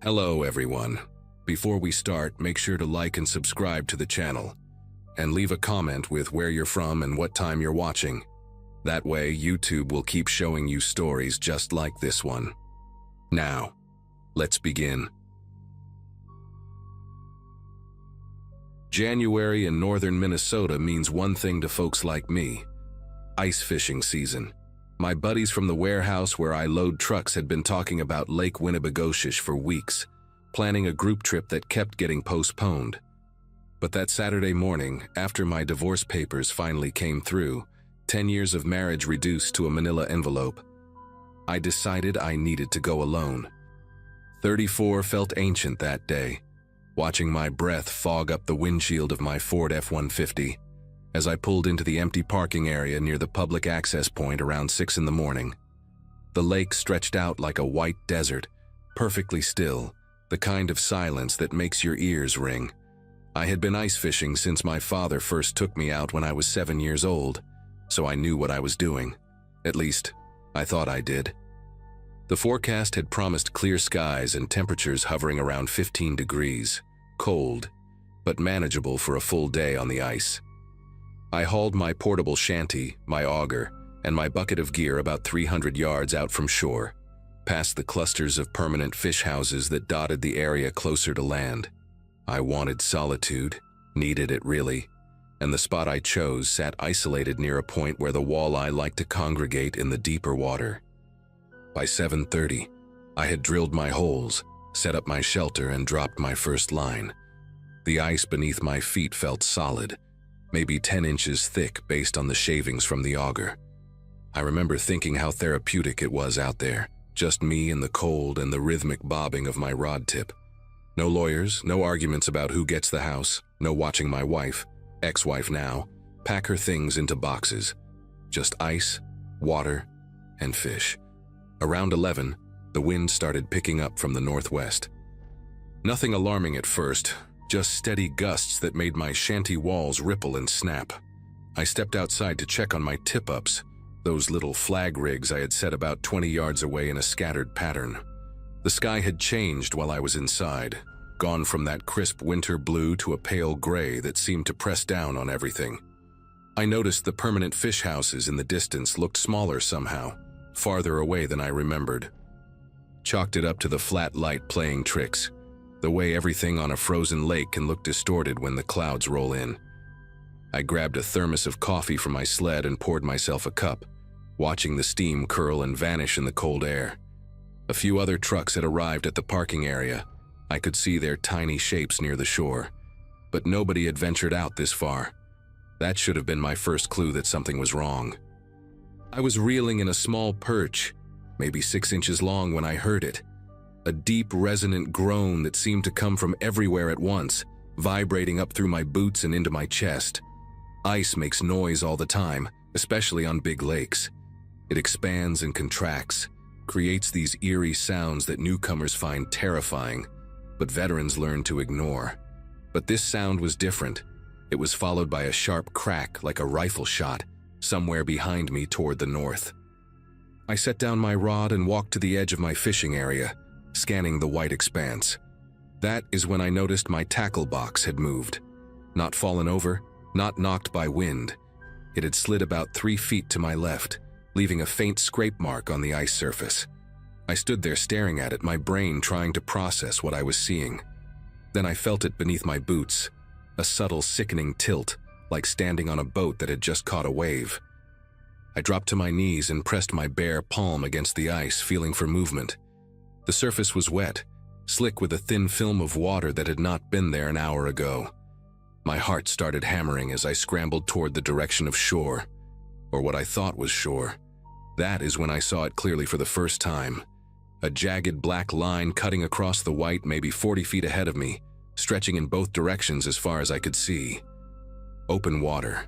Hello everyone. Before we start, make sure to like and subscribe to the channel, and leave a comment with where you're from and what time you're watching. That way, YouTube will keep showing you stories just like this one. Now, let's begin. January in northern Minnesota means one thing to folks like me: ice fishing season. My buddies from the warehouse where I load trucks had been talking about Lake Winnibigoshish for weeks, planning a group trip that kept getting postponed. But that Saturday morning, after my divorce papers finally came through, 10 years of marriage reduced to a manila envelope, I decided I needed to go alone. 34 felt ancient that day, watching my breath fog up the windshield of my Ford F-150 as I pulled into the empty parking area near the public access point around 6 in the morning. The lake stretched out like a white desert, perfectly still, the kind of silence that makes your ears ring. I had been ice fishing since my father first took me out when I was 7 years old, so I knew what I was doing. At least, I thought I did. The forecast had promised clear skies and temperatures hovering around 15 degrees, cold, but manageable for a full day on the ice. I hauled my portable shanty, my auger, and my bucket of gear about 300 yards out from shore, past the clusters of permanent fish houses that dotted the area closer to land. I wanted solitude, needed it really, and the spot I chose sat isolated near a point where the walleye liked to congregate in the deeper water. By 7:30, I had drilled my holes, set up my shelter, and dropped my first line. The ice beneath my feet felt solid, maybe 10 inches thick based on the shavings from the auger. I remember thinking how therapeutic it was out there, just me in the cold and the rhythmic bobbing of my rod tip. No lawyers, no arguments about who gets the house, no watching my wife, ex-wife now, pack her things into boxes. Just ice, water, and fish. Around 11, the wind started picking up from the northwest. Nothing alarming at first, just steady gusts that made my shanty walls ripple and snap. I stepped outside to check on my tip-ups, those little flag rigs I had set about 20 yards away in a scattered pattern. The sky had changed while I was inside, gone from that crisp winter blue to a pale gray that seemed to press down on everything. I noticed the permanent fish houses in the distance looked smaller somehow, farther away than I remembered. Chalked it up to the flat light playing tricks, the way everything on a frozen lake can look distorted when the clouds roll in. I grabbed a thermos of coffee from my sled and poured myself a cup, watching the steam curl and vanish in the cold air. A few other trucks had arrived at the parking area. I could see their tiny shapes near the shore, but nobody had ventured out this far. That should have been my first clue that something was wrong. I was reeling in a small perch, maybe 6 inches long, when I heard it. A deep, resonant groan that seemed to come from everywhere at once, vibrating up through my boots and into my chest. Ice makes noise all the time, especially on big lakes. It expands and contracts, creates these eerie sounds that newcomers find terrifying, but veterans learn to ignore. But this sound was different. It was followed by a sharp crack like a rifle shot, somewhere behind me toward the north. I set down my rod and walked to the edge of my fishing area, scanning the white expanse. That is when I noticed my tackle box had moved. Not fallen over, not knocked by wind. It had slid about 3 feet to my left, leaving a faint scrape mark on the ice surface. I stood there staring at it, my brain trying to process what I was seeing. Then I felt it beneath my boots, a subtle sickening tilt, like standing on a boat that had just caught a wave. I dropped to my knees and pressed my bare palm against the ice, feeling for movement. The surface was wet, slick with a thin film of water that had not been there an hour ago. My heart started hammering as I scrambled toward the direction of shore, or what I thought was shore. That is when I saw it clearly for the first time. A jagged black line cutting across the white maybe 40 feet ahead of me, stretching in both directions as far as I could see. Open water.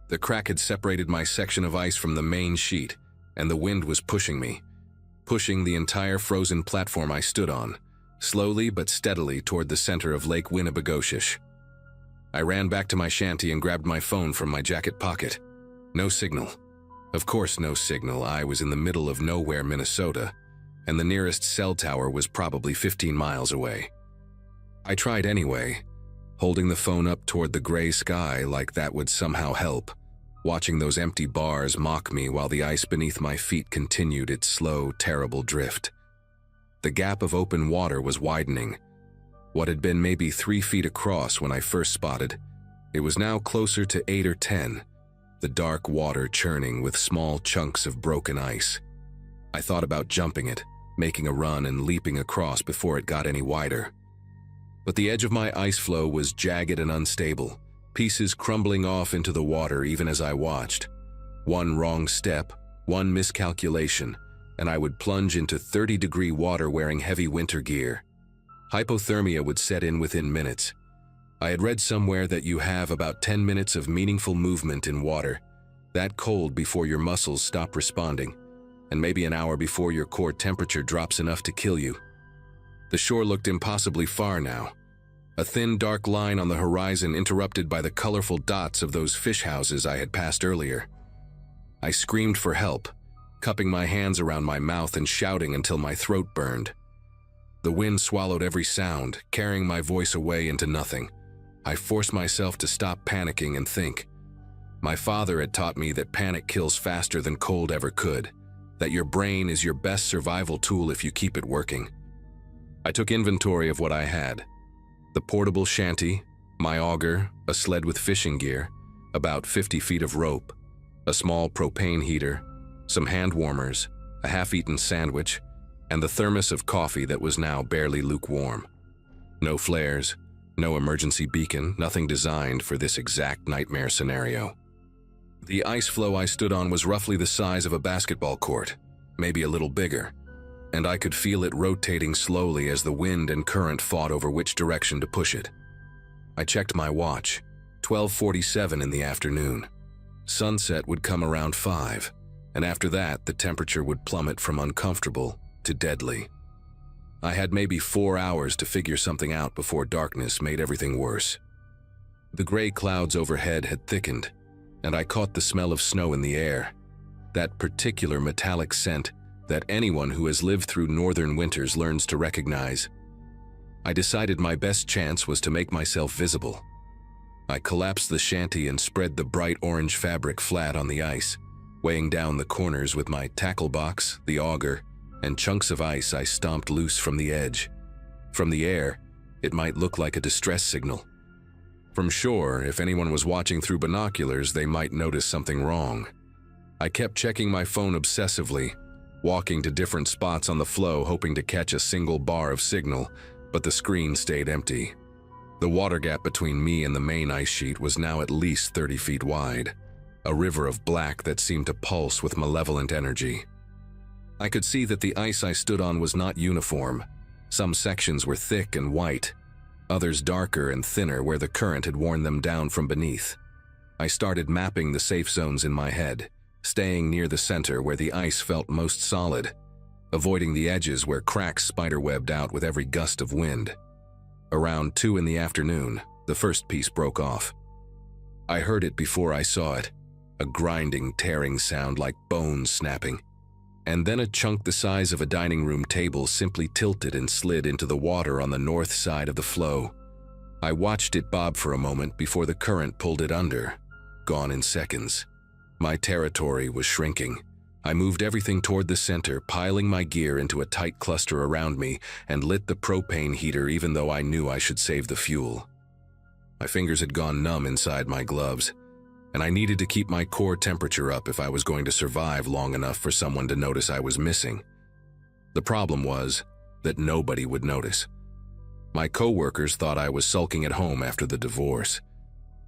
The crack had separated my section of ice from the main sheet, and the wind was pushing me, pushing the entire frozen platform I stood on, slowly but steadily toward the center of Lake Winnibigoshish. I ran back to my shanty and grabbed my phone from my jacket pocket. No signal. Of course no signal. I was in the middle of nowhere, Minnesota. and the nearest cell tower was probably 15 miles away. I tried anyway, holding the phone up toward the gray sky like that would somehow help, watching those empty bars mock me while the ice beneath my feet continued its slow, terrible drift. The gap of open water was widening. What had been maybe 3 feet across when I first spotted, it was now closer to 8 or 10, the dark water churning with small chunks of broken ice. I thought about jumping it, making a run and leaping across before it got any wider. But the edge of my ice floe was jagged and unstable, pieces crumbling off into the water even as I watched. One wrong step, one miscalculation, and I would plunge into 30-degree water wearing heavy winter gear. Hypothermia would set in within minutes. I had read somewhere that you have about 10 minutes of meaningful movement in water, that cold before your muscles stop responding, and maybe an hour before your core temperature drops enough to kill you. The shore looked impossibly far now, a thin dark line on the horizon interrupted by the colorful dots of those fish houses I had passed earlier. I screamed for help, cupping my hands around my mouth and shouting until my throat burned. The wind swallowed every sound, carrying my voice away into nothing. I forced myself to stop panicking and think. My father had taught me that panic kills faster than cold ever could, that your brain is your best survival tool if you keep it working. I took inventory of what I had. The portable shanty, my auger, a sled with fishing gear, about 50 feet of rope, a small propane heater, some hand warmers, a half-eaten sandwich, and the thermos of coffee that was now barely lukewarm. No flares, no emergency beacon, nothing designed for this exact nightmare scenario. The ice floe I stood on was roughly the size of a basketball court, maybe a little bigger, and I could feel it rotating slowly as the wind and current fought over which direction to push it. I checked my watch, 12:47 in the afternoon. Sunset would come around 5, and after that the temperature would plummet from uncomfortable to deadly. I had maybe 4 hours to figure something out before darkness made everything worse. The gray clouds overhead had thickened, and I caught the smell of snow in the air, that particular metallic scent that anyone who has lived through northern winters learns to recognize. I decided my best chance was to make myself visible. I collapsed the shanty and spread the bright orange fabric flat on the ice, weighing down the corners with my tackle box, the auger, and chunks of ice I stomped loose from the edge. From the air, it might look like a distress signal. From shore, if anyone was watching through binoculars, they might notice something wrong. I kept checking my phone obsessively, walking to different spots on the floe hoping to catch a single bar of signal, but the screen stayed empty. The water gap between me and the main ice sheet was now at least 30 feet wide, a river of black that seemed to pulse with malevolent energy. I could see that the ice I stood on was not uniform. Some sections were thick and white, others darker and thinner where the current had worn them down from beneath. I started mapping the safe zones in my head, staying near the center where the ice felt most solid, avoiding the edges where cracks spiderwebbed out with every gust of wind. Around 2 in the afternoon, the first piece broke off. I heard it before I saw it, a grinding, tearing sound like bones snapping. And then a chunk the size of a dining room table simply tilted and slid into the water on the north side of the floe. I watched it bob for a moment before the current pulled it under, gone in seconds. My territory was shrinking. I moved everything toward the center, piling my gear into a tight cluster around me, and lit the propane heater even though I knew I should save the fuel. My fingers had gone numb inside my gloves, and I needed to keep my core temperature up if I was going to survive long enough for someone to notice I was missing. The problem was that nobody would notice. My co-workers thought I was sulking at home after the divorce.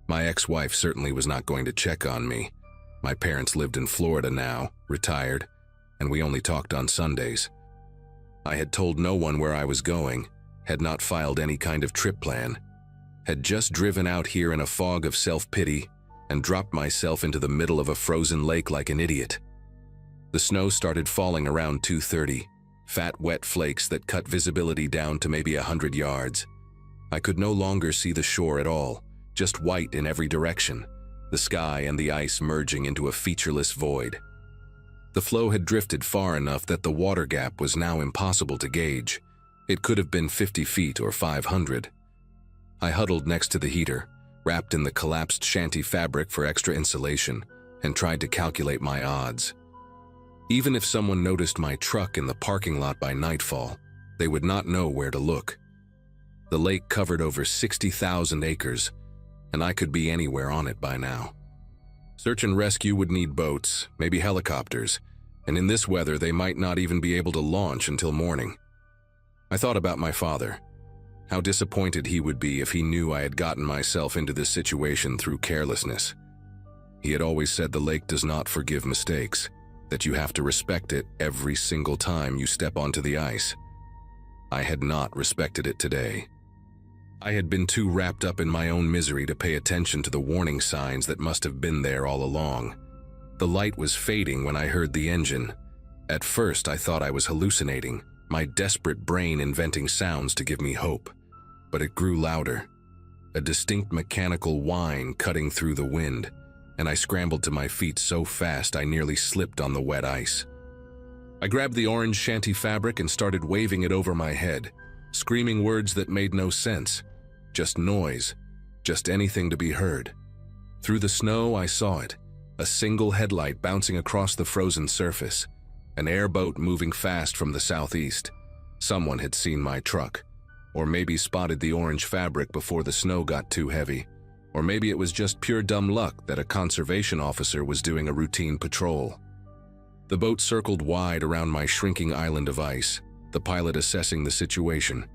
My ex-wife certainly was not going to check on me. My parents lived in Florida now, retired, and we only talked on Sundays. I had told no one where I was going, had not filed any kind of trip plan, had just driven out here in a fog of self-pity and dropped myself into the middle of a frozen lake like an idiot. The snow started falling around 2:30, fat wet flakes that cut visibility down to maybe 100 yards. I could no longer see the shore at all, just white in every direction, the sky and the ice merging into a featureless void. The flow had drifted far enough that the water gap was now impossible to gauge. It could have been 50 feet or 500. I huddled next to the heater, wrapped in the collapsed shanty fabric for extra insulation, and tried to calculate my odds. Even if someone noticed my truck in the parking lot by nightfall, they would not know where to look. The lake covered over 60,000 acres, and I could be anywhere on it by now. Search and rescue would need boats, maybe helicopters, and in this weather they might not even be able to launch until morning. I thought about my father. How disappointed he would be if he knew I had gotten myself into this situation through carelessness. He had always said the lake does not forgive mistakes, that you have to respect it every single time you step onto the ice. I had not respected it today. I had been too wrapped up in my own misery to pay attention to the warning signs that must have been there all along. The light was fading when I heard the engine. At first, I thought I was hallucinating, my desperate brain inventing sounds to give me hope. But it grew louder, a distinct mechanical whine cutting through the wind, and I scrambled to my feet so fast I nearly slipped on the wet ice. I grabbed the orange shanty fabric and started waving it over my head, screaming words that made no sense. Just noise, just anything to be heard. Through the snow, I saw it, a single headlight bouncing across the frozen surface, an airboat moving fast from the southeast. Someone had seen my truck, or maybe spotted the orange fabric before the snow got too heavy, or maybe it was just pure dumb luck that a conservation officer was doing a routine patrol. The boat circled wide around my shrinking island of ice, the pilot assessing the situation.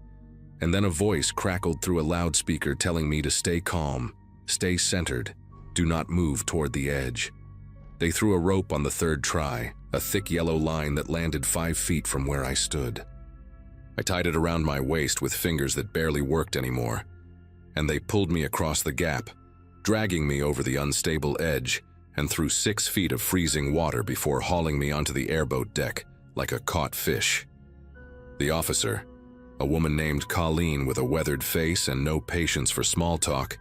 And then a voice crackled through a loudspeaker telling me to stay calm, stay centered, do not move toward the edge. They threw a rope on the third try, a thick yellow line that landed 5 feet from where I stood. I tied it around my waist with fingers that barely worked anymore, and they pulled me across the gap, dragging me over the unstable edge and through 6 feet of freezing water before hauling me onto the airboat deck like a caught fish. The officer, a woman named Colleen with a weathered face and no patience for small talk,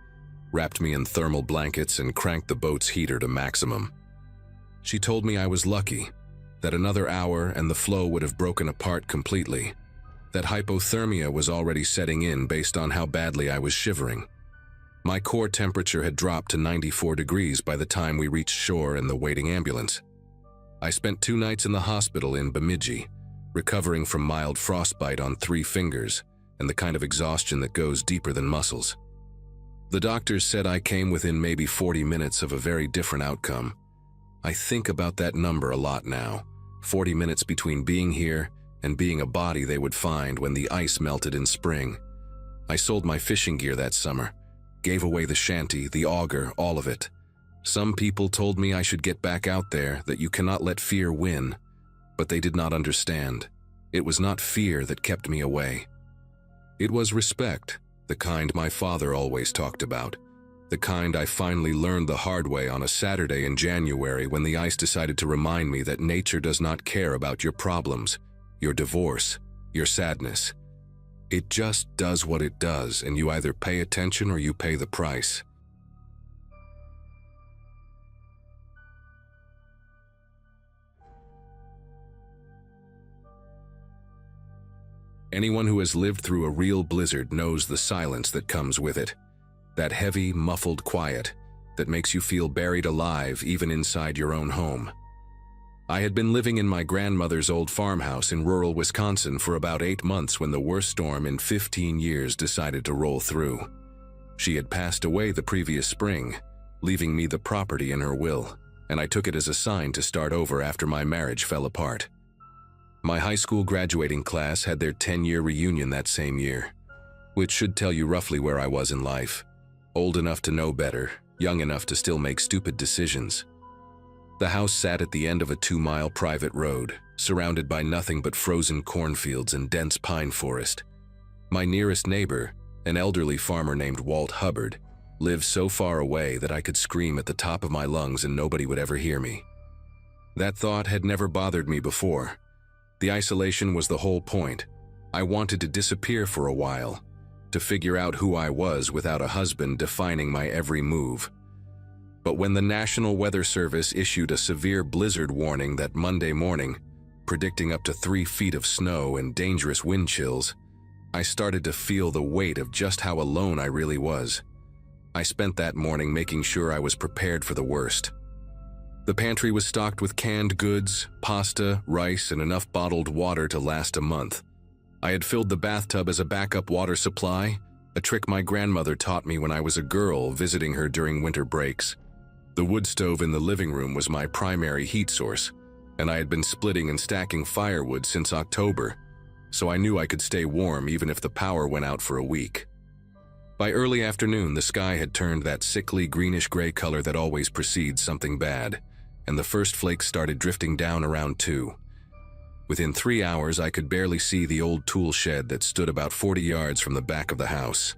wrapped me in thermal blankets and cranked the boat's heater to maximum. She told me I was lucky, that another hour and the flow would have broken apart completely, that hypothermia was already setting in based on how badly I was shivering. My core temperature had dropped to 94 degrees by the time we reached shore and the waiting ambulance. I spent 2 nights in the hospital in Bemidji, recovering from mild frostbite on 3 fingers and the kind of exhaustion that goes deeper than muscles. The doctors said I came within maybe 40 minutes of a very different outcome. I think about that number a lot now, 40 minutes between being here and being a body they would find when the ice melted in spring. I sold my fishing gear that summer, gave away the shanty, the auger, all of it. Some people told me I should get back out there, that you cannot let fear win. But they did not understand. It was not fear that kept me away. It was respect, the kind my father always talked about, the kind I finally learned the hard way on a Saturday in January when the ice decided to remind me that nature does not care about your problems, your divorce, your sadness. It just does what it does, and you either pay attention or you pay the price. Anyone who has lived through a real blizzard knows the silence that comes with it. That heavy, muffled quiet that makes you feel buried alive even inside your own home. I had been living in my grandmother's old farmhouse in rural Wisconsin for about 8 months when the worst storm in 15 years decided to roll through. She had passed away the previous spring, leaving me the property in her will, and I took it as a sign to start over after my marriage fell apart. My high school graduating class had their 10-year reunion that same year, which should tell you roughly where I was in life. Old enough to know better, young enough to still make stupid decisions. The house sat at the end of a 2-mile private road, surrounded by nothing but frozen cornfields and dense pine forest. My nearest neighbor, an elderly farmer named Walt Hubbard, lived so far away that I could scream at the top of my lungs and nobody would ever hear me. That thought had never bothered me before. The isolation was the whole point. I wanted to disappear for a while, to figure out who I was without a husband defining my every move. But when the National Weather Service issued a severe blizzard warning that Monday morning, predicting up to 3 feet of snow and dangerous wind chills, I started to feel the weight of just how alone I really was. I spent that morning making sure I was prepared for the worst. The pantry was stocked with canned goods, pasta, rice, and enough bottled water to last a month. I had filled the bathtub as a backup water supply, a trick my grandmother taught me when I was a girl visiting her during winter breaks. The wood stove in the living room was my primary heat source, and I had been splitting and stacking firewood since October, so I knew I could stay warm even if the power went out for a week. By early afternoon, the sky had turned that sickly greenish-gray color that always precedes something bad, and the first flakes started drifting down around 2. Within 3 hours, I could barely see the old tool shed that stood about 40 yards from the back of the house,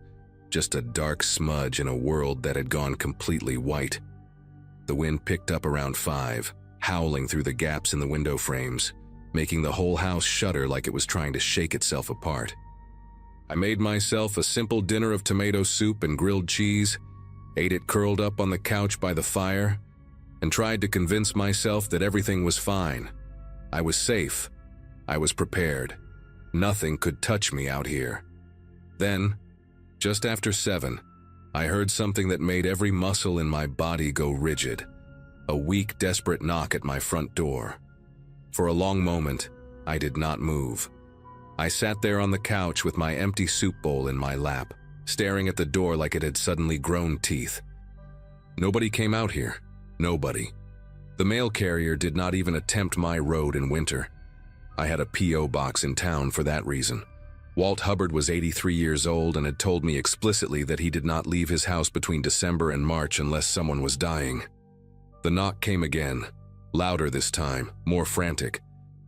just a dark smudge in a world that had gone completely white. The wind picked up around 5, howling through the gaps in the window frames, making the whole house shudder like it was trying to shake itself apart. I made myself a simple dinner of tomato soup and grilled cheese, ate it curled up on the couch by the fire, and tried to convince myself that everything was fine. I was safe. I was prepared. Nothing could touch me out here. Then, just after 7, I heard something that made every muscle in my body go rigid. A weak, desperate knock at my front door. For a long moment, I did not move. I sat there on the couch with my empty soup bowl in my lap, staring at the door like it had suddenly grown teeth. Nobody came out here. Nobody. The mail carrier did not even attempt my road in winter. I had a P.O. box in town for that reason. Walt Hubbard was 83 years old and had told me explicitly that he did not leave his house between December and March unless someone was dying. The knock came again, louder this time, more frantic,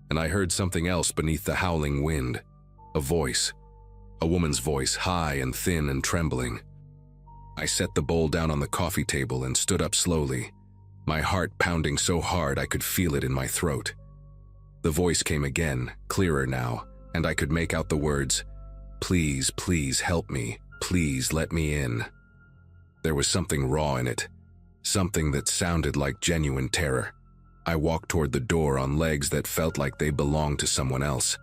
and I heard something else beneath the howling wind. A voice. A woman's voice, high and thin and trembling. I set the bowl down on the coffee table and stood up slowly, my heart pounding so hard I could feel it in my throat. The voice came again, clearer now, and I could make out the words, "Please, please help me. Please let me in." There was something raw in it, something that sounded like genuine terror. I walked toward the door on legs that felt like they belonged to someone else,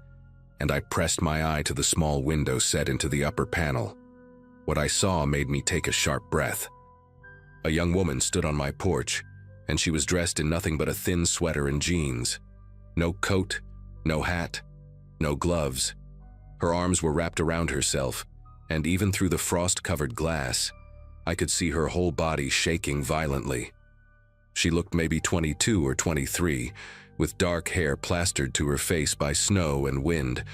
and I pressed my eye to the small window set into the upper panel. What I saw made me take a sharp breath. A young woman stood on my porch, and she was dressed in nothing but a thin sweater and jeans. No coat, no hat, no gloves. Her arms were wrapped around herself, and even through the frost-covered glass, I could see her whole body shaking violently. She looked maybe 22 or 23, with dark hair plastered to her face by snow and wind,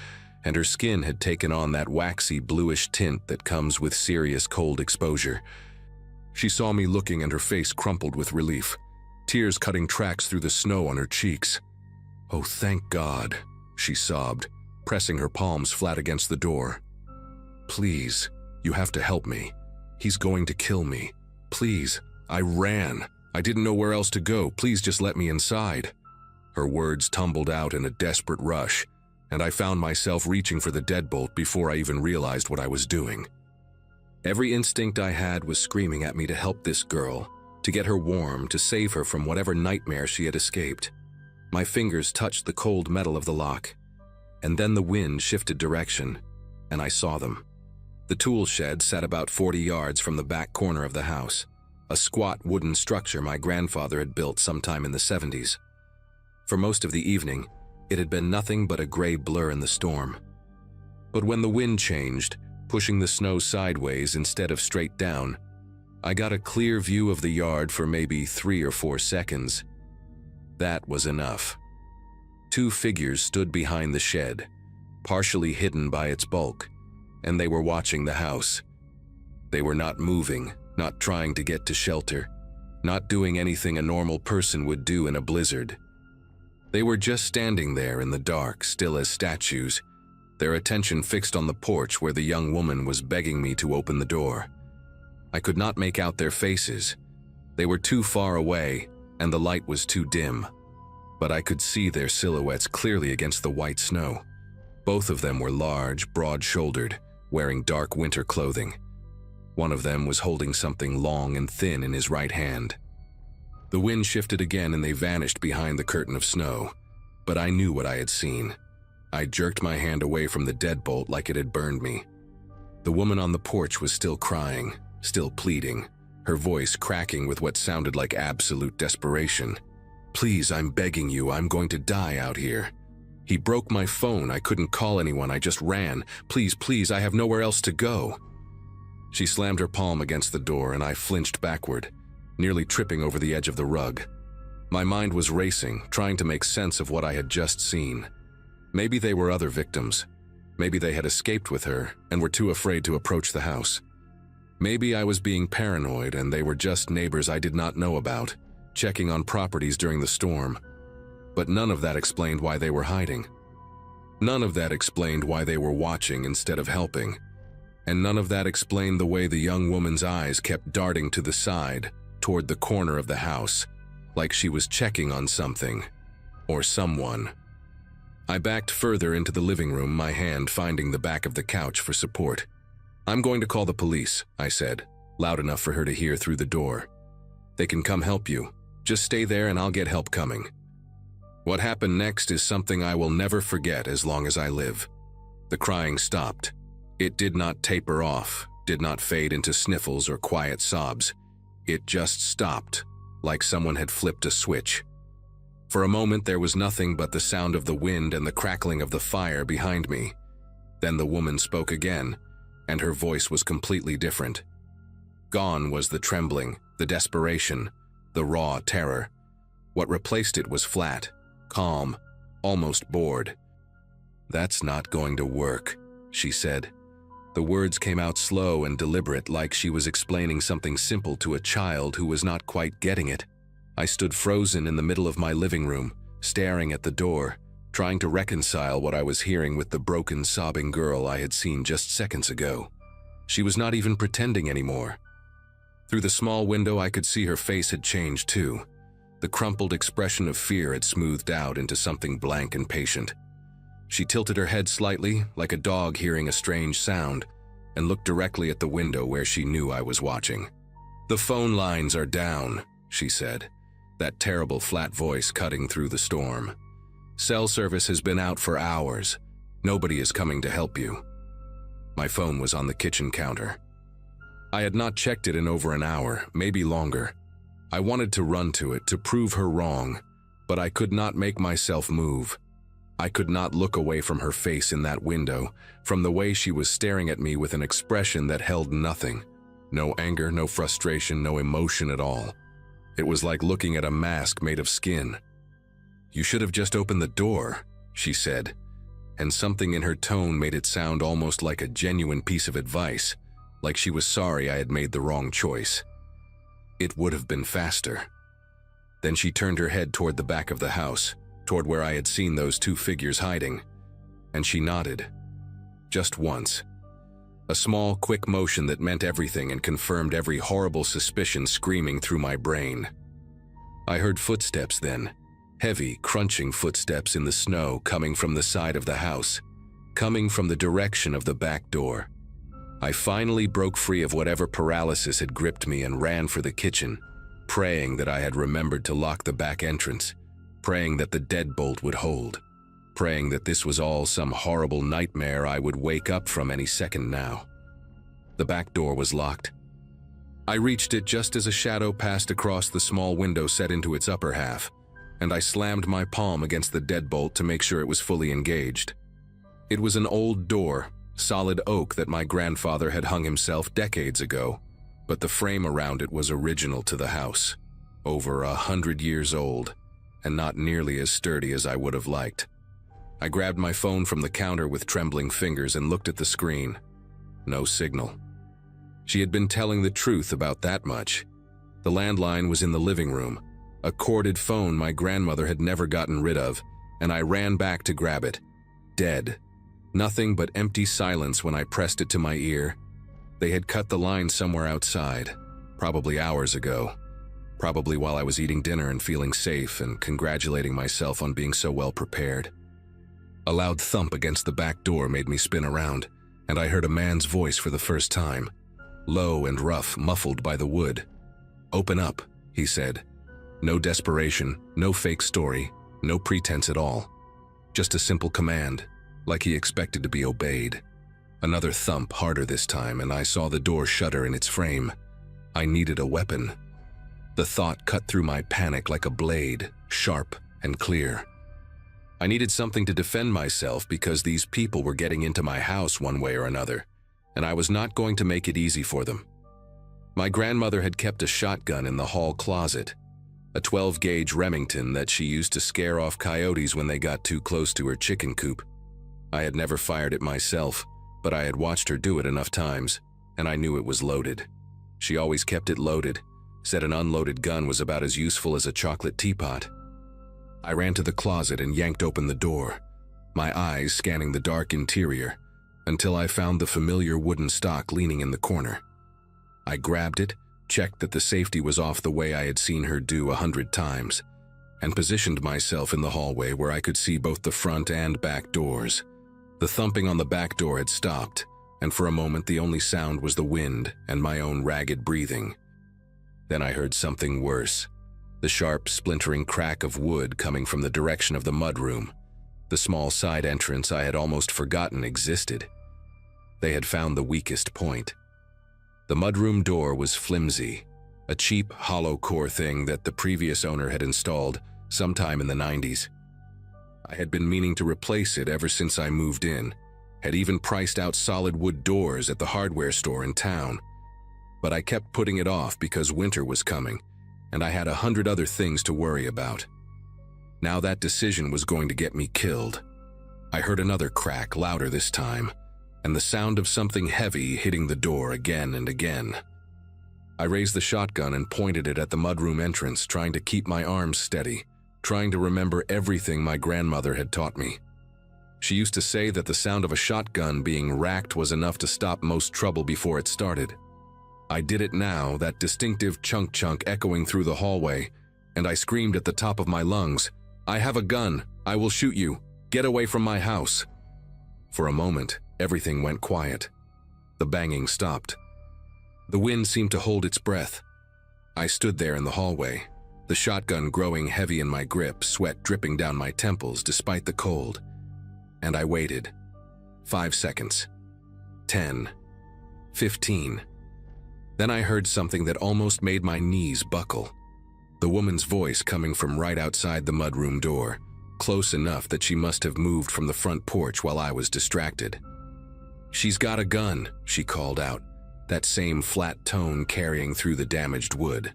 and her skin had taken on that waxy bluish tint that comes with serious cold exposure. She saw me looking and her face crumpled with relief, tears cutting tracks through the snow on her cheeks. "Oh, thank God," she sobbed, pressing her palms flat against the door. "Please, you have to help me. He's going to kill me. Please." I ran. I didn't know where else to go. "Please just let me inside." Her words tumbled out in a desperate rush, and I found myself reaching for the deadbolt before I even realized what I was doing. Every instinct I had was screaming at me to help this girl, to get her warm, to save her from whatever nightmare she had escaped. My fingers touched the cold metal of the lock, and then the wind shifted direction, and I saw them. The tool shed sat about 40 yards from the back corner of the house, a squat wooden structure my grandfather had built sometime in the 70s. For most of the evening, it had been nothing but a gray blur in the storm. But when the wind changed, pushing the snow sideways instead of straight down, I got a clear view of the yard for maybe 3 or 4 seconds. That was enough. 2 figures stood behind the shed, partially hidden by its bulk, and they were watching the house. They were not moving, not trying to get to shelter, not doing anything a normal person would do in a blizzard. They were just standing there in the dark, still as statues, their attention fixed on the porch where the young woman was begging me to open the door. I could not make out their faces. They were too far away, and the light was too dim. But I could see their silhouettes clearly against the white snow. Both of them were large, broad-shouldered, wearing dark winter clothing. One of them was holding something long and thin in his right hand. The wind shifted again and they vanished behind the curtain of snow. But I knew what I had seen. I jerked my hand away from the deadbolt like it had burned me. The woman on the porch was still crying, still pleading, her voice cracking with what sounded like absolute desperation. "Please, I'm begging you, I'm going to die out here. He broke my phone, I couldn't call anyone, I just ran. Please, please, I have nowhere else to go." She slammed her palm against the door and I flinched backward, nearly tripping over the edge of the rug. My mind was racing, trying to make sense of what I had just seen. Maybe they were other victims. Maybe they had escaped with her and were too afraid to approach the house. Maybe I was being paranoid and they were just neighbors I did not know about, checking on properties during the storm. But none of that explained why they were hiding. None of that explained why they were watching instead of helping. And none of that explained the way the young woman's eyes kept darting to the side, toward the corner of the house, like she was checking on something, or someone. I backed further into the living room, my hand finding the back of the couch for support. "I'm going to call the police," I said, loud enough for her to hear through the door. "They can come help you. Just stay there and I'll get help coming." What happened next is something I will never forget as long as I live. The crying stopped. It did not taper off, did not fade into sniffles or quiet sobs. It just stopped, like someone had flipped a switch. For a moment there was nothing but the sound of the wind and the crackling of the fire behind me. Then the woman spoke again, and her voice was completely different. Gone was the trembling, the desperation, the raw terror. What replaced it was flat, calm, almost bored. "That's not going to work," she said. The words came out slow and deliberate, like she was explaining something simple to a child who was not quite getting it. I stood frozen in the middle of my living room, staring at the door, trying to reconcile what I was hearing with the broken, sobbing girl I had seen just seconds ago. She was not even pretending anymore. Through the small window I could see her face had changed too. The crumpled expression of fear had smoothed out into something blank and patient. She tilted her head slightly, like a dog hearing a strange sound, and looked directly at the window where she knew I was watching. "The phone lines are down," she said, that terrible flat voice cutting through the storm. "Cell service has been out for hours. Nobody is coming to help you." My phone was on the kitchen counter. I had not checked it in over an hour, maybe longer. I wanted to run to it to prove her wrong, but I could not make myself move. I could not look away from her face in that window, from the way she was staring at me with an expression that held nothing. No anger, no frustration, no emotion at all. It was like looking at a mask made of skin. "You should have just opened the door," she said, and something in her tone made it sound almost like a genuine piece of advice, like she was sorry I had made the wrong choice. "It would have been faster." Then she turned her head toward the back of the house, toward where I had seen those two figures hiding, and she nodded. Just once. A small, quick motion that meant everything and confirmed every horrible suspicion screaming through my brain. I heard footsteps then, heavy, crunching footsteps in the snow coming from the side of the house, coming from the direction of the back door. I finally broke free of whatever paralysis had gripped me and ran for the kitchen, praying that I had remembered to lock the back entrance, praying that the deadbolt would hold, praying that this was all some horrible nightmare I would wake up from any second now. The back door was locked. I reached it just as a shadow passed across the small window set into its upper half, and I slammed my palm against the deadbolt to make sure it was fully engaged. It was an old door, solid oak that my grandfather had hung himself decades ago, but the frame around it was original to the house, over 100 years old, and not nearly as sturdy as I would have liked. I grabbed my phone from the counter with trembling fingers and looked at the screen. No signal. She had been telling the truth about that much. The landline was in the living room, a corded phone my grandmother had never gotten rid of, and I ran back to grab it. Dead. Nothing but empty silence when I pressed it to my ear. They had cut the line somewhere outside, probably hours ago. Probably while I was eating dinner and feeling safe and congratulating myself on being so well prepared. A loud thump against the back door made me spin around, and I heard a man's voice for the first time, low and rough, muffled by the wood. "Open up," he said. No desperation, no fake story, no pretense at all. Just a simple command, like he expected to be obeyed. Another thump, harder this time, and I saw the door shudder in its frame. I needed a weapon. The thought cut through my panic like a blade, sharp and clear. I needed something to defend myself because these people were getting into my house one way or another, and I was not going to make it easy for them. My grandmother had kept a shotgun in the hall closet, a 12-gauge Remington that she used to scare off coyotes when they got too close to her chicken coop. I had never fired it myself, but I had watched her do it enough times, and I knew it was loaded. She always kept it loaded, said an unloaded gun was about as useful as a chocolate teapot. I ran to the closet and yanked open the door, my eyes scanning the dark interior, until I found the familiar wooden stock leaning in the corner. I grabbed it, checked that the safety was off the way I had seen her do 100 times, and positioned myself in the hallway where I could see both the front and back doors. The thumping on the back door had stopped, and for a moment the only sound was the wind and my own ragged breathing. Then I heard something worse, the sharp, splintering crack of wood coming from the direction of the mudroom, the small side entrance I had almost forgotten existed. They had found the weakest point. The mudroom door was flimsy, a cheap, hollow-core thing that the previous owner had installed sometime in the 90s. I had been meaning to replace it ever since I moved in, had even priced out solid wood doors at the hardware store in town. But I kept putting it off because winter was coming, and I had 100 other things to worry about. Now that decision was going to get me killed. I heard another crack, louder this time, and the sound of something heavy hitting the door again and again. I raised the shotgun and pointed it at the mudroom entrance, trying to keep my arms steady, trying to remember everything my grandmother had taught me. She used to say that the sound of a shotgun being racked was enough to stop most trouble before it started. I did it now, that distinctive chunk echoing through the hallway, and I screamed at the top of my lungs, "I have a gun! I will shoot you! Get away from my house!" For a moment, everything went quiet. The banging stopped. The wind seemed to hold its breath. I stood there in the hallway, the shotgun growing heavy in my grip, sweat dripping down my temples despite the cold. And I waited. 5 seconds. 10. 15. Then I heard something that almost made my knees buckle. The woman's voice coming from right outside the mudroom door, close enough that she must have moved from the front porch while I was distracted. "She's got a gun," she called out, that same flat tone carrying through the damaged wood.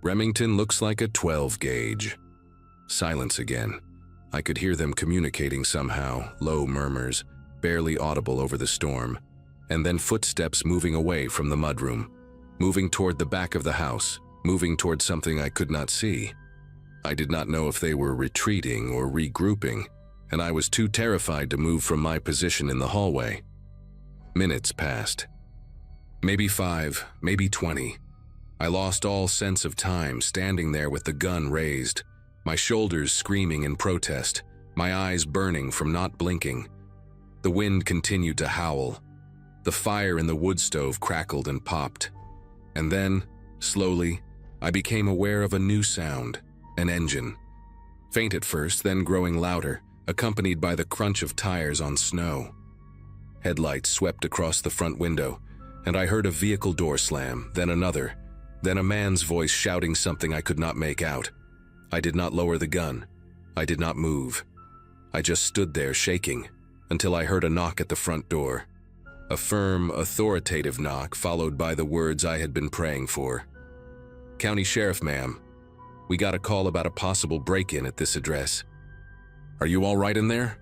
"Remington looks like a 12-gauge. Silence again. I could hear them communicating somehow, low murmurs, barely audible over the storm, and then footsteps moving away from the mudroom, moving toward the back of the house, moving toward something I could not see. I did not know if they were retreating or regrouping, and I was too terrified to move from my position in the hallway. Minutes passed. Maybe 5, maybe 20. I lost all sense of time, standing there with the gun raised, my shoulders screaming in protest, my eyes burning from not blinking. The wind continued to howl. The fire in the wood stove crackled and popped. And then, slowly, I became aware of a new sound, an engine. Faint at first, then growing louder, accompanied by the crunch of tires on snow. Headlights swept across the front window, and I heard a vehicle door slam, then another, then a man's voice shouting something I could not make out. I did not lower the gun. I did not move. I just stood there shaking, until I heard a knock at the front door. A firm, authoritative knock followed by the words I had been praying for. "County Sheriff, ma'am. We got a call about a possible break-in at this address. Are you all right in there?"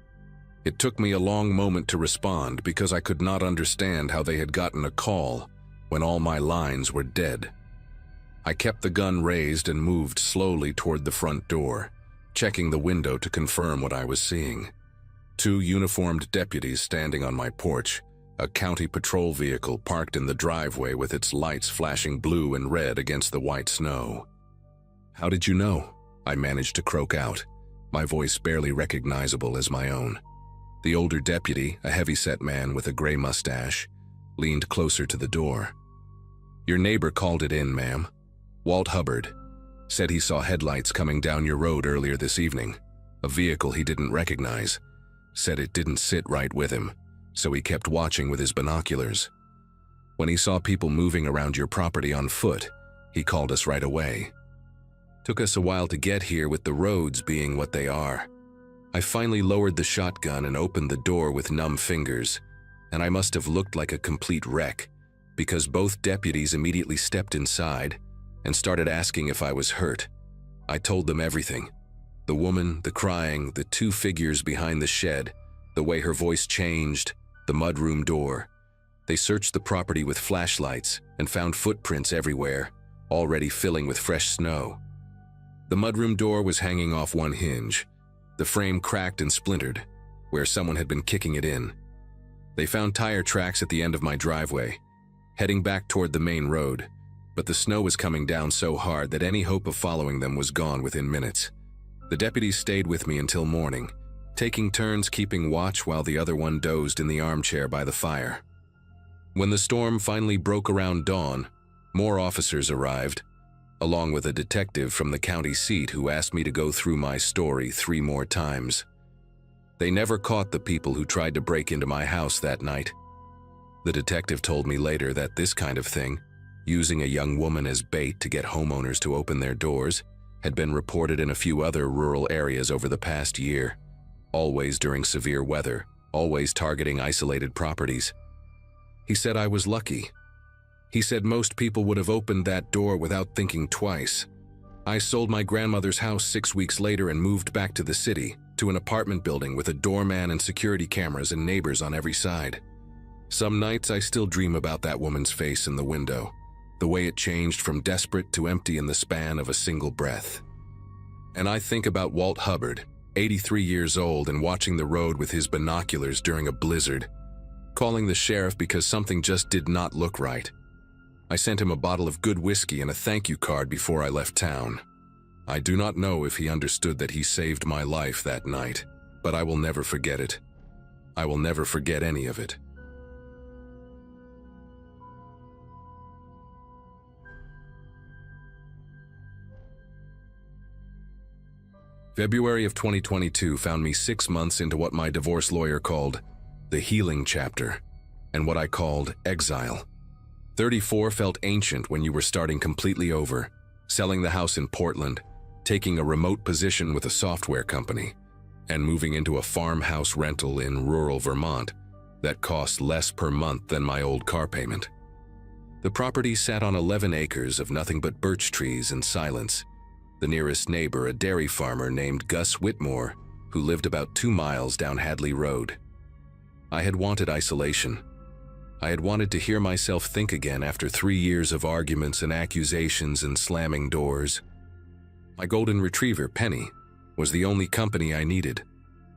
It took me a long moment to respond because I could not understand how they had gotten a call when all my lines were dead. I kept the gun raised and moved slowly toward the front door, checking the window to confirm what I was seeing. 2 uniformed deputies standing on my porch, a county patrol vehicle parked in the driveway with its lights flashing blue and red against the white snow. "How did you know?" I managed to croak out, my voice barely recognizable as my own. The older deputy, a heavy-set man with a gray mustache, leaned closer to the door. "Your neighbor called it in, ma'am. Walt Hubbard. Said he saw headlights coming down your road earlier this evening. A vehicle he didn't recognize. Said it didn't sit right with him, so he kept watching with his binoculars. When he saw people moving around your property on foot, he called us right away. Took us a while to get here with the roads being what they are. I finally lowered the shotgun and opened the door with numb fingers, and I must have looked like a complete wreck because both deputies immediately stepped inside and started asking if I was hurt. I told them everything. The woman, the crying, the two figures behind the shed, the way her voice changed, the mudroom door. They searched the property with flashlights and found footprints everywhere, already filling with fresh snow. The mudroom door was hanging off one hinge. The frame cracked and splintered, where someone had been kicking it in. They found tire tracks at the end of my driveway, heading back toward the main road, but the snow was coming down so hard that any hope of following them was gone within minutes. The deputies stayed with me until morning, taking turns keeping watch while the other one dozed in the armchair by the fire. When the storm finally broke around dawn, more officers arrived, along with a detective from the county seat who asked me to go through my story 3 more times. They never caught the people who tried to break into my house that night. The detective told me later that this kind of thing, using a young woman as bait to get homeowners to open their doors, had been reported in a few other rural areas over the past year, always during severe weather, always targeting isolated properties. He said I was lucky. He said most people would have opened that door without thinking twice. I sold my grandmother's house 6 weeks later and moved back to the city, to an apartment building with a doorman and security cameras and neighbors on every side. Some nights I still dream about that woman's face in the window, the way it changed from desperate to empty in the span of a single breath. And I think about Walt Hubbard, 83 years old and watching the road with his binoculars during a blizzard, calling the sheriff because something just did not look right. I sent him a bottle of good whiskey and a thank you card before I left town. I do not know if he understood that he saved my life that night, but I will never forget it. I will never forget any of it. February of 2022 found me 6 months into what my divorce lawyer called the healing chapter, and what I called exile. 34 felt ancient when you were starting completely over, selling the house in Portland, taking a remote position with a software company, and moving into a farmhouse rental in rural Vermont that cost less per month than my old car payment. The property sat on 11 acres of nothing but birch trees and silence. The nearest neighbor, a dairy farmer named Gus Whitmore, who lived about 2 miles down Hadley Road. I had wanted isolation. I had wanted to hear myself think again after 3 years of arguments and accusations and slamming doors. My golden retriever, Penny, was the only company I needed,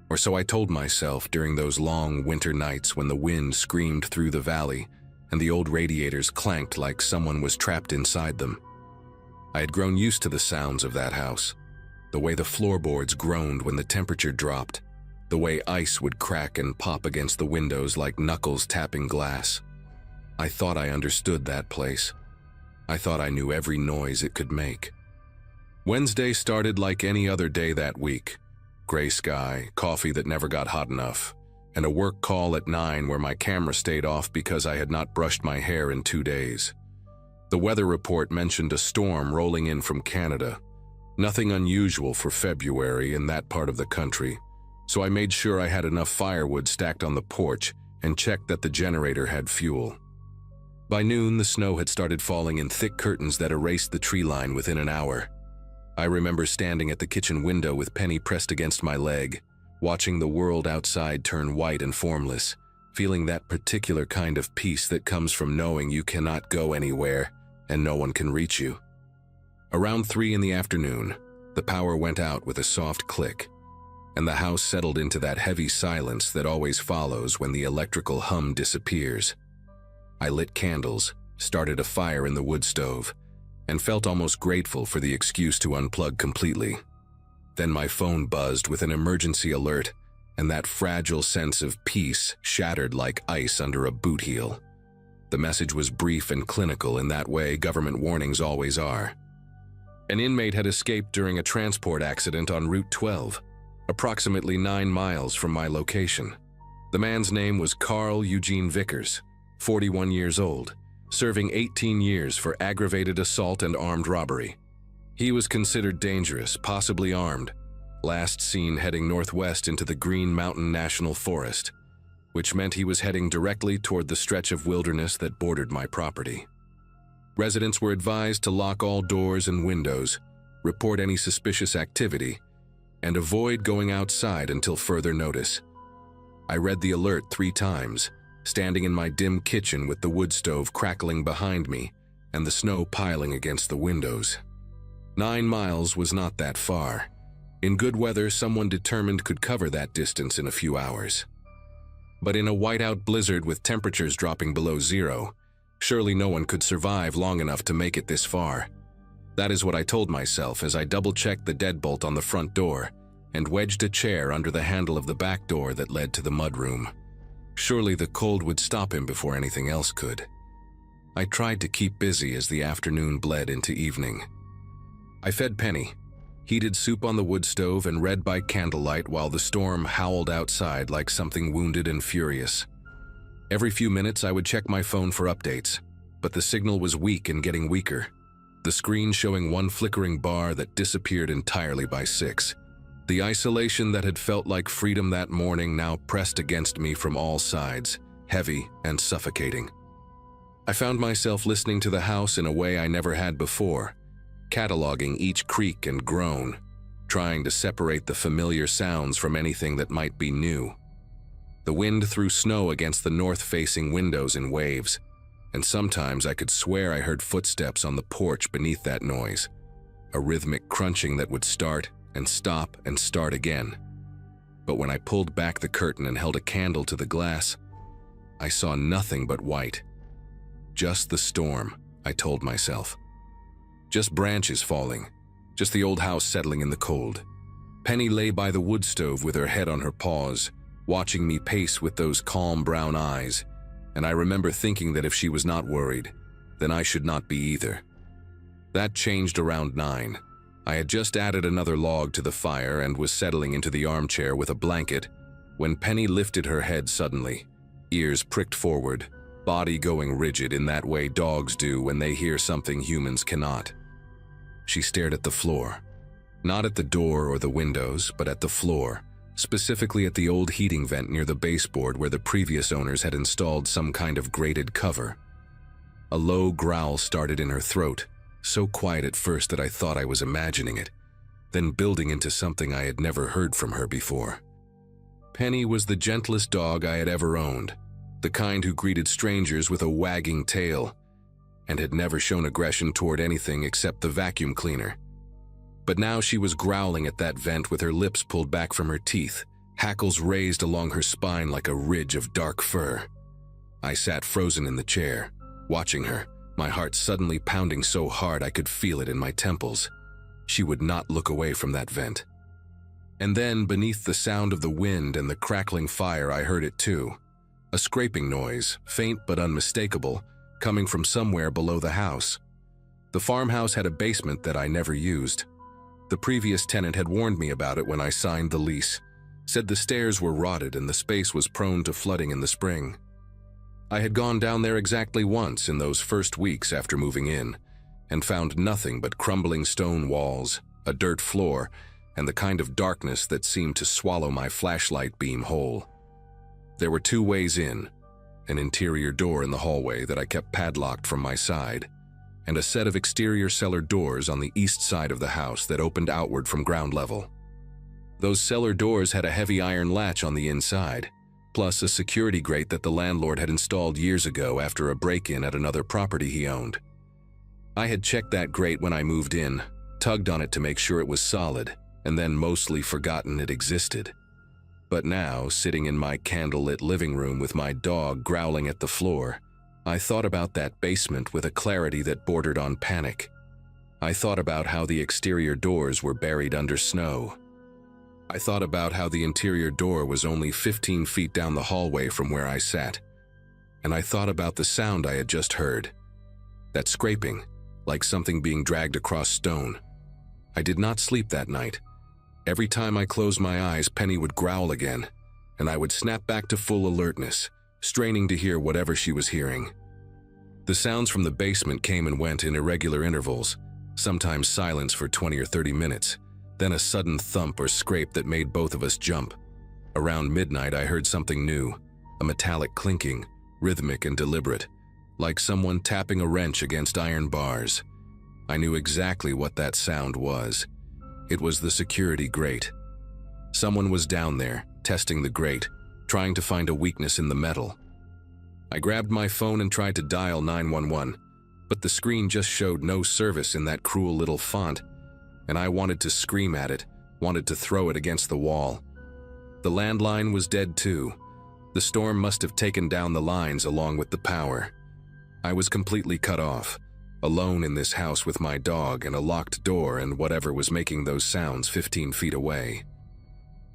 or so I told myself during those long winter nights when the wind screamed through the valley and the old radiators clanked like someone was trapped inside them. I had grown used to the sounds of that house, the way the floorboards groaned when the temperature dropped, the way ice would crack and pop against the windows like knuckles tapping glass. I thought I understood that place. I thought I knew every noise it could make. Wednesday started like any other day that week. Gray sky, coffee that never got hot enough, and a work call at 9 where my camera stayed off because I had not brushed my hair in 2 days. The weather report mentioned a storm rolling in from Canada. Nothing unusual for February in that part of the country, so I made sure I had enough firewood stacked on the porch and checked that the generator had fuel. By noon, the snow had started falling in thick curtains that erased the tree line within an hour. I remember standing at the kitchen window with Penny pressed against my leg, watching the world outside turn white and formless, feeling that particular kind of peace that comes from knowing you cannot go anywhere and no one can reach you. Around 3 in the afternoon, the power went out with a soft click, and the house settled into that heavy silence that always follows when the electrical hum disappears. I lit candles, started a fire in the wood stove, and felt almost grateful for the excuse to unplug completely. Then my phone buzzed with an emergency alert, and that fragile sense of peace shattered like ice under a boot heel. The message was brief and clinical in that way government warnings always are. An inmate had escaped during a transport accident on Route 12, approximately 9 miles from my location. The man's name was Carl Eugene Vickers, 41 years old, serving 18 years for aggravated assault and armed robbery. He was considered dangerous, possibly armed, last seen heading northwest into the Green Mountain National Forest, which meant he was heading directly toward the stretch of wilderness that bordered my property. Residents were advised to lock all doors and windows, report any suspicious activity, and avoid going outside until further notice. I read the alert 3 times, standing in my dim kitchen with the wood stove crackling behind me and the snow piling against the windows. 9 miles was not that far. In good weather, someone determined could cover that distance in a few hours. But in a whiteout blizzard with temperatures dropping below zero, surely no one could survive long enough to make it this far. That is what I told myself as I double-checked the deadbolt on the front door and wedged a chair under the handle of the back door that led to the mudroom. Surely the cold would stop him before anything else could. I tried to keep busy as the afternoon bled into evening. I fed Penny, heated soup on the wood stove, and read by candlelight while the storm howled outside like something wounded and furious. Every few minutes I would check my phone for updates, but the signal was weak and getting weaker, the screen showing one flickering bar that disappeared entirely by 6. The isolation that had felt like freedom that morning now pressed against me from all sides, heavy and suffocating. I found myself listening to the house in a way I never had before, cataloging each creak and groan, trying to separate the familiar sounds from anything that might be new. The wind threw snow against the north-facing windows in waves, and sometimes I could swear I heard footsteps on the porch beneath that noise, a rhythmic crunching that would start and stop and start again. But when I pulled back the curtain and held a candle to the glass, I saw nothing but white. Just the storm, I told myself. Just branches falling, just the old house settling in the cold. Penny lay by the wood stove with her head on her paws, watching me pace with those calm brown eyes, and I remember thinking that if she was not worried, then I should not be either. That changed around 9. I had just added another log to the fire and was settling into the armchair with a blanket when Penny lifted her head suddenly, ears pricked forward, body going rigid in that way dogs do when they hear something humans cannot. She stared at the floor, not at the door or the windows, but at the floor, specifically at the old heating vent near the baseboard where the previous owners had installed some kind of grated cover. A low growl started in her throat, so quiet at first that I thought I was imagining it, then building into something I had never heard from her before. Penny was the gentlest dog I had ever owned, the kind who greeted strangers with a wagging tail, and had never shown aggression toward anything except the vacuum cleaner. But now she was growling at that vent with her lips pulled back from her teeth, hackles raised along her spine like a ridge of dark fur. I sat frozen in the chair, watching her, my heart suddenly pounding so hard I could feel it in my temples. She would not look away from that vent. And then, beneath the sound of the wind and the crackling fire, I heard it too. A scraping noise, faint but unmistakable, coming from somewhere below the house. The farmhouse had a basement that I never used. The previous tenant had warned me about it when I signed the lease, said the stairs were rotted and the space was prone to flooding in the spring. I had gone down there exactly once in those first weeks after moving in, and found nothing but crumbling stone walls, a dirt floor, and the kind of darkness that seemed to swallow my flashlight beam whole. There were 2 ways in, an interior door in the hallway that I kept padlocked from my side, and a set of exterior cellar doors on the east side of the house that opened outward from ground level. Those cellar doors had a heavy iron latch on the inside, plus a security grate that the landlord had installed years ago after a break-in at another property he owned. I had checked that grate when I moved in, tugged on it to make sure it was solid, and then mostly forgotten it existed. But now, sitting in my candlelit living room with my dog growling at the floor, I thought about that basement with a clarity that bordered on panic. I thought about how the exterior doors were buried under snow. I thought about how the interior door was only 15 feet down the hallway from where I sat. And I thought about the sound I had just heard. That scraping, like something being dragged across stone, I did not sleep that night. Every time I closed my eyes, Penny would growl again, and I would snap back to full alertness, straining to hear whatever she was hearing. The sounds from the basement came and went in irregular intervals, sometimes silence for 20 or 30 minutes, then a sudden thump or scrape that made both of us jump. Around midnight, I heard something new, a metallic clinking, rhythmic and deliberate, like someone tapping a wrench against iron bars. I knew exactly what that sound was. It was the security grate. Someone was down there, testing the grate, trying to find a weakness in the metal. I grabbed my phone and tried to dial 911, but the screen just showed no service in that cruel little font, and I wanted to scream at it, wanted to throw it against the wall. The landline was dead too. The storm must have taken down the lines along with the power. I was completely cut off, alone in this house with my dog and a locked door and whatever was making those sounds 15 feet away.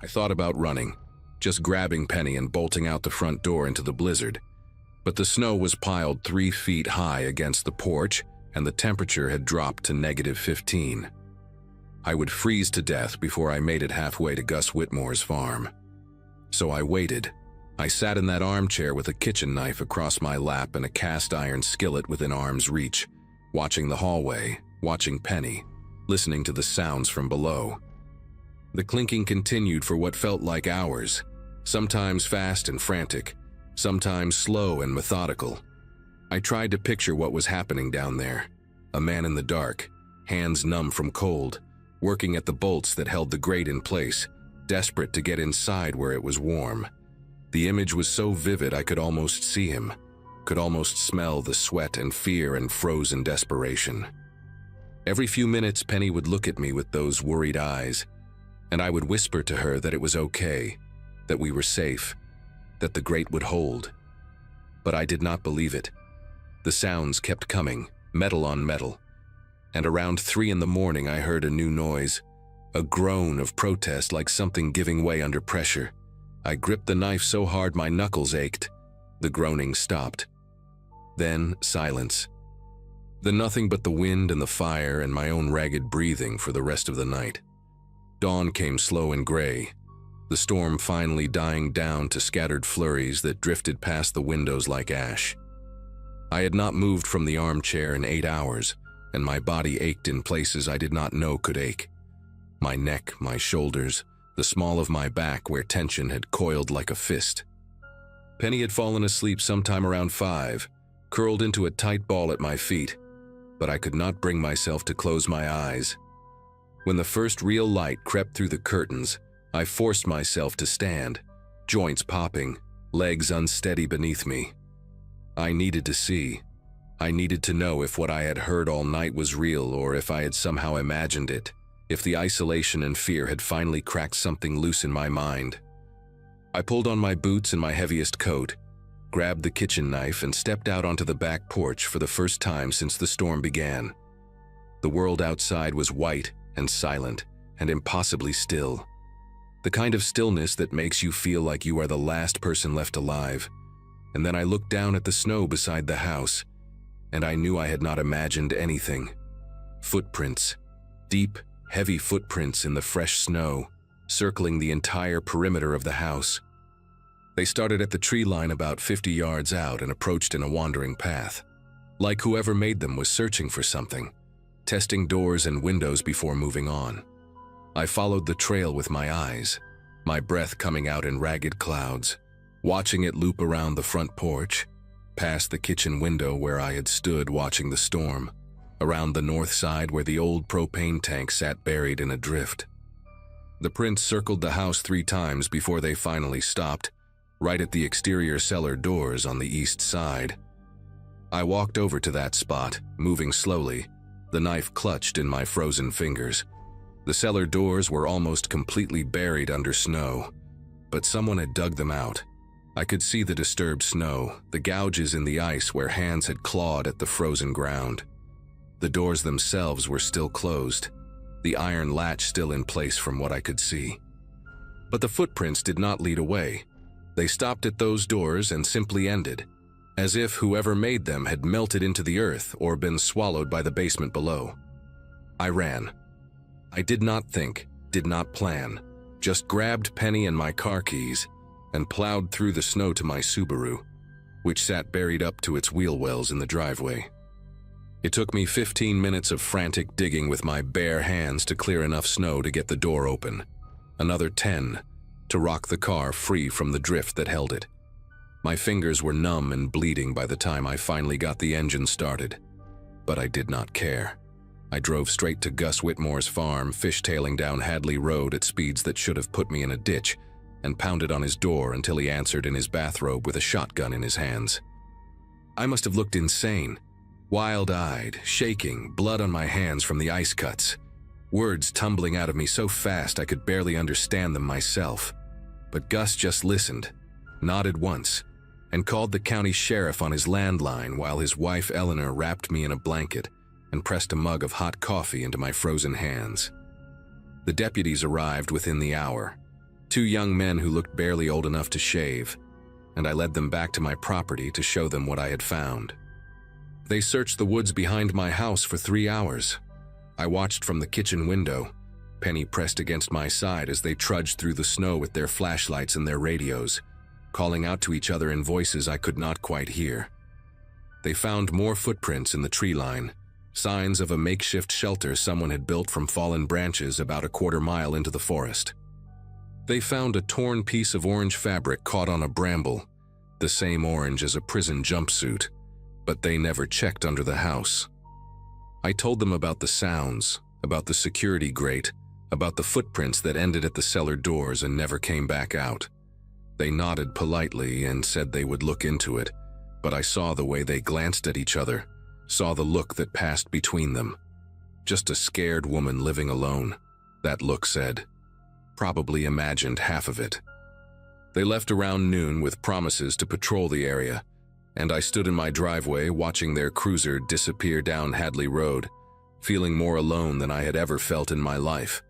I thought about running, just grabbing Penny and bolting out the front door into the blizzard. But the snow was piled 3 feet high against the porch, and the temperature had dropped to -15. I would freeze to death before I made it halfway to Gus Whitmore's farm. So I waited. I sat in that armchair with a kitchen knife across my lap and a cast iron skillet within arm's reach, watching the hallway, watching Penny, listening to the sounds from below. The clinking continued for what felt like hours, sometimes fast and frantic, sometimes slow and methodical. I tried to picture what was happening down there. A man in the dark, hands numb from cold, working at the bolts that held the grate in place, desperate to get inside where it was warm. The image was so vivid I could almost see him, could almost smell the sweat and fear and frozen desperation. Every few minutes, Penny would look at me with those worried eyes, and I would whisper to her that it was okay, that we were safe, that the grate would hold. But I did not believe it. The sounds kept coming, metal on metal, and around 3 in the morning I heard a new noise, a groan of protest like something giving way under pressure. I gripped the knife so hard my knuckles ached. The groaning stopped. Then silence. Then nothing but the wind and the fire and my own ragged breathing for the rest of the night. Dawn came slow and gray, the storm finally dying down to scattered flurries that drifted past the windows like ash. I had not moved from the armchair in 8 hours, and my body ached in places I did not know could ache. My neck, my shoulders, the small of my back where tension had coiled like a fist. Penny had fallen asleep sometime around 5, curled into a tight ball at my feet, but I could not bring myself to close my eyes. When the first real light crept through the curtains, I forced myself to stand, joints popping, legs unsteady beneath me. I needed to see. I needed to know if what I had heard all night was real or if I had somehow imagined it, if the isolation and fear had finally cracked something loose in my mind. I pulled on my boots and my heaviest coat, grabbed the kitchen knife and stepped out onto the back porch for the first time since the storm began. The world outside was white and silent and impossibly still. The kind of stillness that makes you feel like you are the last person left alive. And then I looked down at the snow beside the house, and I knew I had not imagined anything. Footprints, deep, heavy footprints in the fresh snow, circling the entire perimeter of the house. They started at the tree line about 50 yards out and approached in a wandering path, like whoever made them was searching for something, testing doors and windows before moving on. I followed the trail with my eyes, my breath coming out in ragged clouds, watching it loop around the front porch, past the kitchen window where I had stood watching the storm, around the north side where the old propane tank sat buried in a drift. The prints circled the house 3 times before they finally stopped, right at the exterior cellar doors on the east side. I walked over to that spot, moving slowly, the knife clutched in my frozen fingers. The cellar doors were almost completely buried under snow, but someone had dug them out. I could see the disturbed snow, the gouges in the ice where hands had clawed at the frozen ground. The doors themselves were still closed, the iron latch still in place from what I could see. But the footprints did not lead away. They stopped at those doors and simply ended, as if whoever made them had melted into the earth or been swallowed by the basement below. I ran. I did not think, did not plan, just grabbed Penny and my car keys and plowed through the snow to my Subaru, which sat buried up to its wheel wells in the driveway. It took me 15 minutes of frantic digging with my bare hands to clear enough snow to get the door open, another 10 to rock the car free from the drift that held it. My fingers were numb and bleeding by the time I finally got the engine started, but I did not care. I drove straight to Gus Whitmore's farm, fishtailing down Hadley Road at speeds that should have put me in a ditch, and pounded on his door until he answered in his bathrobe with a shotgun in his hands. I must have looked insane, wild-eyed, shaking, blood on my hands from the ice cuts, words tumbling out of me so fast I could barely understand them myself. But Gus just listened, nodded once, and called the county sheriff on his landline while his wife Eleanor wrapped me in a blanket and pressed a mug of hot coffee into my frozen hands. The deputies arrived within the hour, 2 young men who looked barely old enough to shave, and I led them back to my property to show them what I had found. They searched the woods behind my house for 3 hours. I watched from the kitchen window, Penny pressed against my side as they trudged through the snow with their flashlights and their radios, calling out to each other in voices I could not quite hear. They found more footprints in the tree line, signs of a makeshift shelter someone had built from fallen branches about a quarter mile into the forest. They found a torn piece of orange fabric caught on a bramble, the same orange as a prison jumpsuit, but they never checked under the house. I told them about the sounds, about the security grate, about the footprints that ended at the cellar doors and never came back out. They nodded politely and said they would look into it, but I saw the way they glanced at each other, saw the look that passed between them. Just a scared woman living alone, that look said. Probably imagined half of it. They left around noon with promises to patrol the area, and I stood in my driveway watching their cruiser disappear down Hadley Road, feeling more alone than I had ever felt in my life.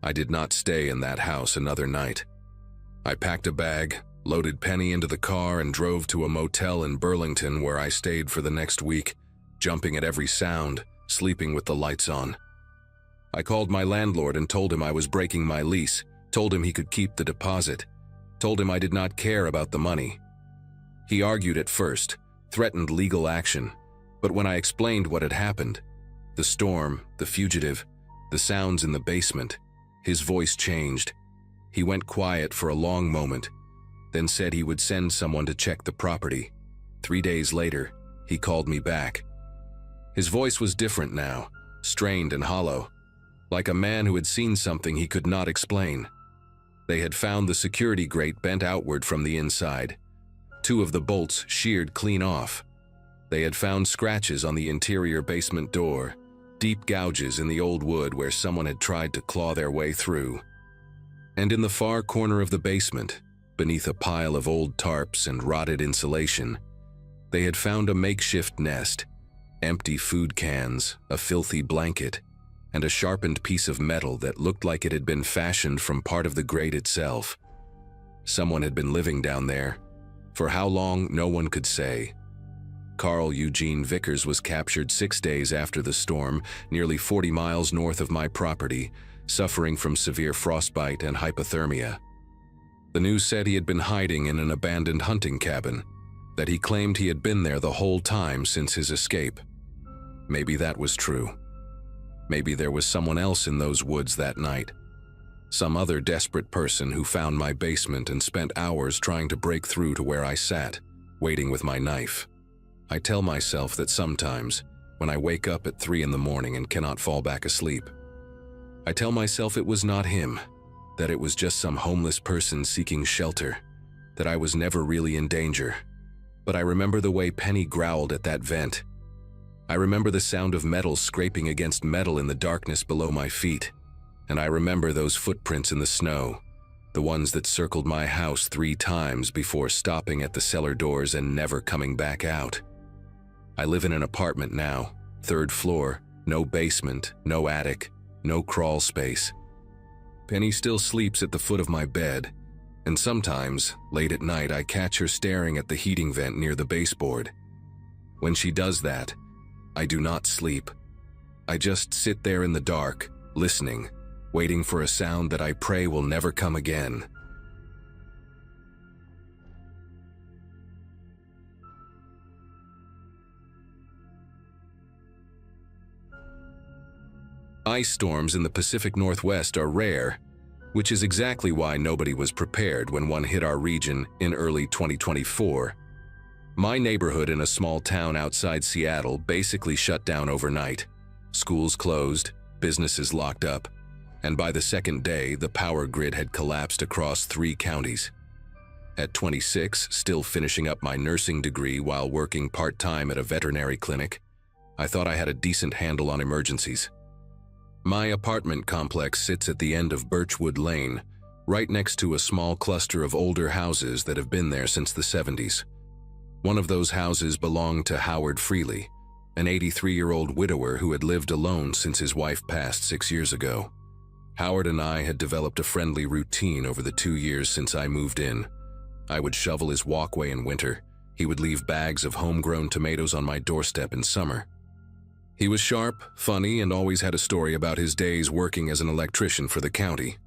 I did not stay in that house another night. I packed a bag, loaded Penny into the car, and drove to a motel in Burlington where I stayed for the next week, jumping at every sound, sleeping with the lights on. I called my landlord and told him I was breaking my lease, told him he could keep the deposit, told him I did not care about the money. He argued at first, threatened legal action, but when I explained what had happened, the storm, the fugitive, the sounds in the basement, his voice changed. He went quiet for a long moment, then said he would send someone to check the property. 3 days later, he called me back. His voice was different now, strained and hollow, like a man who had seen something he could not explain. They had found the security grate bent outward from the inside, 2 of the bolts sheared clean off. They had found scratches on the interior basement door, deep gouges in the old wood where someone had tried to claw their way through. And in the far corner of the basement, beneath a pile of old tarps and rotted insulation, they had found a makeshift nest, empty food cans, a filthy blanket, and a sharpened piece of metal that looked like it had been fashioned from part of the grate itself. Someone had been living down there. For how long, no one could say. Carl Eugene Vickers was captured 6 days after the storm, nearly 40 miles north of my property, suffering from severe frostbite and hypothermia. The news said he had been hiding in an abandoned hunting cabin, that he claimed he had been there the whole time since his escape. Maybe that was true. Maybe there was someone else in those woods that night. Some other desperate person who found my basement and spent hours trying to break through to where I sat, waiting with my knife. I tell myself that sometimes, when I wake up at 3 in the morning and cannot fall back asleep, I tell myself it was not him, that it was just some homeless person seeking shelter, that I was never really in danger. But I remember the way Penny growled at that vent. I remember the sound of metal scraping against metal in the darkness below my feet. And I remember those footprints in the snow, the ones that circled my house 3 times before stopping at the cellar doors and never coming back out. I live in an apartment now, 3rd floor, no basement, no attic, no crawl space. Penny still sleeps at the foot of my bed, and sometimes, late at night, I catch her staring at the heating vent near the baseboard. When she does that, I do not sleep. I just sit there in the dark, listening, waiting for a sound that I pray will never come again. Ice storms in the Pacific Northwest are rare, which is exactly why nobody was prepared when one hit our region in early 2024. My neighborhood in a small town outside Seattle basically shut down overnight. Schools closed, businesses locked up, and by the second day, the power grid had collapsed across 3 counties. At 26, still finishing up my nursing degree while working part-time at a veterinary clinic, I thought I had a decent handle on emergencies. My apartment complex sits at the end of Birchwood Lane, right next to a small cluster of older houses that have been there since the 70s. One of those houses belonged to Howard Freely, an 83-year-old widower who had lived alone since his wife passed 6 years ago. Howard and I had developed a friendly routine over the 2 years since I moved in. I would shovel his walkway in winter. He would leave bags of homegrown tomatoes on my doorstep in summer. He was sharp, funny, and always had a story about his days working as an electrician for the county.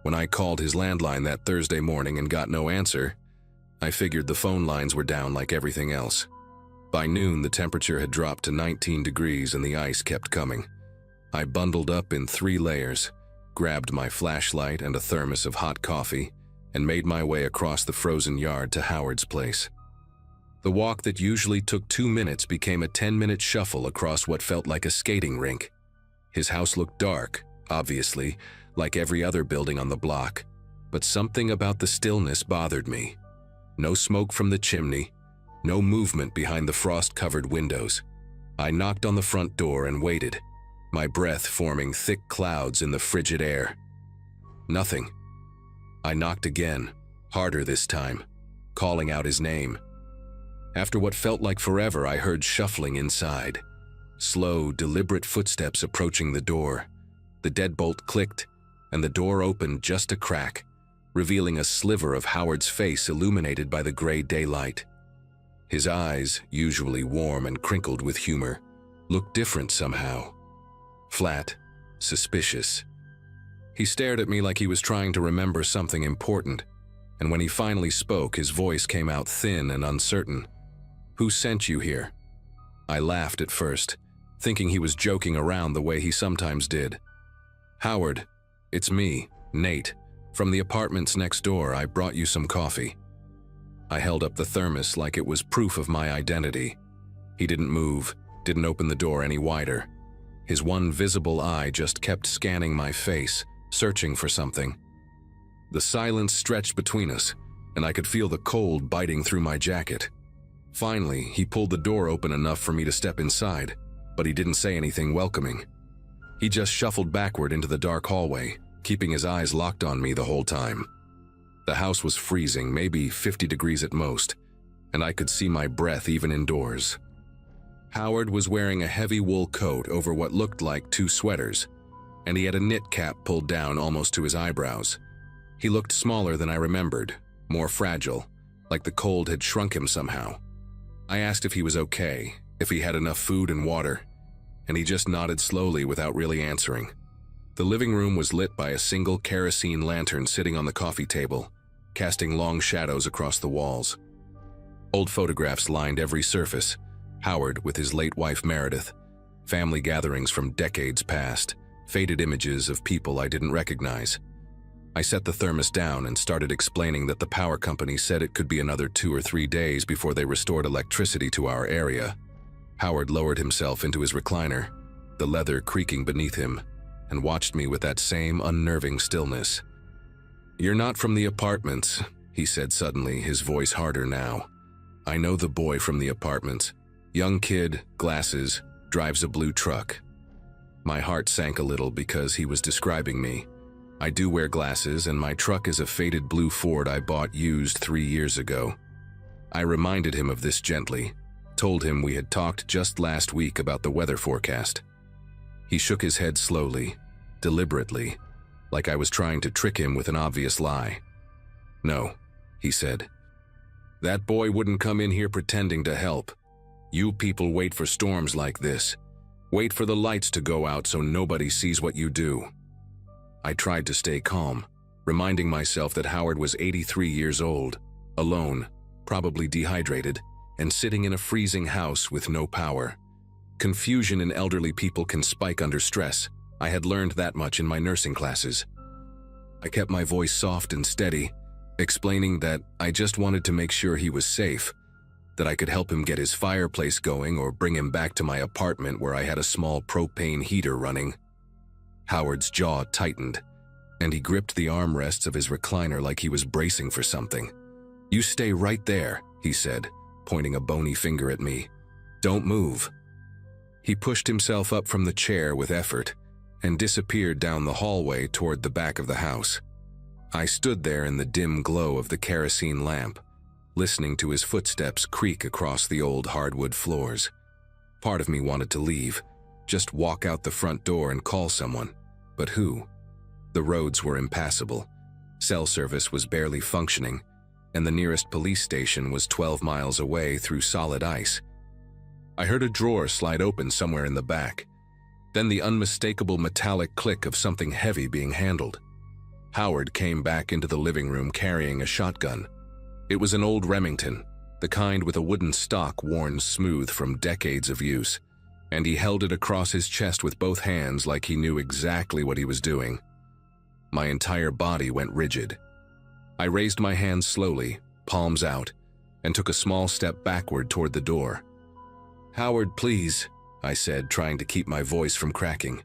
When I called his landline that Thursday morning and got no answer, I figured the phone lines were down like everything else. By noon, the temperature had dropped to 19 degrees and the ice kept coming. I bundled up in 3 layers, grabbed my flashlight and a thermos of hot coffee, and made my way across the frozen yard to Howard's place. The walk that usually took 2 minutes became a 10-minute shuffle across what felt like a skating rink. His house looked dark, obviously, like every other building on the block, but something about the stillness bothered me. No smoke from the chimney, no movement behind the frost-covered windows. I knocked on the front door and waited, my breath forming thick clouds in the frigid air. Nothing. I knocked again, harder this time, calling out his name. After what felt like forever, I heard shuffling inside. Slow, deliberate footsteps approaching the door. The deadbolt clicked, and the door opened just a crack, revealing a sliver of Howard's face illuminated by the gray daylight. His eyes, usually warm and crinkled with humor, looked different somehow. Flat, suspicious. He stared at me like he was trying to remember something important, and when he finally spoke, his voice came out thin and uncertain. "Who sent you here?" I laughed at first, thinking he was joking around the way he sometimes did. "Howard, it's me, Nate. From the apartments next door, I brought you some coffee." I held up the thermos like it was proof of my identity. He didn't move, didn't open the door any wider. His one visible eye just kept scanning my face, searching for something. The silence stretched between us, and I could feel the cold biting through my jacket. Finally, he pulled the door open enough for me to step inside, but he didn't say anything welcoming. He just shuffled backward into the dark hallway, keeping his eyes locked on me the whole time. The house was freezing, maybe 50 degrees at most, and I could see my breath even indoors. Howard was wearing a heavy wool coat over what looked like 2 sweaters, and he had a knit cap pulled down almost to his eyebrows. He looked smaller than I remembered, more fragile, like the cold had shrunk him somehow. I asked if he was okay, if he had enough food and water, and he just nodded slowly without really answering. The living room was lit by a single kerosene lantern sitting on the coffee table, casting long shadows across the walls. Old photographs lined every surface, Howard with his late wife Meredith, family gatherings from decades past, faded images of people I didn't recognize. I set the thermos down and started explaining that the power company said it could be another 2 or 3 days before they restored electricity to our area. Howard lowered himself into his recliner, the leather creaking beneath him, and watched me with that same unnerving stillness. "You're not from the apartments," he said suddenly, his voice harder now. "I know the boy from the apartments. Young kid, glasses, drives a blue truck." My heart sank a little because he was describing me. I do wear glasses, and my truck is a faded blue Ford I bought used 3 years ago. I reminded him of this gently, told him we had talked just last week about the weather forecast. He shook his head slowly, deliberately, like I was trying to trick him with an obvious lie. "No," he said. "That boy wouldn't come in here pretending to help. You people wait for storms like this. Wait for the lights to go out so nobody sees what you do. I tried to stay calm, reminding myself that Howard was 83 years old, alone, probably dehydrated, and sitting in a freezing house with no power. Confusion in elderly people can spike under stress. I had learned that much in my nursing classes. I kept my voice soft and steady, explaining that I just wanted to make sure he was safe, that I could help him get his fireplace going or bring him back to my apartment where I had a small propane heater running. Howard's jaw tightened, and he gripped the armrests of his recliner like he was bracing for something. "You stay right there," he said, pointing a bony finger at me. "Don't move." He pushed himself up from the chair with effort and disappeared down the hallway toward the back of the house. I stood there in the dim glow of the kerosene lamp, listening to his footsteps creak across the old hardwood floors. Part of me wanted to leave, just walk out the front door and call someone. But who? The roads were impassable. Cell service was barely functioning, and the nearest police station was 12 miles away through solid ice. I heard a drawer slide open somewhere in the back, then the unmistakable metallic click of something heavy being handled. Howard came back into the living room carrying a shotgun. It was an old Remington, the kind with a wooden stock worn smooth from decades of use, and he held it across his chest with both hands like he knew exactly what he was doing. My entire body went rigid. I raised my hands slowly, palms out, and took a small step backward toward the door. "Howard, please," I said, trying to keep my voice from cracking.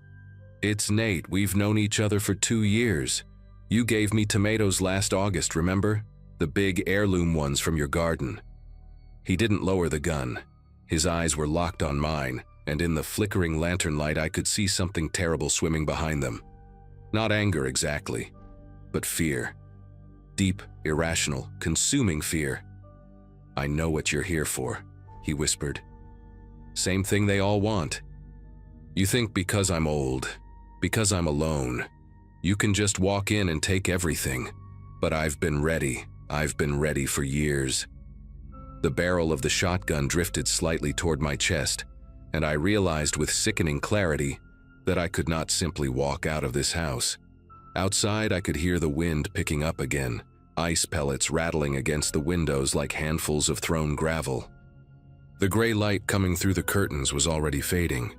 "It's Nate. We've known each other for 2 years. You gave me tomatoes last August, remember? The big heirloom ones from your garden." He didn't lower the gun. His eyes were locked on mine, and in the flickering lantern light I could see something terrible swimming behind them. Not anger exactly, but fear. Deep, irrational, consuming fear. "I know what you're here for," he whispered. "Same thing they all want. You think because I'm old, because I'm alone, you can just walk in and take everything. But I've been ready. I've been ready for years." The barrel of the shotgun drifted slightly toward my chest, and I realized with sickening clarity that I could not simply walk out of this house. Outside, I could hear the wind picking up again, ice pellets rattling against the windows like handfuls of thrown gravel. The gray light coming through the curtains was already fading,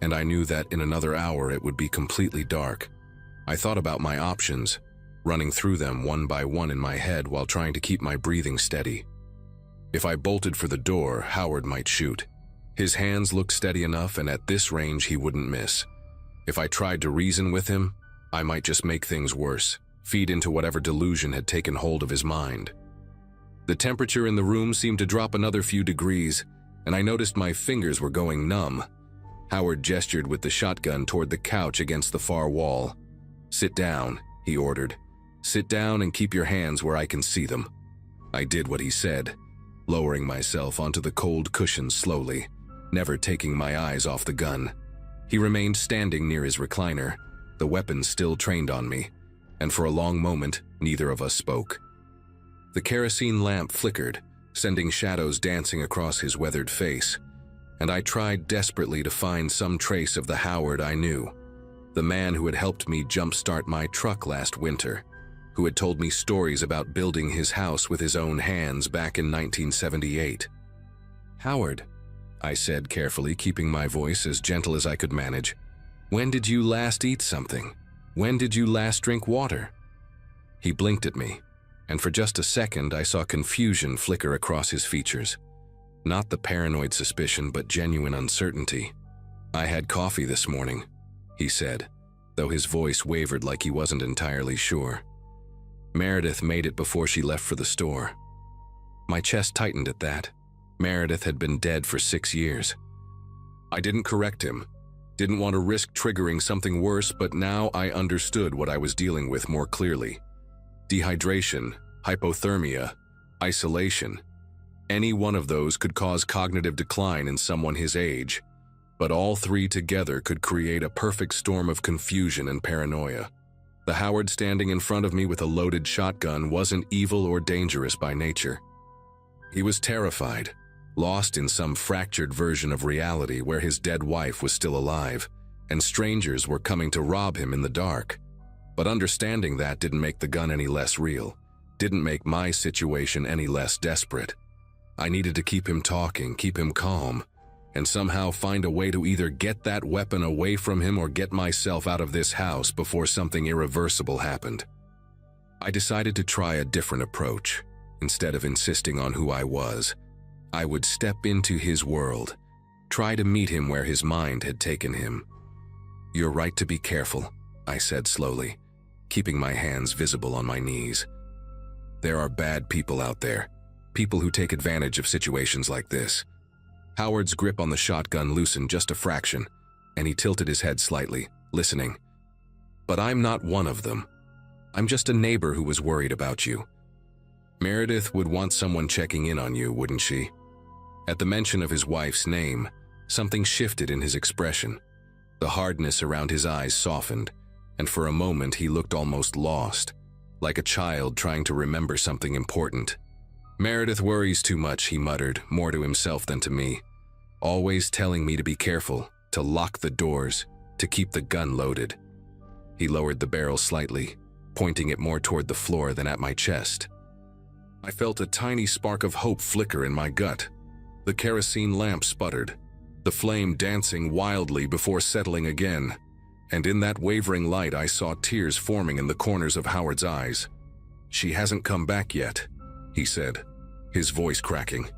and I knew that in another hour it would be completely dark. I thought about my options, running through them one by one in my head while trying to keep my breathing steady. If I bolted for the door, Howard might shoot. His hands looked steady enough, and at this range he wouldn't miss. If I tried to reason with him, I might just make things worse, feed into whatever delusion had taken hold of his mind. The temperature in the room seemed to drop another few degrees, and I noticed my fingers were going numb. Howard gestured with the shotgun toward the couch against the far wall. "Sit down," he ordered. "Sit down and keep your hands where I can see them." I did what he said, lowering myself onto the cold cushions slowly, never taking my eyes off the gun. He remained standing near his recliner, the weapon still trained on me, and for a long moment, neither of us spoke. The kerosene lamp flickered, sending shadows dancing across his weathered face, and I tried desperately to find some trace of the Howard I knew, the man who had helped me jumpstart my truck last winter, who had told me stories about building his house with his own hands back in 1978. "Howard," I said carefully, keeping my voice as gentle as I could manage, "when did you last eat something? When did you last drink water?" He blinked at me, and for just a second I saw confusion flicker across his features. Not the paranoid suspicion, but genuine uncertainty. "I had coffee this morning," he said, though his voice wavered like he wasn't entirely sure. "Meredith made it before she left for the store." My chest tightened at that. Meredith had been dead for 6 years. I didn't correct him, didn't want to risk triggering something worse, but now I understood what I was dealing with more clearly. Dehydration, hypothermia, isolation. Any one of those could cause cognitive decline in someone his age, but all three together could create a perfect storm of confusion and paranoia. The Howard standing in front of me with a loaded shotgun wasn't evil or dangerous by nature. He was terrified, lost in some fractured version of reality where his dead wife was still alive, and strangers were coming to rob him in the dark. But understanding that didn't make the gun any less real, didn't make my situation any less desperate. I needed to keep him talking, keep him calm, and somehow find a way to either get that weapon away from him or get myself out of this house before something irreversible happened. I decided to try a different approach. Instead of insisting on who I was, I would step into his world, try to meet him where his mind had taken him. "You're right to be careful," I said slowly, keeping my hands visible on my knees. "There are bad people out there, people who take advantage of situations like this." Howard's grip on the shotgun loosened just a fraction, and he tilted his head slightly, listening. "But I'm not one of them. I'm just a neighbor who was worried about you. Meredith would want someone checking in on you, wouldn't she?" At the mention of his wife's name, something shifted in his expression. The hardness around his eyes softened, and for a moment he looked almost lost, like a child trying to remember something important. "Meredith worries too much," he muttered, more to himself than to me. "Always telling me to be careful, to lock the doors, to keep the gun loaded." He lowered the barrel slightly, pointing it more toward the floor than at my chest. I felt a tiny spark of hope flicker in my gut. The kerosene lamp sputtered, the flame dancing wildly before settling again, and in that wavering light I saw tears forming in the corners of Howard's eyes. "She hasn't come back yet," he said, his voice cracking.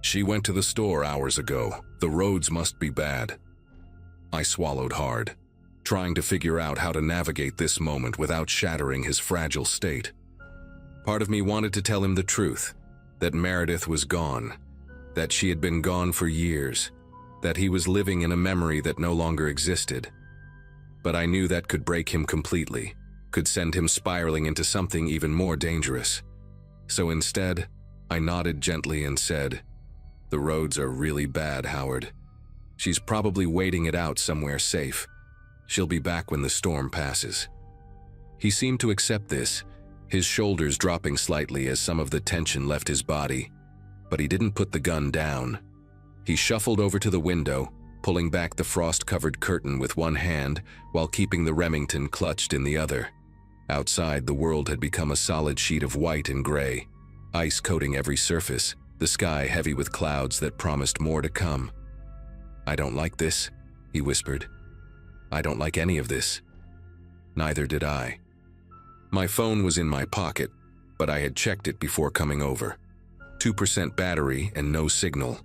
"She went to the store hours ago. The roads must be bad." I swallowed hard, trying to figure out how to navigate this moment without shattering his fragile state. Part of me wanted to tell him the truth, that Meredith was gone, that she had been gone for years, that he was living in a memory that no longer existed. But I knew that could break him completely, could send him spiraling into something even more dangerous. So instead, I nodded gently and said, "The roads are really bad, Howard. She's probably waiting it out somewhere safe. She'll be back when the storm passes." He seemed to accept this, his shoulders dropping slightly as some of the tension left his body, but he didn't put the gun down. He shuffled over to the window, pulling back the frost-covered curtain with one hand while keeping the Remington clutched in the other. Outside, the world had become a solid sheet of white and gray, ice coating every surface, the sky heavy with clouds that promised more to come. "I don't like this," he whispered. "I don't like any of this." Neither did I. My phone was in my pocket, but I had checked it before coming over. 2% battery and no signal.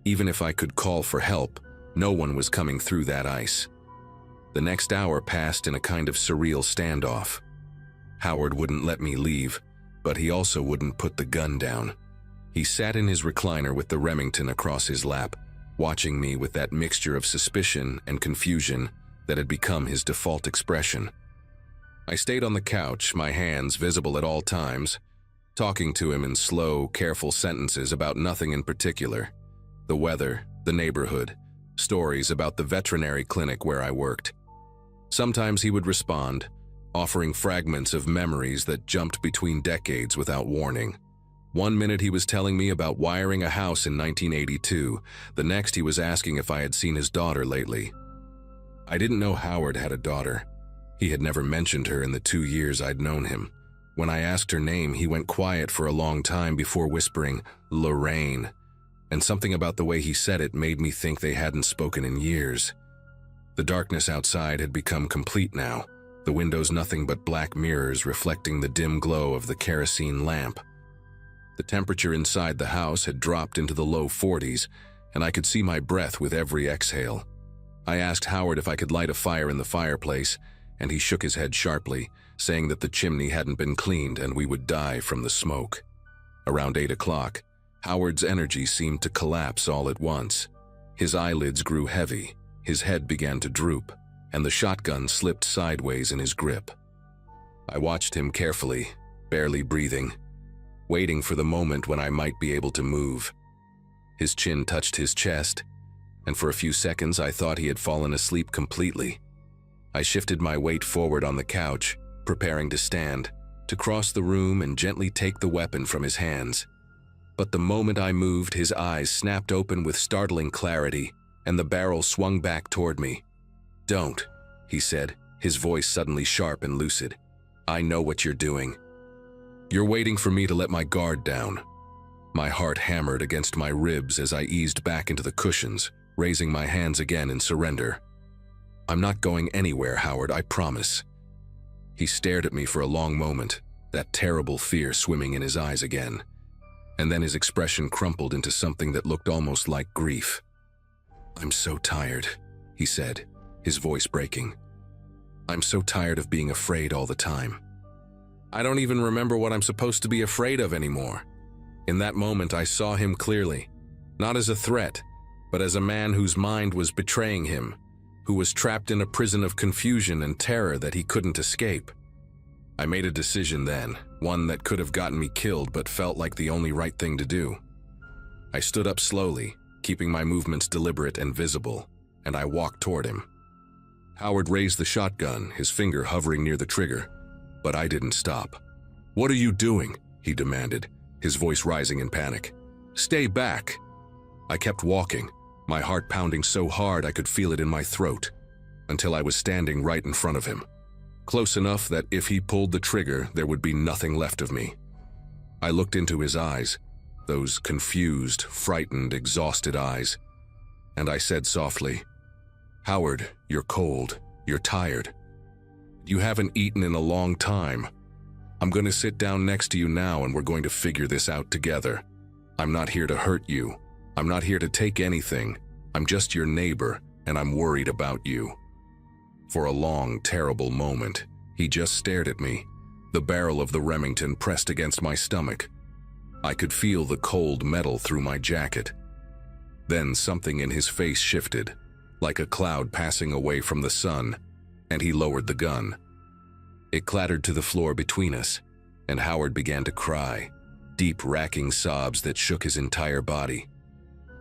Even if I could call for help, no one was coming through that ice. The next hour passed in a kind of surreal standoff. Howard wouldn't let me leave, but he also wouldn't put the gun down. He sat in his recliner with the Remington across his lap, watching me with that mixture of suspicion and confusion that had become his default expression. I stayed on the couch, my hands visible at all times, talking to him in slow, careful sentences about nothing in particular. The weather, the neighborhood, stories about the veterinary clinic where I worked. Sometimes he would respond, offering fragments of memories that jumped between decades without warning. One minute he was telling me about wiring a house in 1982, the next he was asking if I had seen his daughter lately. I didn't know Howard had a daughter. He had never mentioned her in the 2 years I'd known him. When I asked her name, he went quiet for a long time before whispering, "Lorraine," and something about the way he said it made me think they hadn't spoken in years. The darkness outside had become complete now, the windows nothing but black mirrors reflecting the dim glow of the kerosene lamp. The temperature inside the house had dropped into the low 40s, and I could see my breath with every exhale. I asked Howard if I could light a fire in the fireplace, and he shook his head sharply, saying that the chimney hadn't been cleaned and we would die from the smoke. Around 8 o'clock, Howard's energy seemed to collapse all at once. His eyelids grew heavy, his head began to droop, and the shotgun slipped sideways in his grip. I watched him carefully, barely breathing, waiting for the moment when I might be able to move. His chin touched his chest, and for a few seconds I thought he had fallen asleep completely. I shifted my weight forward on the couch, preparing to stand, to cross the room and gently take the weapon from his hands. But the moment I moved, his eyes snapped open with startling clarity, and the barrel swung back toward me. "Don't," he said, his voice suddenly sharp and lucid. "I know what you're doing. You're waiting for me to let my guard down." My heart hammered against my ribs as I eased back into the cushions, raising my hands again in surrender. "I'm not going anywhere, Howard, I promise." He stared at me for a long moment, that terrible fear swimming in his eyes again. And then his expression crumpled into something that looked almost like grief. "I'm so tired," he said, his voice breaking. "I'm so tired of being afraid all the time. I don't even remember what I'm supposed to be afraid of anymore." In that moment, I saw him clearly, not as a threat, but as a man whose mind was betraying him, who was trapped in a prison of confusion and terror that he couldn't escape. I made a decision then, one that could have gotten me killed but felt like the only right thing to do. I stood up slowly, keeping my movements deliberate and visible, and I walked toward him. Howard raised the shotgun, his finger hovering near the trigger, but I didn't stop. "What are you doing?" he demanded, his voice rising in panic. "Stay back." I kept walking, my heart pounding so hard I could feel it in my throat, until I was standing right in front of him, close enough that if he pulled the trigger, there would be nothing left of me. I looked into his eyes, those confused, frightened, exhausted eyes, and I said softly, "Howard, you're cold, you're tired. You haven't eaten in a long time. I'm going to sit down next to you now and we're going to figure this out together. I'm not here to hurt you. I'm not here to take anything. I'm just your neighbor, and I'm worried about you." For a long, terrible moment, he just stared at me, the barrel of the Remington pressed against my stomach. I could feel the cold metal through my jacket. Then something in his face shifted, like a cloud passing away from the sun, and he lowered the gun. It clattered to the floor between us, and Howard began to cry, deep, racking sobs that shook his entire body.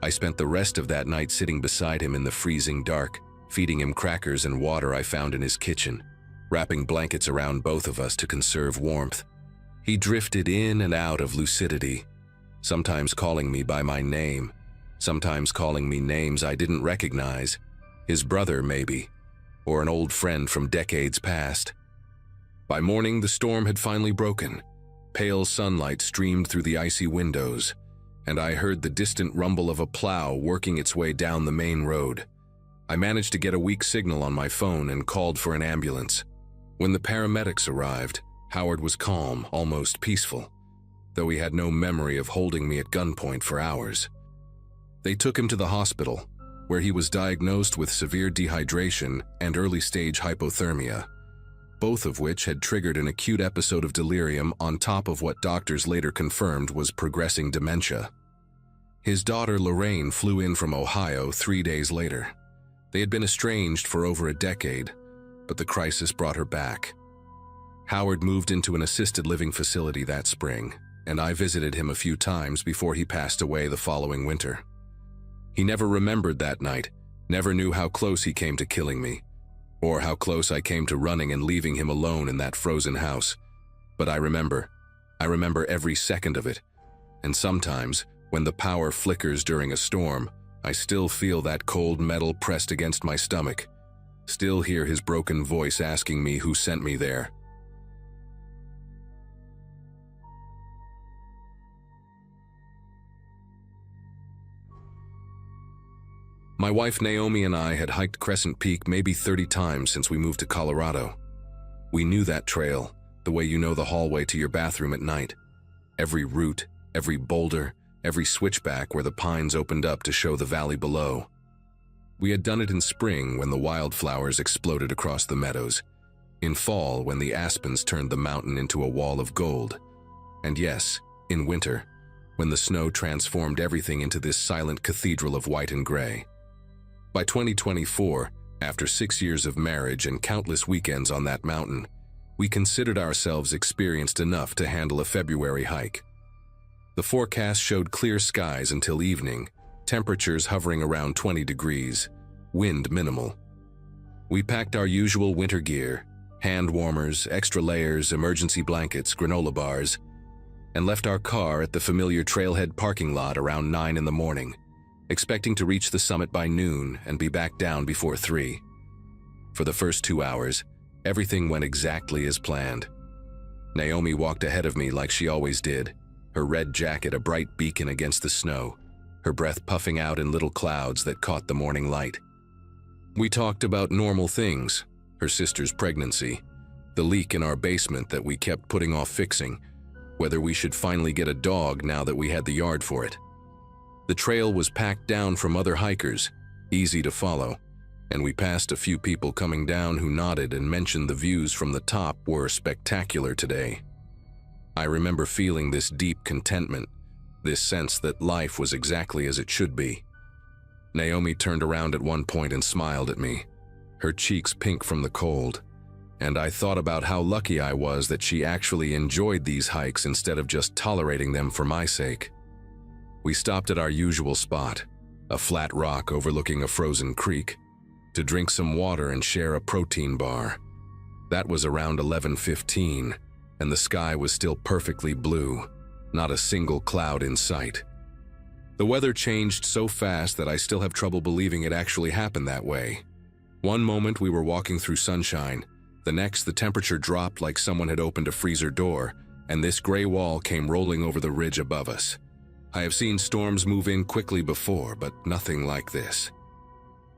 I spent the rest of that night sitting beside him in the freezing dark, feeding him crackers and water I found in his kitchen, wrapping blankets around both of us to conserve warmth. He drifted in and out of lucidity, sometimes calling me by my name, sometimes calling me names I didn't recognize, his brother maybe, or an old friend from decades past. By morning, the storm had finally broken. Pale sunlight streamed through the icy windows, and I heard the distant rumble of a plow working its way down the main road. I managed to get a weak signal on my phone and called for an ambulance. When the paramedics arrived, Howard was calm, almost peaceful, though he had no memory of holding me at gunpoint for hours. They took him to the hospital, where he was diagnosed with severe dehydration and early-stage hypothermia, both of which had triggered an acute episode of delirium on top of what doctors later confirmed was progressing dementia. His daughter Lorraine flew in from Ohio 3 days later. They had been estranged for over a decade, but the crisis brought her back. Howard moved into an assisted living facility that spring, and I visited him a few times before he passed away the following winter. He never remembered that night, never knew how close he came to killing me, or how close I came to running and leaving him alone in that frozen house. But I remember every second of it, and sometimes, when the power flickers during a storm, I still feel that cold metal pressed against my stomach, still hear his broken voice asking me who sent me there. My wife Naomi and I had hiked Crescent Peak maybe 30 times since we moved to Colorado. We knew that trail, the way you know the hallway to your bathroom at night. Every root, every boulder, every switchback where the pines opened up to show the valley below. We had done it in spring when the wildflowers exploded across the meadows, in fall when the aspens turned the mountain into a wall of gold, and yes, in winter, when the snow transformed everything into this silent cathedral of white and gray. By 2024, after 6 years of marriage and countless weekends on that mountain, we considered ourselves experienced enough to handle a February hike. The forecast showed clear skies until evening, temperatures hovering around 20 degrees, wind minimal. We packed our usual winter gear, hand warmers, extra layers, emergency blankets, granola bars, and left our car at the familiar trailhead parking lot around 9 in the morning, expecting to reach the summit by noon and be back down before 3. For the first 2 hours, everything went exactly as planned. Naomi walked ahead of me like she always did, her red jacket a bright beacon against the snow, her breath puffing out in little clouds that caught the morning light. We talked about normal things, her sister's pregnancy, the leak in our basement that we kept putting off fixing, whether we should finally get a dog now that we had the yard for it. The trail was packed down from other hikers, easy to follow, and we passed a few people coming down who nodded and mentioned the views from the top were spectacular today. I remember feeling this deep contentment, this sense that life was exactly as it should be. Naomi turned around at one point and smiled at me, her cheeks pink from the cold, and I thought about how lucky I was that she actually enjoyed these hikes instead of just tolerating them for my sake. We stopped at our usual spot, a flat rock overlooking a frozen creek, to drink some water and share a protein bar. That was around 11:15, and the sky was still perfectly blue, not a single cloud in sight. The weather changed so fast that I still have trouble believing it actually happened that way. One moment we were walking through sunshine, the next the temperature dropped like someone had opened a freezer door, and this gray wall came rolling over the ridge above us. I have seen storms move in quickly before, but nothing like this.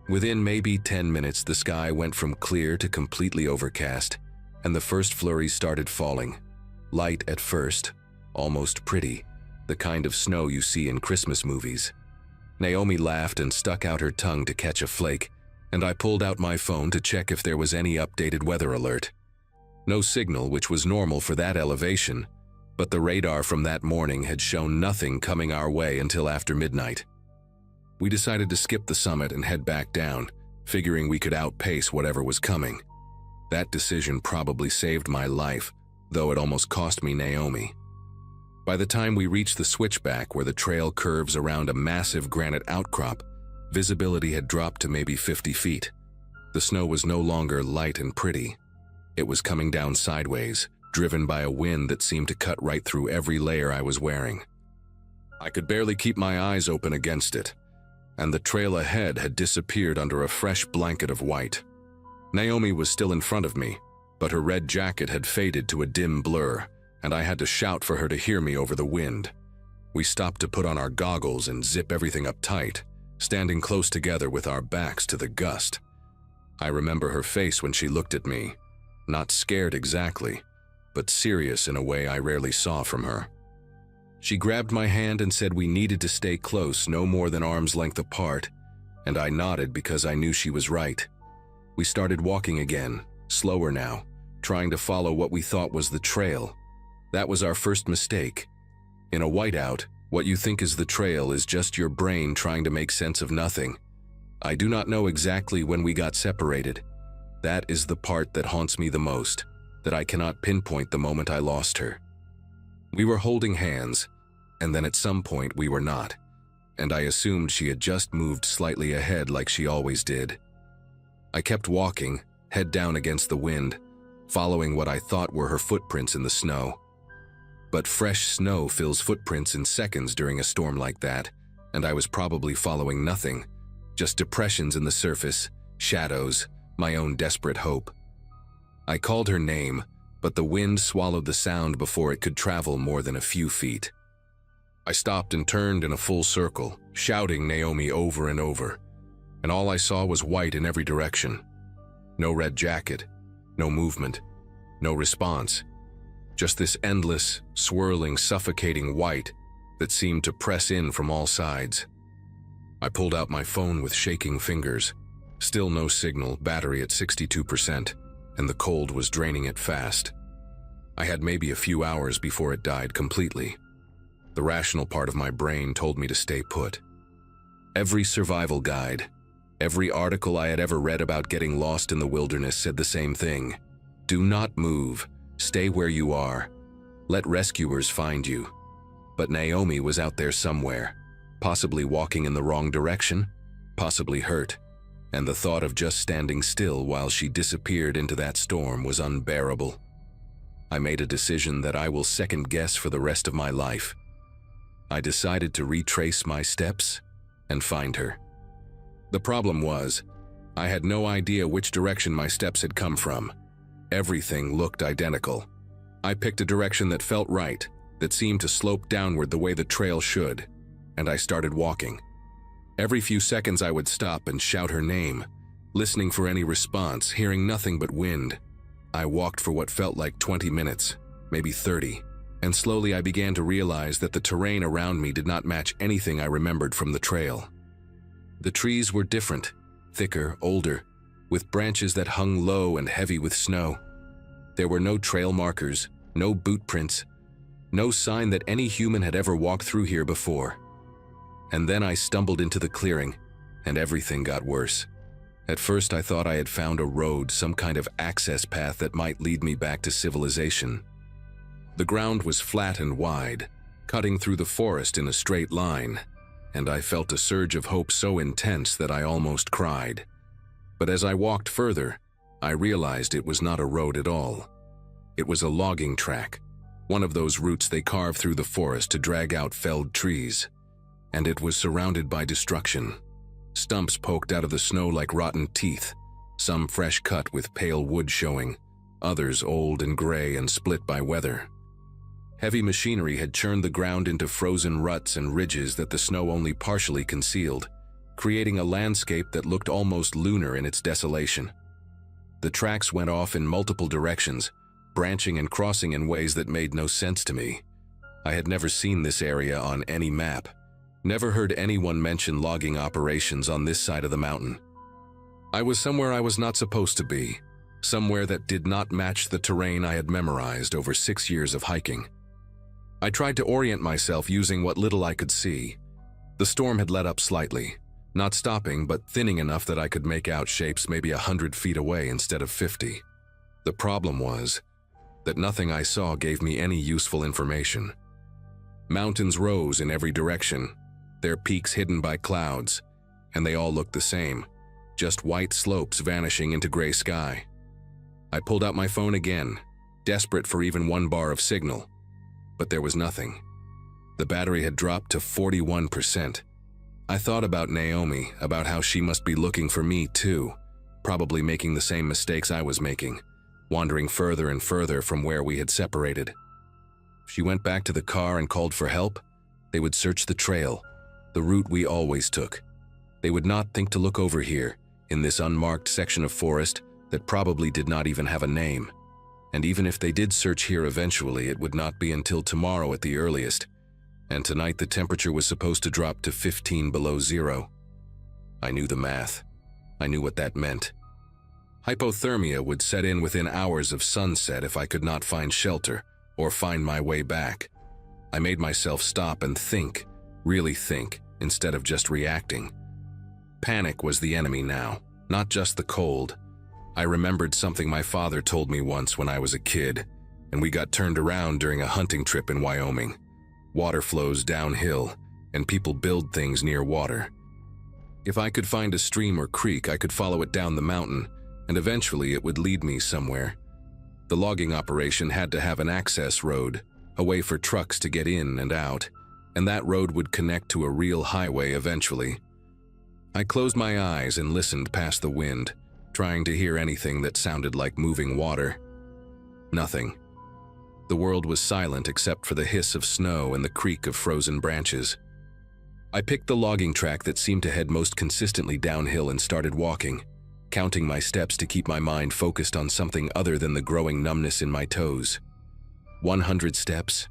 Within maybe 10 minutes, the sky went from clear to completely overcast, and the first flurries started falling. Light at first, almost pretty, the kind of snow you see in Christmas movies. Naomi laughed and stuck out her tongue to catch a flake, and I pulled out my phone to check if there was any updated weather alert. No signal, which was normal for that elevation, but the radar from that morning had shown nothing coming our way until after midnight. We decided to skip the summit and head back down, figuring we could outpace whatever was coming. That decision probably saved my life, though it almost cost me Naomi. By the time we reached the switchback where the trail curves around a massive granite outcrop, visibility had dropped to maybe 50 feet. The snow was no longer light and pretty. It was coming down sideways, driven by a wind that seemed to cut right through every layer I was wearing. I could barely keep my eyes open against it, and the trail ahead had disappeared under a fresh blanket of white. Naomi was still in front of me, but her red jacket had faded to a dim blur, and I had to shout for her to hear me over the wind. We stopped to put on our goggles and zip everything up tight, standing close together with our backs to the gust. I remember her face when she looked at me, not scared exactly, but serious in a way I rarely saw from her. She grabbed my hand and said we needed to stay close, no more than arm's length apart, and I nodded because I knew she was right. We started walking again, slower now, trying to follow what we thought was the trail. That was our first mistake. In a whiteout, what you think is the trail is just your brain trying to make sense of nothing. I do not know exactly when we got separated. That is the part that haunts me the most, that I cannot pinpoint the moment I lost her. We were holding hands, and then at some point we were not, and I assumed she had just moved slightly ahead like she always did. I kept walking, head down against the wind, following what I thought were her footprints in the snow. But fresh snow fills footprints in seconds during a storm like that, and I was probably following nothing, just depressions in the surface, shadows, my own desperate hope. I called her name, but the wind swallowed the sound before it could travel more than a few feet. I stopped and turned in a full circle, shouting Naomi over and over, and all I saw was white in every direction. No red jacket, no movement, no response. Just this endless, swirling, suffocating white that seemed to press in from all sides. I pulled out my phone with shaking fingers. Still no signal, battery at 62%, and the cold was draining it fast. I had maybe a few hours before it died completely. The rational part of my brain told me to stay put. Every survival guide, every article I had ever read about getting lost in the wilderness said the same thing. Do not move. Stay where you are. Let rescuers find you. But Naomi was out there somewhere, possibly walking in the wrong direction, possibly hurt, and the thought of just standing still while she disappeared into that storm was unbearable. I made a decision that I will second guess for the rest of my life. I decided to retrace my steps and find her. The problem was, I had no idea which direction my steps had come from. Everything looked identical. I picked a direction that felt right, that seemed to slope downward the way the trail should, and I started walking. Every few seconds I would stop and shout her name, listening for any response, hearing nothing but wind. I walked for what felt like 20 minutes, maybe 30, and slowly I began to realize that the terrain around me did not match anything I remembered from the trail. The trees were different, thicker, older, with branches that hung low and heavy with snow. There were no trail markers, no boot prints, no sign that any human had ever walked through here before. And then I stumbled into the clearing, and everything got worse. At first I thought I had found a road, some kind of access path that might lead me back to civilization. The ground was flat and wide, cutting through the forest in a straight line, and I felt a surge of hope so intense that I almost cried. But as I walked further, I realized it was not a road at all. It was a logging track, one of those routes they carve through the forest to drag out felled trees. And it was surrounded by destruction. Stumps poked out of the snow like rotten teeth, some fresh cut with pale wood showing, others old and gray and split by weather. Heavy machinery had churned the ground into frozen ruts and ridges that the snow only partially concealed, creating a landscape that looked almost lunar in its desolation. The tracks went off in multiple directions, branching and crossing in ways that made no sense to me. I had never seen this area on any map. Never heard anyone mention logging operations on this side of the mountain. I was somewhere I was not supposed to be, somewhere that did not match the terrain I had memorized over 6 years of hiking. I tried to orient myself using what little I could see. The storm had let up slightly, not stopping but thinning enough that I could make out shapes maybe 100 feet away instead of 50. The problem was that nothing I saw gave me any useful information. Mountains rose in every direction, their peaks hidden by clouds, and they all looked the same, just white slopes vanishing into gray sky. I pulled out my phone again, desperate for even one bar of signal, but there was nothing. The battery had dropped to 41%. I thought about Naomi, about how she must be looking for me too, probably making the same mistakes I was making, wandering further and further from where we had separated. If she went back to the car and called for help, they would search the trail, the route we always took. They would not think to look over here, in this unmarked section of forest that probably did not even have a name. And even if they did search here eventually, it would not be until tomorrow at the earliest, and tonight the temperature was supposed to drop to 15 below zero. I knew the math. I knew what that meant. Hypothermia would set in within hours of sunset if I could not find shelter or find my way back. I made myself stop and think, really think, instead of just reacting. Panic was the enemy now, not just the cold. I remembered something my father told me once when I was a kid, and we got turned around during a hunting trip in Wyoming. Water flows downhill, and people build things near water. If I could find a stream or creek, I could follow it down the mountain, and eventually it would lead me somewhere. The logging operation had to have an access road, a way for trucks to get in and out, and that road would connect to a real highway eventually. I closed my eyes and listened past the wind, trying to hear anything that sounded like moving water. Nothing. The world was silent except for the hiss of snow and the creak of frozen branches. I picked the logging track that seemed to head most consistently downhill and started walking, counting my steps to keep my mind focused on something other than the growing numbness in my toes. 100 steps,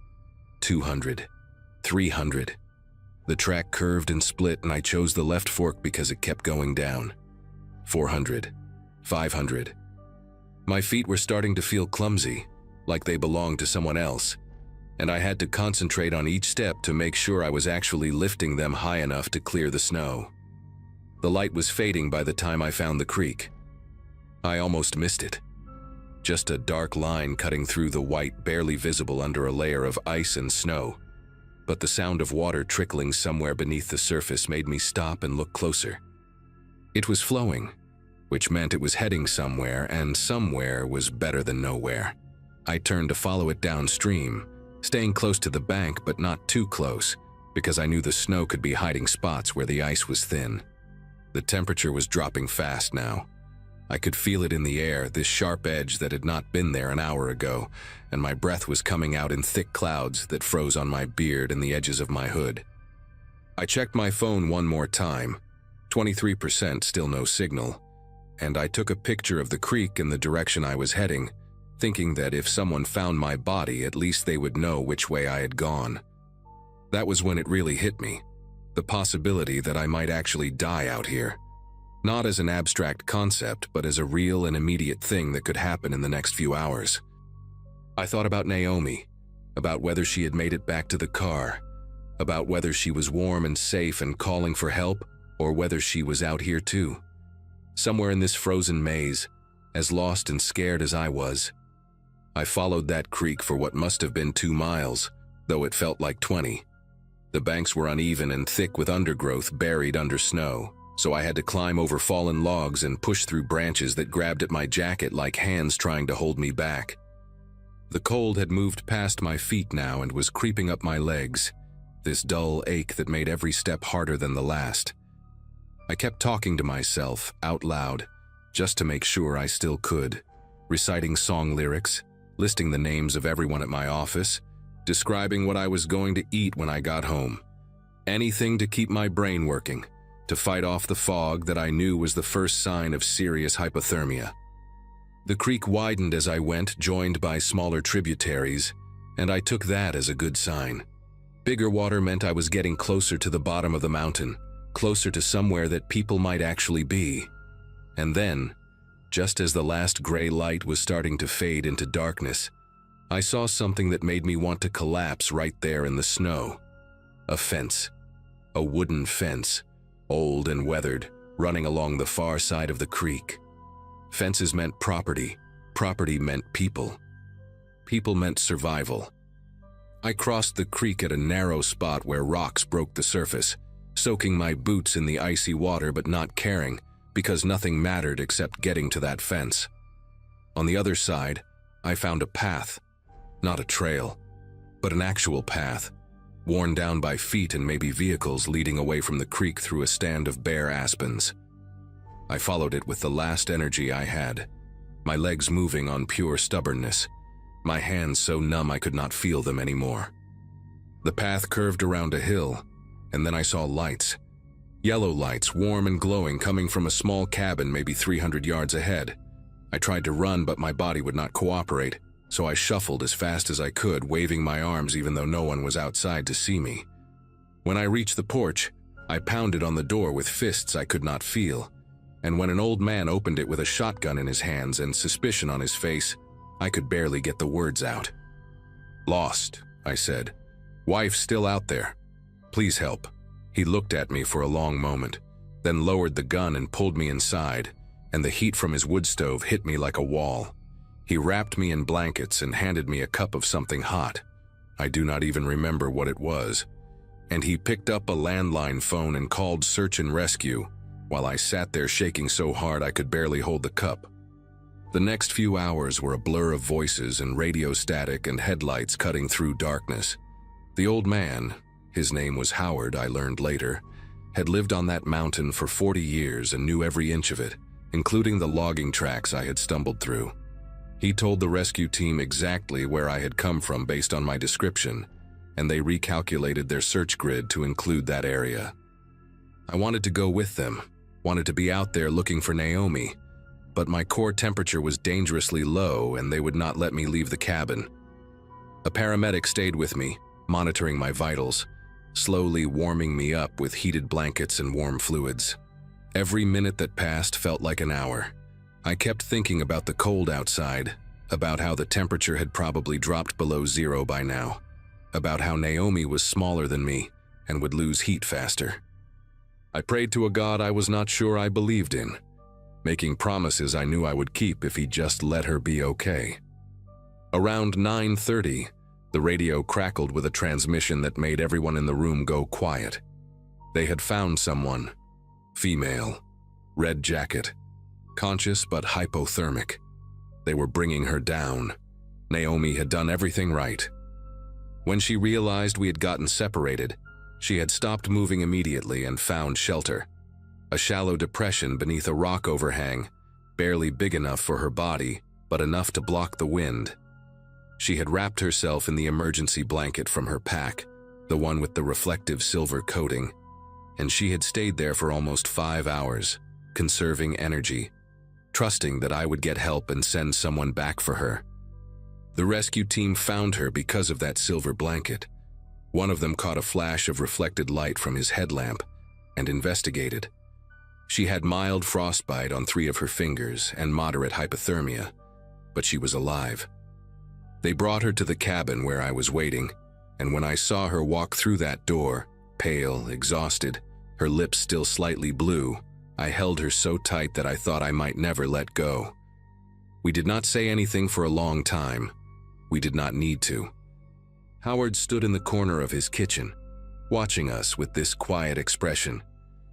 200, 300. The track curved and split, and I chose the left fork because it kept going down. 400, 500. My feet were starting to feel clumsy, like they belonged to someone else, and I had to concentrate on each step to make sure I was actually lifting them high enough to clear the snow. The light was fading by the time I found the creek. I almost missed it. Just a dark line cutting through the white, barely visible under a layer of ice and snow. But the sound of water trickling somewhere beneath the surface made me stop and look closer. It was flowing, which meant it was heading somewhere, and somewhere was better than nowhere. I turned to follow it downstream, staying close to the bank but not too close, because I knew the snow could be hiding spots where the ice was thin. The temperature was dropping fast now. I could feel it in the air, this sharp edge that had not been there an hour ago, and my breath was coming out in thick clouds that froze on my beard and the edges of my hood. I checked my phone one more time, 23%, still no signal, and I took a picture of the creek and the direction I was heading, thinking that if someone found my body, at least they would know which way I had gone. That was when it really hit me, the possibility that I might actually die out here. Not as an abstract concept, but as a real and immediate thing that could happen in the next few hours. I thought about Naomi, about whether she had made it back to the car, about whether she was warm and safe and calling for help, or whether she was out here too. Somewhere in this frozen maze, as lost and scared as I was. I followed that creek for what must have been 2 miles, though it felt like 20. The banks were uneven and thick with undergrowth buried under snow, so I had to climb over fallen logs and push through branches that grabbed at my jacket like hands trying to hold me back. The cold had moved past my feet now and was creeping up my legs, this dull ache that made every step harder than the last. I kept talking to myself, out loud, just to make sure I still could, reciting song lyrics, listing the names of everyone at my office, describing what I was going to eat when I got home. Anything to keep my brain working, to fight off the fog that I knew was the first sign of serious hypothermia. The creek widened as I went, joined by smaller tributaries, and I took that as a good sign. Bigger water meant I was getting closer to the bottom of the mountain, closer to somewhere that people might actually be. And then, just as the last gray light was starting to fade into darkness, I saw something that made me want to collapse right there in the snow. A fence. A wooden fence, old and weathered, running along the far side of the creek. Fences meant property. Property meant people. People meant survival. I crossed the creek at a narrow spot where rocks broke the surface, soaking my boots in the icy water but not caring, because nothing mattered except getting to that fence. On the other side, I found a path. Not a trail, but an actual path, worn down by feet and maybe vehicles leading away from the creek through a stand of bare aspens. I followed it with the last energy I had, my legs moving on pure stubbornness, my hands so numb I could not feel them anymore. The path curved around a hill, and then I saw lights. Yellow lights, warm and glowing, coming from a small cabin maybe 300 yards ahead. I tried to run, but my body would not cooperate, so I shuffled as fast as I could, waving my arms even though no one was outside to see me. When I reached the porch, I pounded on the door with fists I could not feel, and when an old man opened it with a shotgun in his hands and suspicion on his face, I could barely get the words out. "Lost," I said. "Wife's still out there. Please help." He looked at me for a long moment, then lowered the gun and pulled me inside, and the heat from his wood stove hit me like a wall. He wrapped me in blankets and handed me a cup of something hot. I do not even remember what it was. And he picked up a landline phone and called search and rescue, while I sat there shaking so hard I could barely hold the cup. The next few hours were a blur of voices and radio static and headlights cutting through darkness. The old man, his name was Howard, I learned later, had lived on that mountain for 40 years and knew every inch of it, including the logging tracks I had stumbled through. He told the rescue team exactly where I had come from based on my description, and they recalculated their search grid to include that area. I wanted to go with them, wanted to be out there looking for Naomi, but my core temperature was dangerously low and they would not let me leave the cabin. A paramedic stayed with me, monitoring my vitals, slowly warming me up with heated blankets and warm fluids. Every minute that passed felt like an hour. I kept thinking about the cold outside, about how the temperature had probably dropped below 0 by now, about how Naomi was smaller than me and would lose heat faster. I prayed to a God I was not sure I believed in, making promises I knew I would keep if he just let her be okay. Around 9:30, the radio crackled with a transmission that made everyone in the room go quiet. They had found someone. Female. Red jacket. Conscious but hypothermic. They were bringing her down. Naomi had done everything right. When she realized we had gotten separated, she had stopped moving immediately and found shelter. A shallow depression beneath a rock overhang, barely big enough for her body, but enough to block the wind. She had wrapped herself in the emergency blanket from her pack, the one with the reflective silver coating, and she had stayed there for almost 5 hours, conserving energy, trusting that I would get help and send someone back for her. The rescue team found her because of that silver blanket. One of them caught a flash of reflected light from his headlamp and investigated. She had mild frostbite on 3 of her fingers and moderate hypothermia, but she was alive. They brought her to the cabin where I was waiting, and when I saw her walk through that door, pale, exhausted, her lips still slightly blue, I held her so tight that I thought I might never let go. We did not say anything for a long time. We did not need to. Howard stood in the corner of his kitchen, watching us with this quiet expression,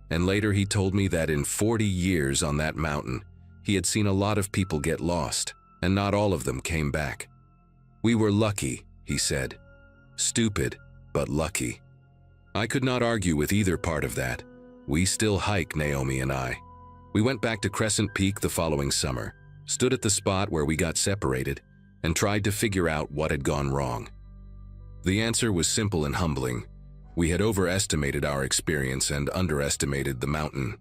and later he told me that in 40 years on that mountain, he had seen a lot of people get lost, and not all of them came back. We were lucky, he said. Stupid, but lucky. I could not argue with either part of that. We still hike, Naomi and I. We went back to Crescent Peak the following summer, stood at the spot where we got separated, and tried to figure out what had gone wrong. The answer was simple and humbling. We had overestimated our experience and underestimated the mountain.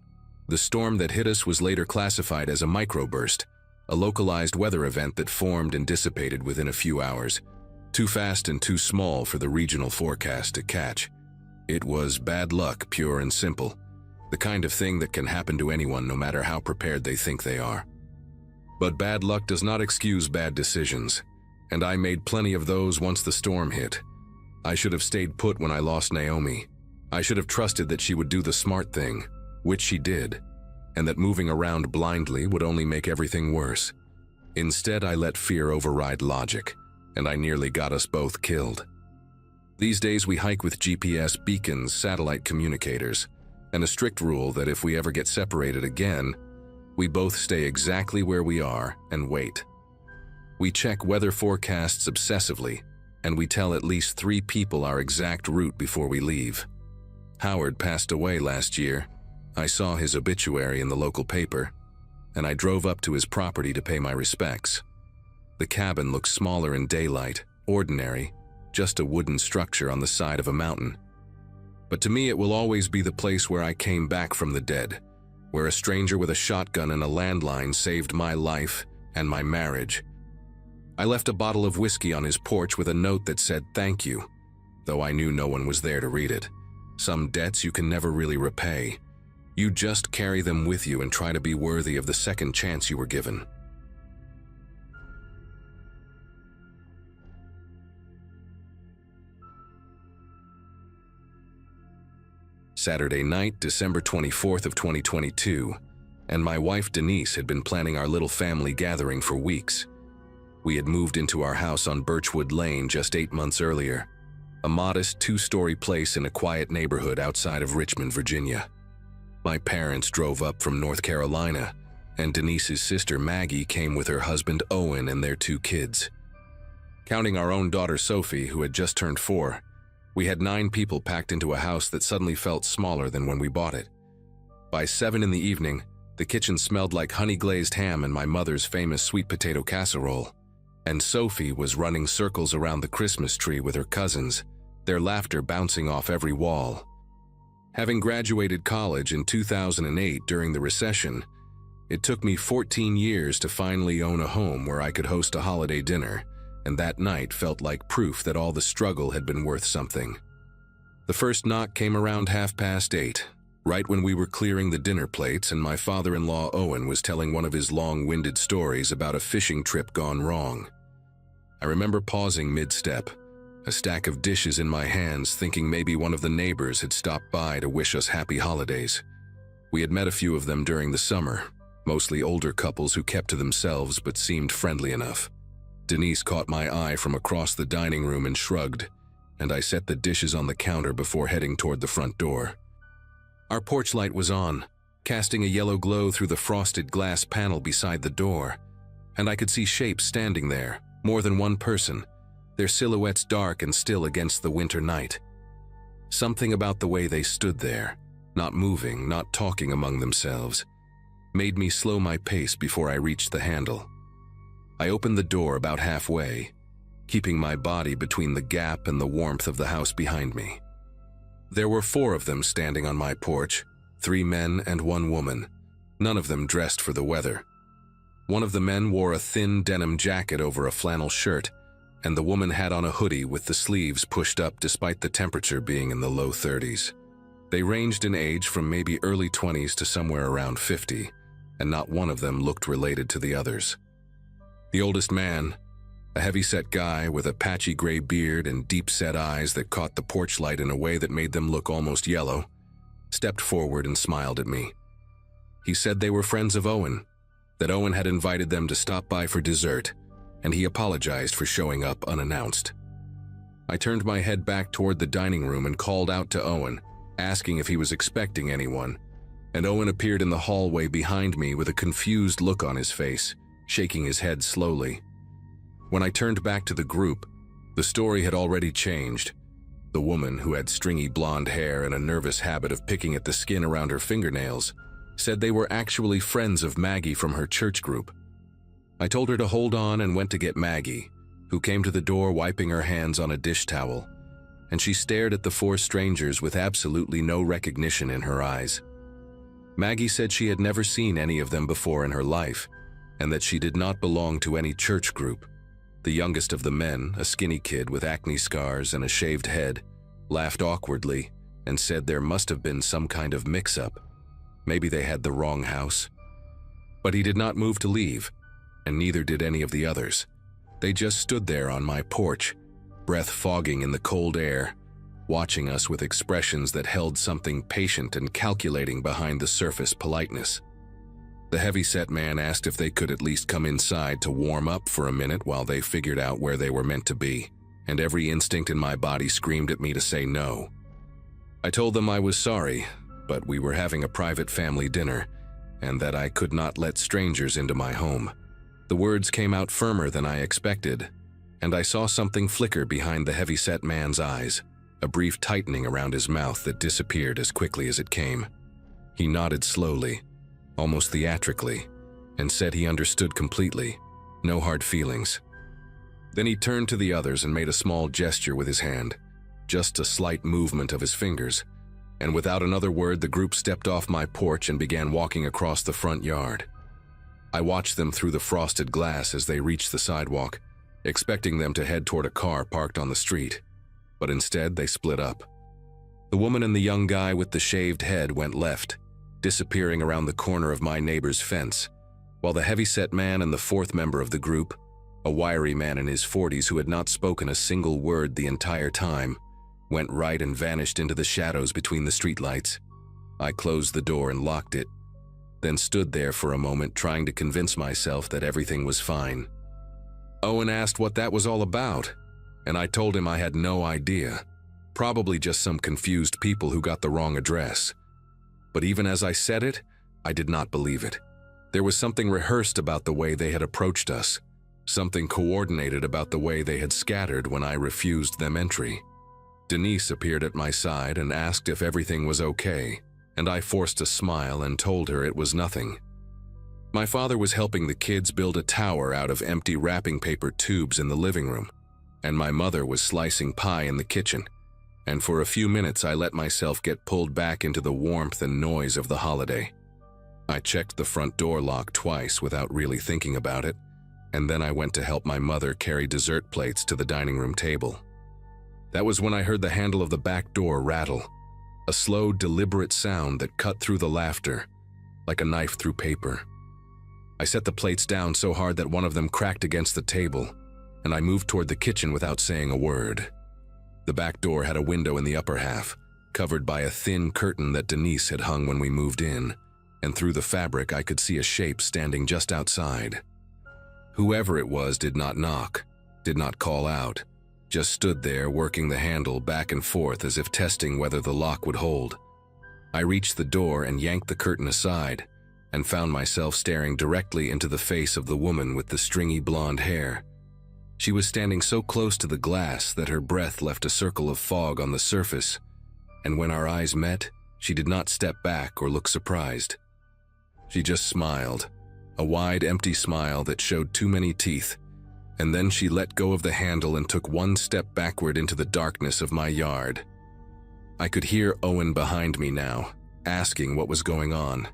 The storm that hit us was later classified as a microburst, a localized weather event that formed and dissipated within a few hours, too fast and too small for the regional forecast to catch. It was bad luck, pure and simple, the kind of thing that can happen to anyone no matter how prepared they think they are. But bad luck does not excuse bad decisions, and I made plenty of those once the storm hit. I should have stayed put when I lost Naomi. I should have trusted that she would do the smart thing, which she did, and that moving around blindly would only make everything worse. Instead, I let fear override logic, and I nearly got us both killed. These days we hike with GPS beacons, satellite communicators, and a strict rule that if we ever get separated again, we both stay exactly where we are and wait. We check weather forecasts obsessively, and we tell at least 3 people our exact route before we leave. Howard passed away last year. I saw his obituary in the local paper, and I drove up to his property to pay my respects. The cabin looks smaller in daylight, ordinary, just a wooden structure on the side of a mountain. But to me it will always be the place where I came back from the dead, where a stranger with a shotgun and a landline saved my life and my marriage. I left a bottle of whiskey on his porch with a note that said thank you, though I knew no one was there to read it. Some debts you can never really repay. You just carry them with you and try to be worthy of the second chance you were given. Saturday night, December 24th of 2022, and my wife Denise had been planning our little family gathering for weeks. We had moved into our house on Birchwood Lane just 8 months earlier, a modest 2-story place in a quiet neighborhood outside of Richmond, Virginia. My parents drove up from North Carolina, and Denise's sister Maggie came with her husband Owen and their 2 kids. Counting our own daughter Sophie, who had just turned 4, we had 9 people packed into a house that suddenly felt smaller than when we bought it. By 7 in the evening, the kitchen smelled like honey-glazed ham and my mother's famous sweet potato casserole, and Sophie was running circles around the Christmas tree with her cousins, their laughter bouncing off every wall. Having graduated college in 2008 during the recession, it took me 14 years to finally own a home where I could host a holiday dinner, and that night felt like proof that all the struggle had been worth something. The first knock came around 8:30, right when we were clearing the dinner plates and my father-in-law Owen was telling one of his long-winded stories about a fishing trip gone wrong. I remember pausing mid-step, a stack of dishes in my hands, thinking maybe one of the neighbors had stopped by to wish us happy holidays. We had met a few of them during the summer, mostly older couples who kept to themselves but seemed friendly enough. Denise caught my eye from across the dining room and shrugged, and I set the dishes on the counter before heading toward the front door. Our porch light was on, casting a yellow glow through the frosted glass panel beside the door, and I could see shapes standing there, More than one person, their silhouettes dark and still against the winter night. Something about the way they stood there, not moving, not talking among themselves, made me slow my pace before I reached the handle. I opened the door about halfway, keeping my body between the gap and the warmth of the house behind me. There were 4 of them standing on my porch, 3 men and 1 woman, none of them dressed for the weather. One of the men wore a thin denim jacket over a flannel shirt, and the woman had on a hoodie with the sleeves pushed up despite the temperature being in the low 30s. They ranged in age from maybe early 20s to somewhere around 50, and not one of them looked related to the others. The oldest man, a heavy-set guy with a patchy gray beard and deep-set eyes that caught the porch light in a way that made them look almost yellow, stepped forward and smiled at me. He said they were friends of Owen, that Owen had invited them to stop by for dessert, and he apologized for showing up unannounced. I turned my head back toward the dining room and called out to Owen, asking if he was expecting anyone, and Owen appeared in the hallway behind me with a confused look on his face, shaking his head slowly. When I turned back to the group, the story had already changed. The woman, who had stringy blonde hair and a nervous habit of picking at the skin around her fingernails, said they were actually friends of Maggie from her church group. I told her to hold on and went to get Maggie, who came to the door wiping her hands on a dish towel, and she stared at the 4 strangers with absolutely no recognition in her eyes. Maggie said she had never seen any of them before in her life, and that she did not belong to any church group. The youngest of the men, a skinny kid with acne scars and a shaved head, laughed awkwardly and said there must have been some kind of mix-up. Maybe they had the wrong house. But he did not move to leave, and neither did any of the others. They just stood there on my porch, breath fogging in the cold air, watching us with expressions that held something patient and calculating behind the surface politeness. The heavy-set man asked if they could at least come inside to warm up for a minute while they figured out where they were meant to be, and every instinct in my body screamed at me to say no. I told them I was sorry, but we were having a private family dinner, and that I could not let strangers into my home. The words came out firmer than I expected, and I saw something flicker behind the heavy-set man's eyes, a brief tightening around his mouth that disappeared as quickly as it came. He nodded slowly, almost theatrically, and said he understood completely, no hard feelings. Then he turned to the others and made a small gesture with his hand, just a slight movement of his fingers, and without another word the group stepped off my porch and began walking across the front yard. I watched them through the frosted glass as they reached the sidewalk, expecting them to head toward a car parked on the street, but instead they split up. The woman and the young guy with the shaved head went left, disappearing around the corner of my neighbor's fence, while the heavy-set man and the 4th member of the group, a wiry man in his 40s who had not spoken a single word the entire time, went right and vanished into the shadows between the streetlights. I closed the door and locked it, then stood there for a moment trying to convince myself that everything was fine. Owen asked what that was all about, and I told him I had no idea. Probably just some confused people who got the wrong address. But even as I said it, I did not believe it. There was something rehearsed about the way they had approached us, something coordinated about the way they had scattered when I refused them entry. Denise appeared at my side and asked if everything was okay, and I forced a smile and told her it was nothing. My father was helping the kids build a tower out of empty wrapping paper tubes in the living room, and my mother was slicing pie in the kitchen, and for a few minutes I let myself get pulled back into the warmth and noise of the holiday. I checked the front door lock twice without really thinking about it, and then I went to help my mother carry dessert plates to the dining room table. That was when I heard the handle of the back door rattle, a slow, deliberate sound that cut through the laughter, like a knife through paper. I set the plates down so hard that one of them cracked against the table, and I moved toward the kitchen without saying a word. The back door had a window in the upper half, covered by a thin curtain that Denise had hung when we moved in, and through the fabric I could see a shape standing just outside. Whoever it was did not knock, did not call out, just stood there working the handle back and forth as if testing whether the lock would hold. I reached the door and yanked the curtain aside, and found myself staring directly into the face of the woman with the stringy blonde hair. She was standing so close to the glass that her breath left a circle of fog on the surface, and when our eyes met, she did not step back or look surprised. She just smiled, a wide, empty smile that showed too many teeth, and then she let go of the handle and took one step backward into the darkness of my yard. I could hear Owen behind me now, asking what was going on,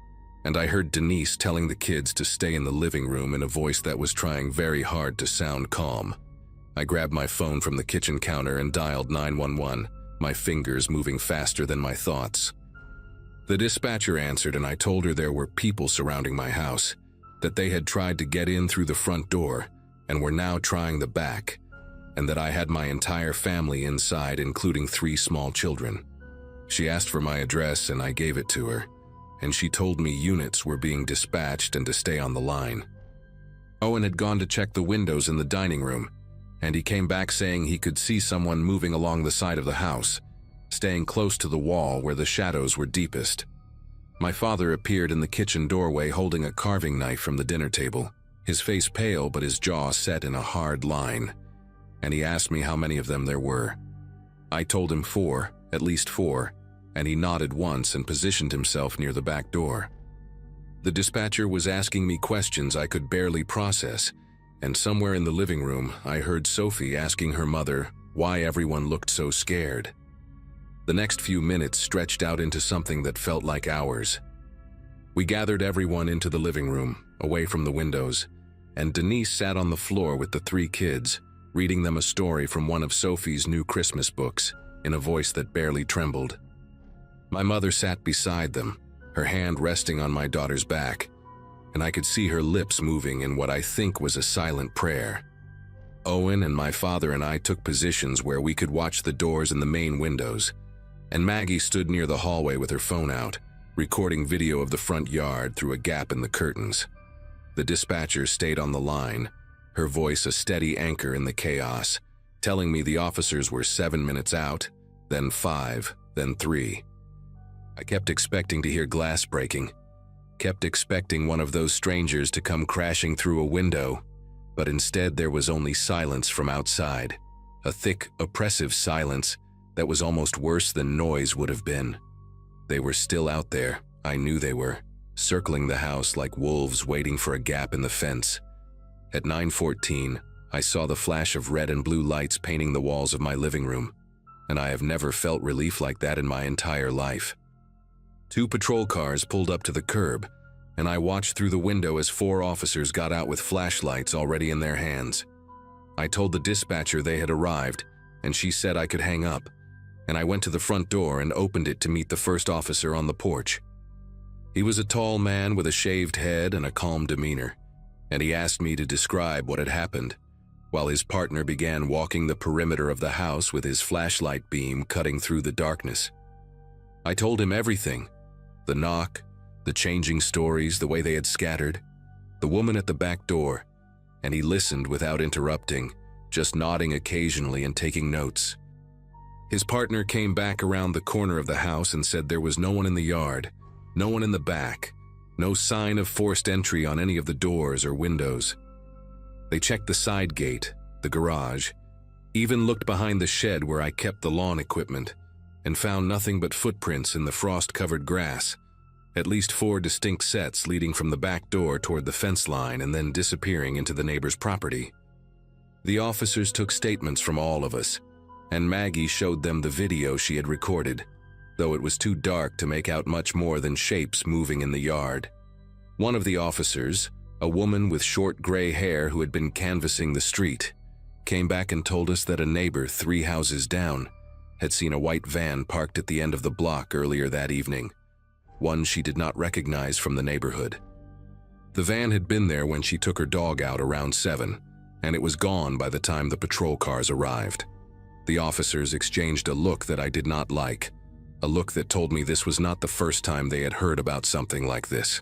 and I heard Denise telling the kids to stay in the living room in a voice that was trying very hard to sound calm. I grabbed my phone from the kitchen counter and dialed 911, my fingers moving faster than my thoughts. The dispatcher answered, and I told her there were people surrounding my house, that they had tried to get in through the front door and were now trying the back, and that I had my entire family inside, including 3 small children. She asked for my address and I gave it to her, and she told me units were being dispatched and to stay on the line. Owen had gone to check the windows in the dining room, and he came back saying he could see someone moving along the side of the house, staying close to the wall where the shadows were deepest. My father appeared in the kitchen doorway holding a carving knife from the dinner table, his face pale but his jaw set in a hard line, and he asked me how many of them there were. I told him 4, at least 4, and he nodded once and positioned himself near the back door. The dispatcher was asking me questions I could barely process, and somewhere in the living room I heard Sophie asking her mother why everyone looked so scared. The next few minutes stretched out into something that felt like hours. We gathered everyone into the living room, away from the windows, and Denise sat on the floor with the 3 kids, reading them a story from one of Sophie's new Christmas books, in a voice that barely trembled. My mother sat beside them, her hand resting on my daughter's back, and I could see her lips moving in what I think was a silent prayer. Owen and my father and I took positions where we could watch the doors and the main windows, and Maggie stood near the hallway with her phone out, recording video of the front yard through a gap in the curtains. The dispatcher stayed on the line, her voice a steady anchor in the chaos, telling me the officers were 7 minutes out, then 5, then 3. I kept expecting to hear glass breaking, kept expecting one of those strangers to come crashing through a window, but instead there was only silence from outside, a thick, oppressive silence that was almost worse than noise would have been. They were still out there, I knew they were, circling the house like wolves waiting for a gap in the fence. At 9:14, I saw the flash of red and blue lights painting the walls of my living room, and I have never felt relief like that in my entire life. 2 patrol cars pulled up to the curb, and I watched through the window as 4 officers got out with flashlights already in their hands. I told the dispatcher they had arrived, and she said I could hang up, and I went to the front door and opened it to meet the first officer on the porch. He was a tall man with a shaved head and a calm demeanor, and he asked me to describe what had happened, while his partner began walking the perimeter of the house with his flashlight beam cutting through the darkness. I told him everything: the knock, the changing stories, the way they had scattered, the woman at the back door, and he listened without interrupting, just nodding occasionally and taking notes. His partner came back around the corner of the house and said there was no one in the yard, no one in the back, no sign of forced entry on any of the doors or windows. They checked the side gate, the garage, even looked behind the shed where I kept the lawn equipment, and found nothing but footprints in the frost-covered grass, at least 4 distinct sets leading from the back door toward the fence line and then disappearing into the neighbor's property. The officers took statements from all of us, and Maggie showed them the video she had recorded, though it was too dark to make out much more than shapes moving in the yard. One of the officers, a woman with short gray hair who had been canvassing the street, came back and told us that a neighbor 3 houses down had seen a white van parked at the end of the block earlier that evening, one she did not recognize from the neighborhood. The van had been there when she took her dog out around 7, and it was gone by the time the patrol cars arrived. The officers exchanged a look that I did not like, a look that told me this was not the first time they had heard about something like this.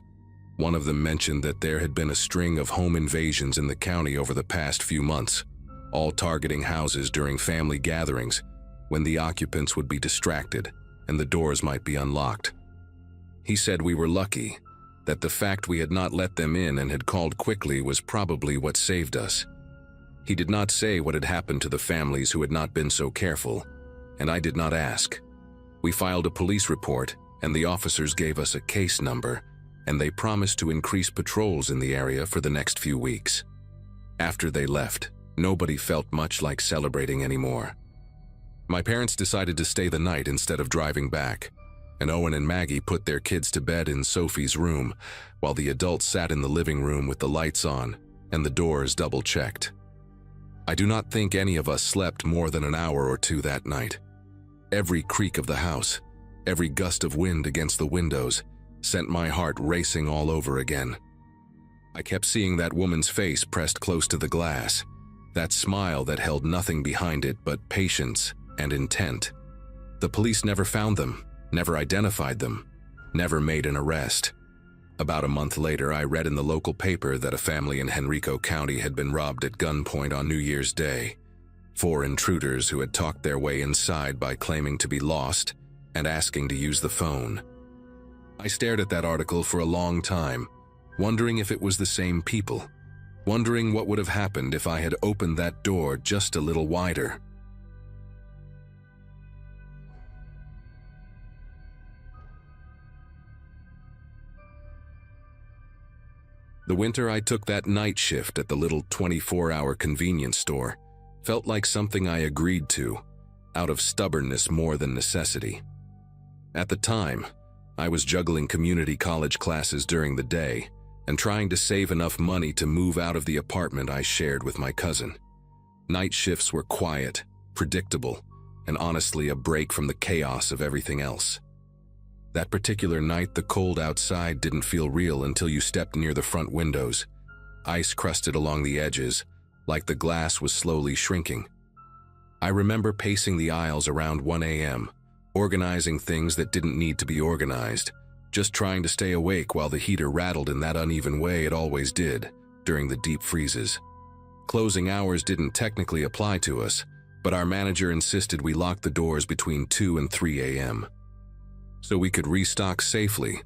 One of them mentioned that there had been a string of home invasions in the county over the past few months, all targeting houses during family gatherings when the occupants would be distracted and the doors might be unlocked. He said we were lucky, that the fact we had not let them in and had called quickly was probably what saved us. He did not say what had happened to the families who had not been so careful, and I did not ask. We filed a police report, and the officers gave us a case number, and they promised to increase patrols in the area for the next few weeks. After they left, nobody felt much like celebrating anymore. My parents decided to stay the night instead of driving back, and Owen and Maggie put their kids to bed in Sophie's room, while the adults sat in the living room with the lights on and the doors double-checked. I do not think any of us slept more than an hour or two that night. Every creak of the house, every gust of wind against the windows, sent my heart racing all over again. I kept seeing that woman's face pressed close to the glass, that smile that held nothing behind it but patience and intent. The police never found them, never identified them, never made an arrest. About a month later, I read in the local paper that a family in Henrico County had been robbed at gunpoint on New Year's Day. 4 intruders who had talked their way inside by claiming to be lost and asking to use the phone. I stared at that article for a long time, wondering if it was the same people, wondering what would have happened if I had opened that door just a little wider. The winter I took that night shift at the little 24-hour convenience store felt like something I agreed to, out of stubbornness more than necessity. At the time, I was juggling community college classes during the day and trying to save enough money to move out of the apartment I shared with my cousin. Night shifts were quiet, predictable, and honestly a break from the chaos of everything else. That particular night, the cold outside didn't feel real until you stepped near the front windows, ice crusted along the edges, like the glass was slowly shrinking. I remember pacing the aisles around 1 a.m., organizing things that didn't need to be organized, just trying to stay awake while the heater rattled in that uneven way it always did during the deep freezes. Closing hours didn't technically apply to us, but our manager insisted we lock the doors between 2 and 3 a.m. so we could restock safely.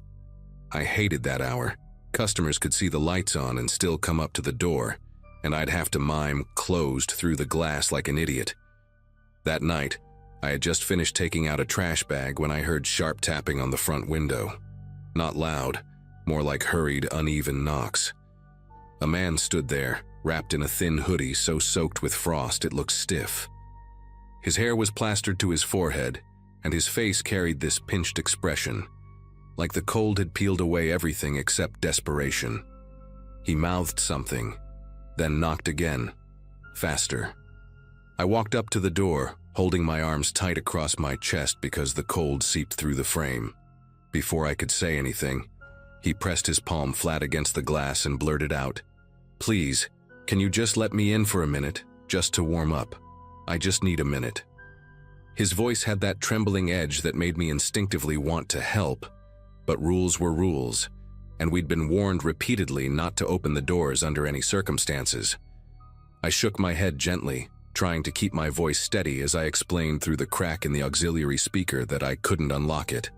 I hated that hour. Customers could see the lights on and still come up to the door, and I'd have to mime closed through the glass like an idiot. That night, I had just finished taking out a trash bag when I heard sharp tapping on the front window. Not loud, more like hurried, uneven knocks. A man stood there, wrapped in a thin hoodie so soaked with frost it looked stiff. His hair was plastered to his forehead, and his face carried this pinched expression, like the cold had peeled away everything except desperation. He mouthed something, then knocked again, faster. I walked up to the door, holding my arms tight across my chest because the cold seeped through the frame. Before I could say anything, he pressed his palm flat against the glass and blurted out, "Please, can you just let me in for a minute, just to warm up? I just need a minute." His voice had that trembling edge that made me instinctively want to help, but rules were rules, and we'd been warned repeatedly not to open the doors under any circumstances. I shook my head gently, trying to keep my voice steady as I explained through the crack in the auxiliary speaker that I couldn't unlock it.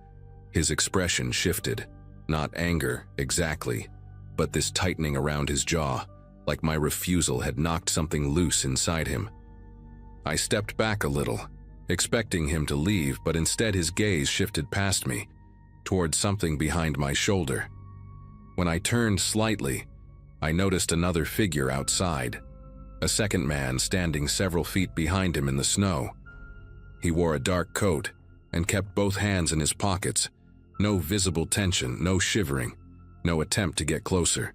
His expression shifted, not anger exactly, but this tightening around his jaw, like my refusal had knocked something loose inside him. I stepped back a little, expecting him to leave, but instead his gaze shifted past me, towards something behind my shoulder. When I turned slightly, I noticed another figure outside, a second man standing several feet behind him in the snow. He wore a dark coat and kept both hands in his pockets, no visible tension, no shivering, no attempt to get closer.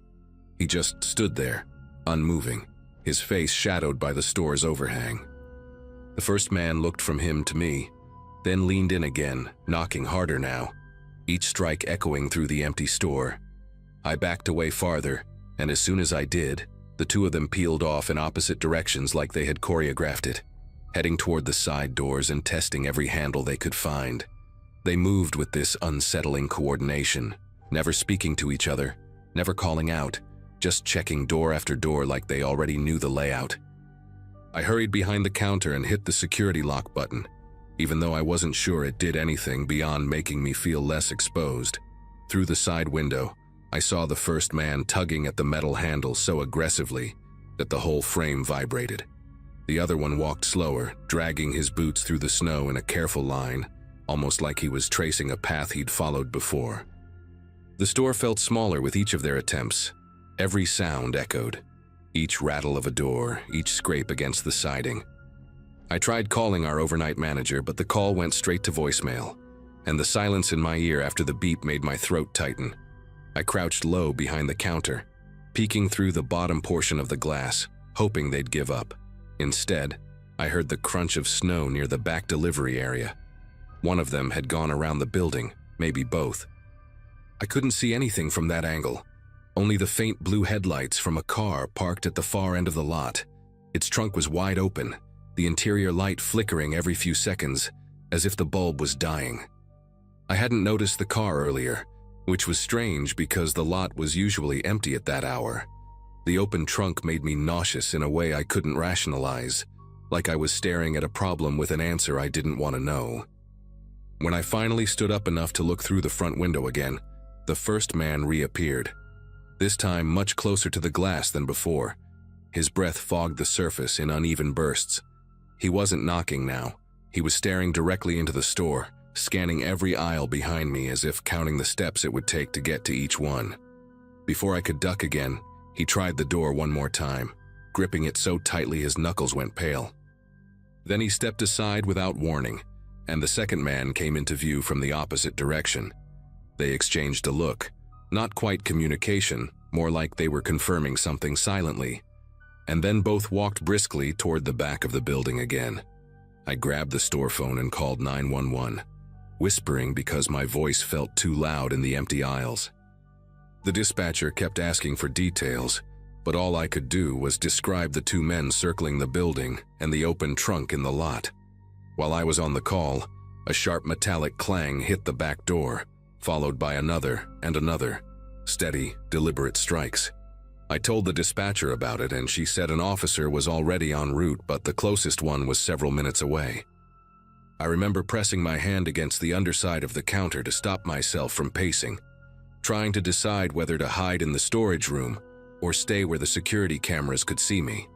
He just stood there, unmoving, his face shadowed by the store's overhang. The first man looked from him to me, then leaned in again, knocking harder now, each strike echoing through the empty store. I backed away farther, and as soon as I did, the two of them peeled off in opposite directions like they had choreographed it, heading toward the side doors and testing every handle they could find. They moved with this unsettling coordination, never speaking to each other, never calling out, just checking door after door like they already knew the layout. I hurried behind the counter and hit the security lock button, even though I wasn't sure it did anything beyond making me feel less exposed. Through the side window, I saw the first man tugging at the metal handle so aggressively that the whole frame vibrated. The other one walked slower, dragging his boots through the snow in a careful line, almost like he was tracing a path he'd followed before. The store felt smaller with each of their attempts. Every sound echoed. Each rattle of a door, each scrape against the siding. I tried calling our overnight manager, but the call went straight to voicemail, and the silence in my ear after the beep made my throat tighten. I crouched low behind the counter, peeking through the bottom portion of the glass, hoping they'd give up. Instead, I heard the crunch of snow near the back delivery area. One of them had gone around the building, maybe both. I couldn't see anything from that angle, only the faint blue headlights from a car parked at the far end of the lot. Its trunk was wide open, the interior light flickering every few seconds, as if the bulb was dying. I hadn't noticed the car earlier, which was strange because the lot was usually empty at that hour. The open trunk made me nauseous in a way I couldn't rationalize, like I was staring at a problem with an answer I didn't want to know. When I finally stood up enough to look through the front window again, the first man reappeared, this time much closer to the glass than before. His breath fogged the surface in uneven bursts. He wasn't knocking now. He was staring directly into the store, scanning every aisle behind me as if counting the steps it would take to get to each one. Before I could duck again, he tried the door one more time, gripping it so tightly his knuckles went pale. Then he stepped aside without warning, and the second man came into view from the opposite direction. They exchanged a look, not quite communication, more like they were confirming something silently, and then both walked briskly toward the back of the building again. I grabbed the store phone and called 911, whispering because my voice felt too loud in the empty aisles. The dispatcher kept asking for details, but all I could do was describe the two men circling the building and the open trunk in the lot. While I was on the call, a sharp metallic clang hit the back door, followed by another and another, steady, deliberate strikes. I told the dispatcher about it, and she said an officer was already en route, but the closest one was several minutes away. I remember pressing my hand against the underside of the counter to stop myself from pacing, trying to decide whether to hide in the storage room or stay where the security cameras could see me.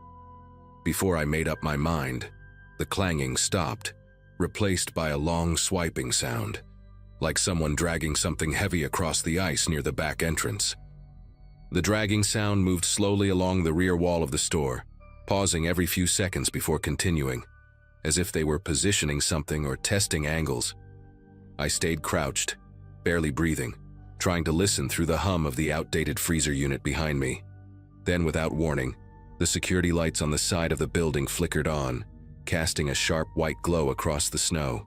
Before I made up my mind, the clanging stopped, replaced by a long swiping sound, like someone dragging something heavy across the ice near the back entrance. The dragging sound moved slowly along the rear wall of the store, pausing every few seconds before continuing, as if they were positioning something or testing angles. I stayed crouched, barely breathing, trying to listen through the hum of the outdated freezer unit behind me. Then, without warning, the security lights on the side of the building flickered on, casting a sharp white glow across the snow.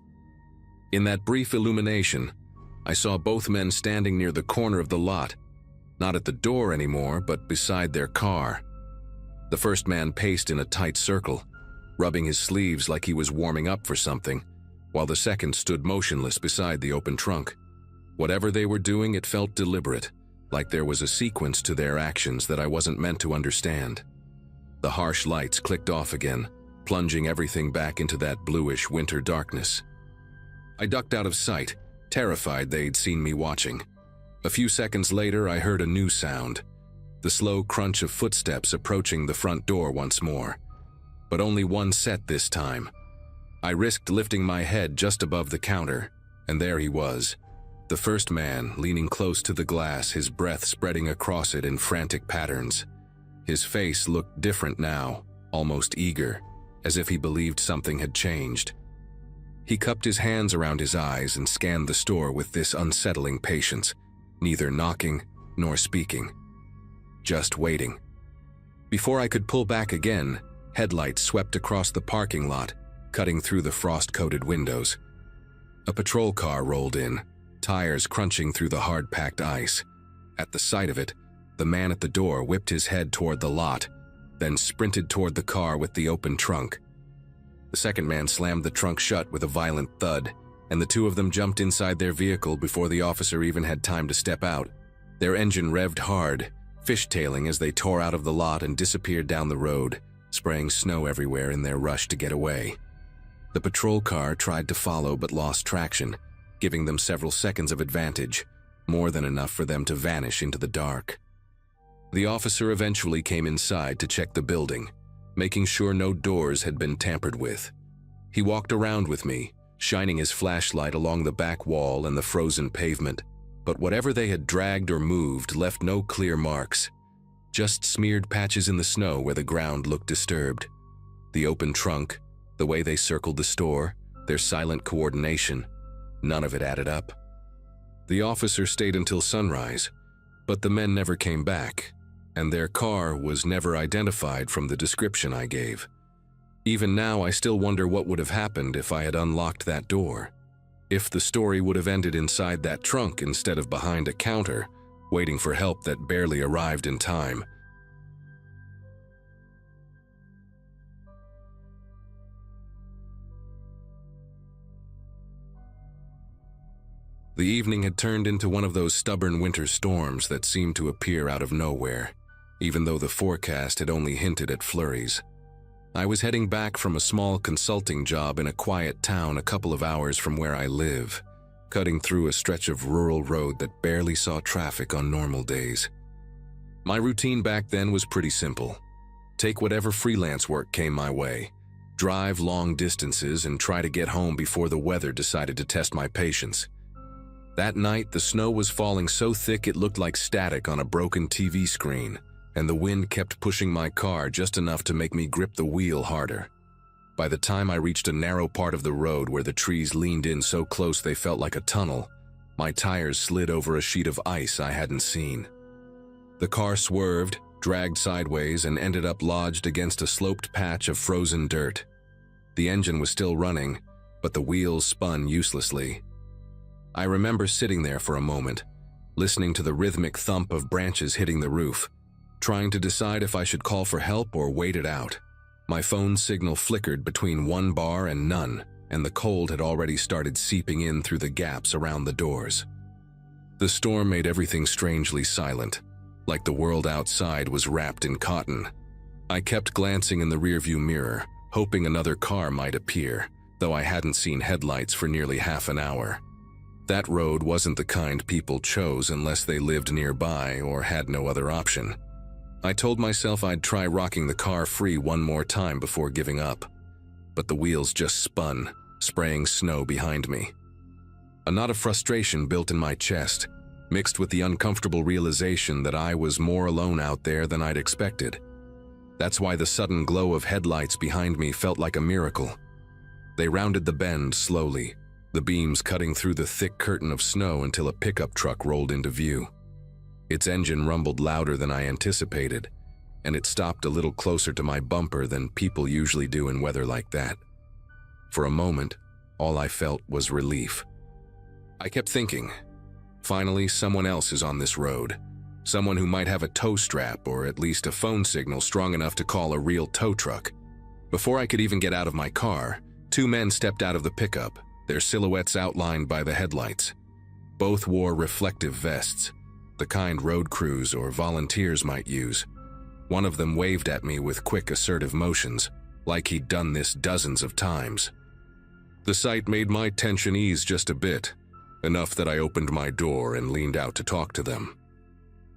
In that brief illumination, I saw both men standing near the corner of the lot, not at the door anymore, but beside their car. The first man paced in a tight circle, rubbing his sleeves like he was warming up for something, while the second stood motionless beside the open trunk. Whatever they were doing, it felt deliberate, like there was a sequence to their actions that I wasn't meant to understand. The harsh lights clicked off again, plunging everything back into that bluish winter darkness. I ducked out of sight, terrified they'd seen me watching. A few seconds later, I heard a new sound, the slow crunch of footsteps approaching the front door once more. But only one set this time. I risked lifting my head just above the counter, and there he was, the first man, leaning close to the glass, his breath spreading across it in frantic patterns. His face looked different now, almost eager, as if he believed something had changed. He cupped his hands around his eyes and scanned the store with this unsettling patience, neither knocking nor speaking. Just waiting. Before I could pull back again, headlights swept across the parking lot, cutting through the frost-coated windows. A patrol car rolled in, tires crunching through the hard-packed ice. At the sight of it, the man at the door whipped his head toward the lot, then sprinted toward the car with the open trunk. The second man slammed the trunk shut with a violent thud, and the two of them jumped inside their vehicle before the officer even had time to step out. Their engine revved hard, fishtailing as they tore out of the lot and disappeared down the road, spraying snow everywhere in their rush to get away. The patrol car tried to follow but lost traction, giving them several seconds of advantage, more than enough for them to vanish into the dark. The officer eventually came inside to check the building, making sure no doors had been tampered with. He walked around with me, shining his flashlight along the back wall and the frozen pavement, but whatever they had dragged or moved left no clear marks, just smeared patches in the snow where the ground looked disturbed. The open trunk, the way they circled the store, their silent coordination, none of it added up. The officer stayed until sunrise, but the men never came back, and their car was never identified from the description I gave. Even now, I still wonder what would have happened if I had unlocked that door. If the story would have ended inside that trunk instead of behind a counter, waiting for help that barely arrived in time. The evening had turned into one of those stubborn winter storms that seemed to appear out of nowhere, even though the forecast had only hinted at flurries. I was heading back from a small consulting job in a quiet town a couple of hours from where I live, cutting through a stretch of rural road that barely saw traffic on normal days. My routine back then was pretty simple. Take whatever freelance work came my way, drive long distances, and try to get home before the weather decided to test my patience. That night, the snow was falling so thick it looked like static on a broken TV screen, and the wind kept pushing my car just enough to make me grip the wheel harder. By the time I reached a narrow part of the road where the trees leaned in so close they felt like a tunnel, my tires slid over a sheet of ice I hadn't seen. The car swerved, dragged sideways, and ended up lodged against a sloped patch of frozen dirt. The engine was still running, but the wheels spun uselessly. I remember sitting there for a moment, listening to the rhythmic thump of branches hitting the roof, trying to decide if I should call for help or wait it out. My phone signal flickered between one bar and none, and the cold had already started seeping in through the gaps around the doors. The storm made everything strangely silent, like the world outside was wrapped in cotton. I kept glancing in the rearview mirror, hoping another car might appear, though I hadn't seen headlights for nearly half an hour. That road wasn't the kind people chose unless they lived nearby or had no other option. I told myself I'd try rocking the car free one more time before giving up, but the wheels just spun, spraying snow behind me. A knot of frustration built in my chest, mixed with the uncomfortable realization that I was more alone out there than I'd expected. That's why the sudden glow of headlights behind me felt like a miracle. They rounded the bend slowly, the beams cutting through the thick curtain of snow until a pickup truck rolled into view. Its engine rumbled louder than I anticipated, and it stopped a little closer to my bumper than people usually do in weather like that. For a moment, all I felt was relief. I kept thinking, finally someone else is on this road, someone who might have a tow strap or at least a phone signal strong enough to call a real tow truck. Before I could even get out of my car, two men stepped out of the pickup, their silhouettes outlined by the headlights. Both wore reflective vests, the kind road crews or volunteers might use. One of them waved at me with quick, assertive motions, like he'd done this dozens of times. The sight made my tension ease just a bit, enough that I opened my door and leaned out to talk to them.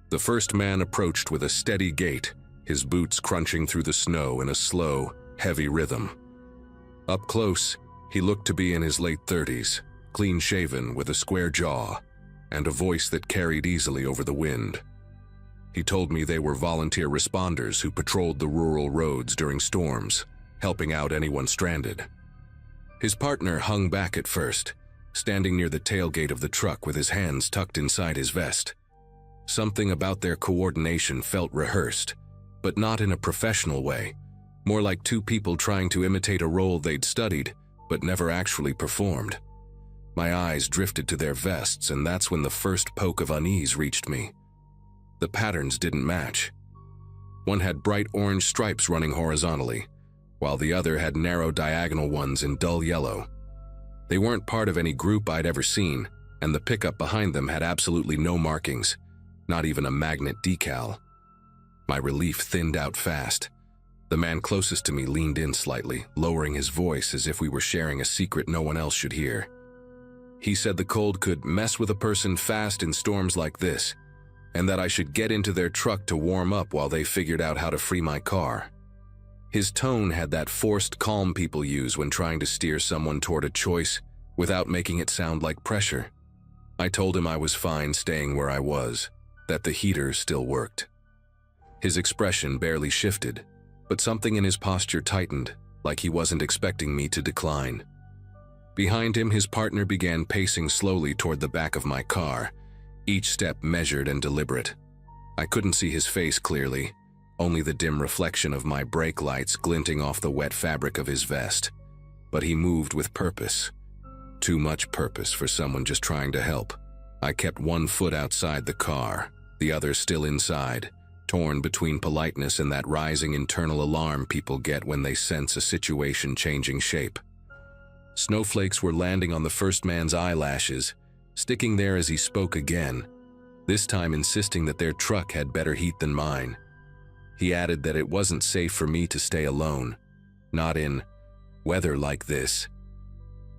The first man approached with a steady gait, his boots crunching through the snow in a slow, heavy rhythm. Up close, he looked to be in his late 30s, clean-shaven with a square jaw, and a voice that carried easily over the wind. He told me they were volunteer responders who patrolled the rural roads during storms, helping out anyone stranded. His partner hung back at first, standing near the tailgate of the truck with his hands tucked inside his vest. Something about their coordination felt rehearsed, but not in a professional way, more like two people trying to imitate a role they'd studied, but never actually performed. My eyes drifted to their vests, and that's when the first poke of unease reached me. The patterns didn't match. One had bright orange stripes running horizontally, while the other had narrow diagonal ones in dull yellow. They weren't part of any group I'd ever seen, and the pickup behind them had absolutely no markings, not even a magnet decal. My relief thinned out fast. The man closest to me leaned in slightly, lowering his voice as if we were sharing a secret no one else should hear. He said the cold could mess with a person fast in storms like this, and that I should get into their truck to warm up while they figured out how to free my car. His tone had that forced calm people use when trying to steer someone toward a choice without making it sound like pressure. I told him I was fine staying where I was, that the heater still worked. His expression barely shifted, but something in his posture tightened, like he wasn't expecting me to decline. Behind him, his partner began pacing slowly toward the back of my car, each step measured and deliberate. I couldn't see his face clearly, only the dim reflection of my brake lights glinting off the wet fabric of his vest. But he moved with purpose. Too much purpose for someone just trying to help. I kept one foot outside the car, the other still inside, torn between politeness and that rising internal alarm people get when they sense a situation changing shape. Snowflakes were landing on the first man's eyelashes, sticking there as he spoke again, this time insisting that their truck had better heat than mine. He added that it wasn't safe for me to stay alone, not in weather like this.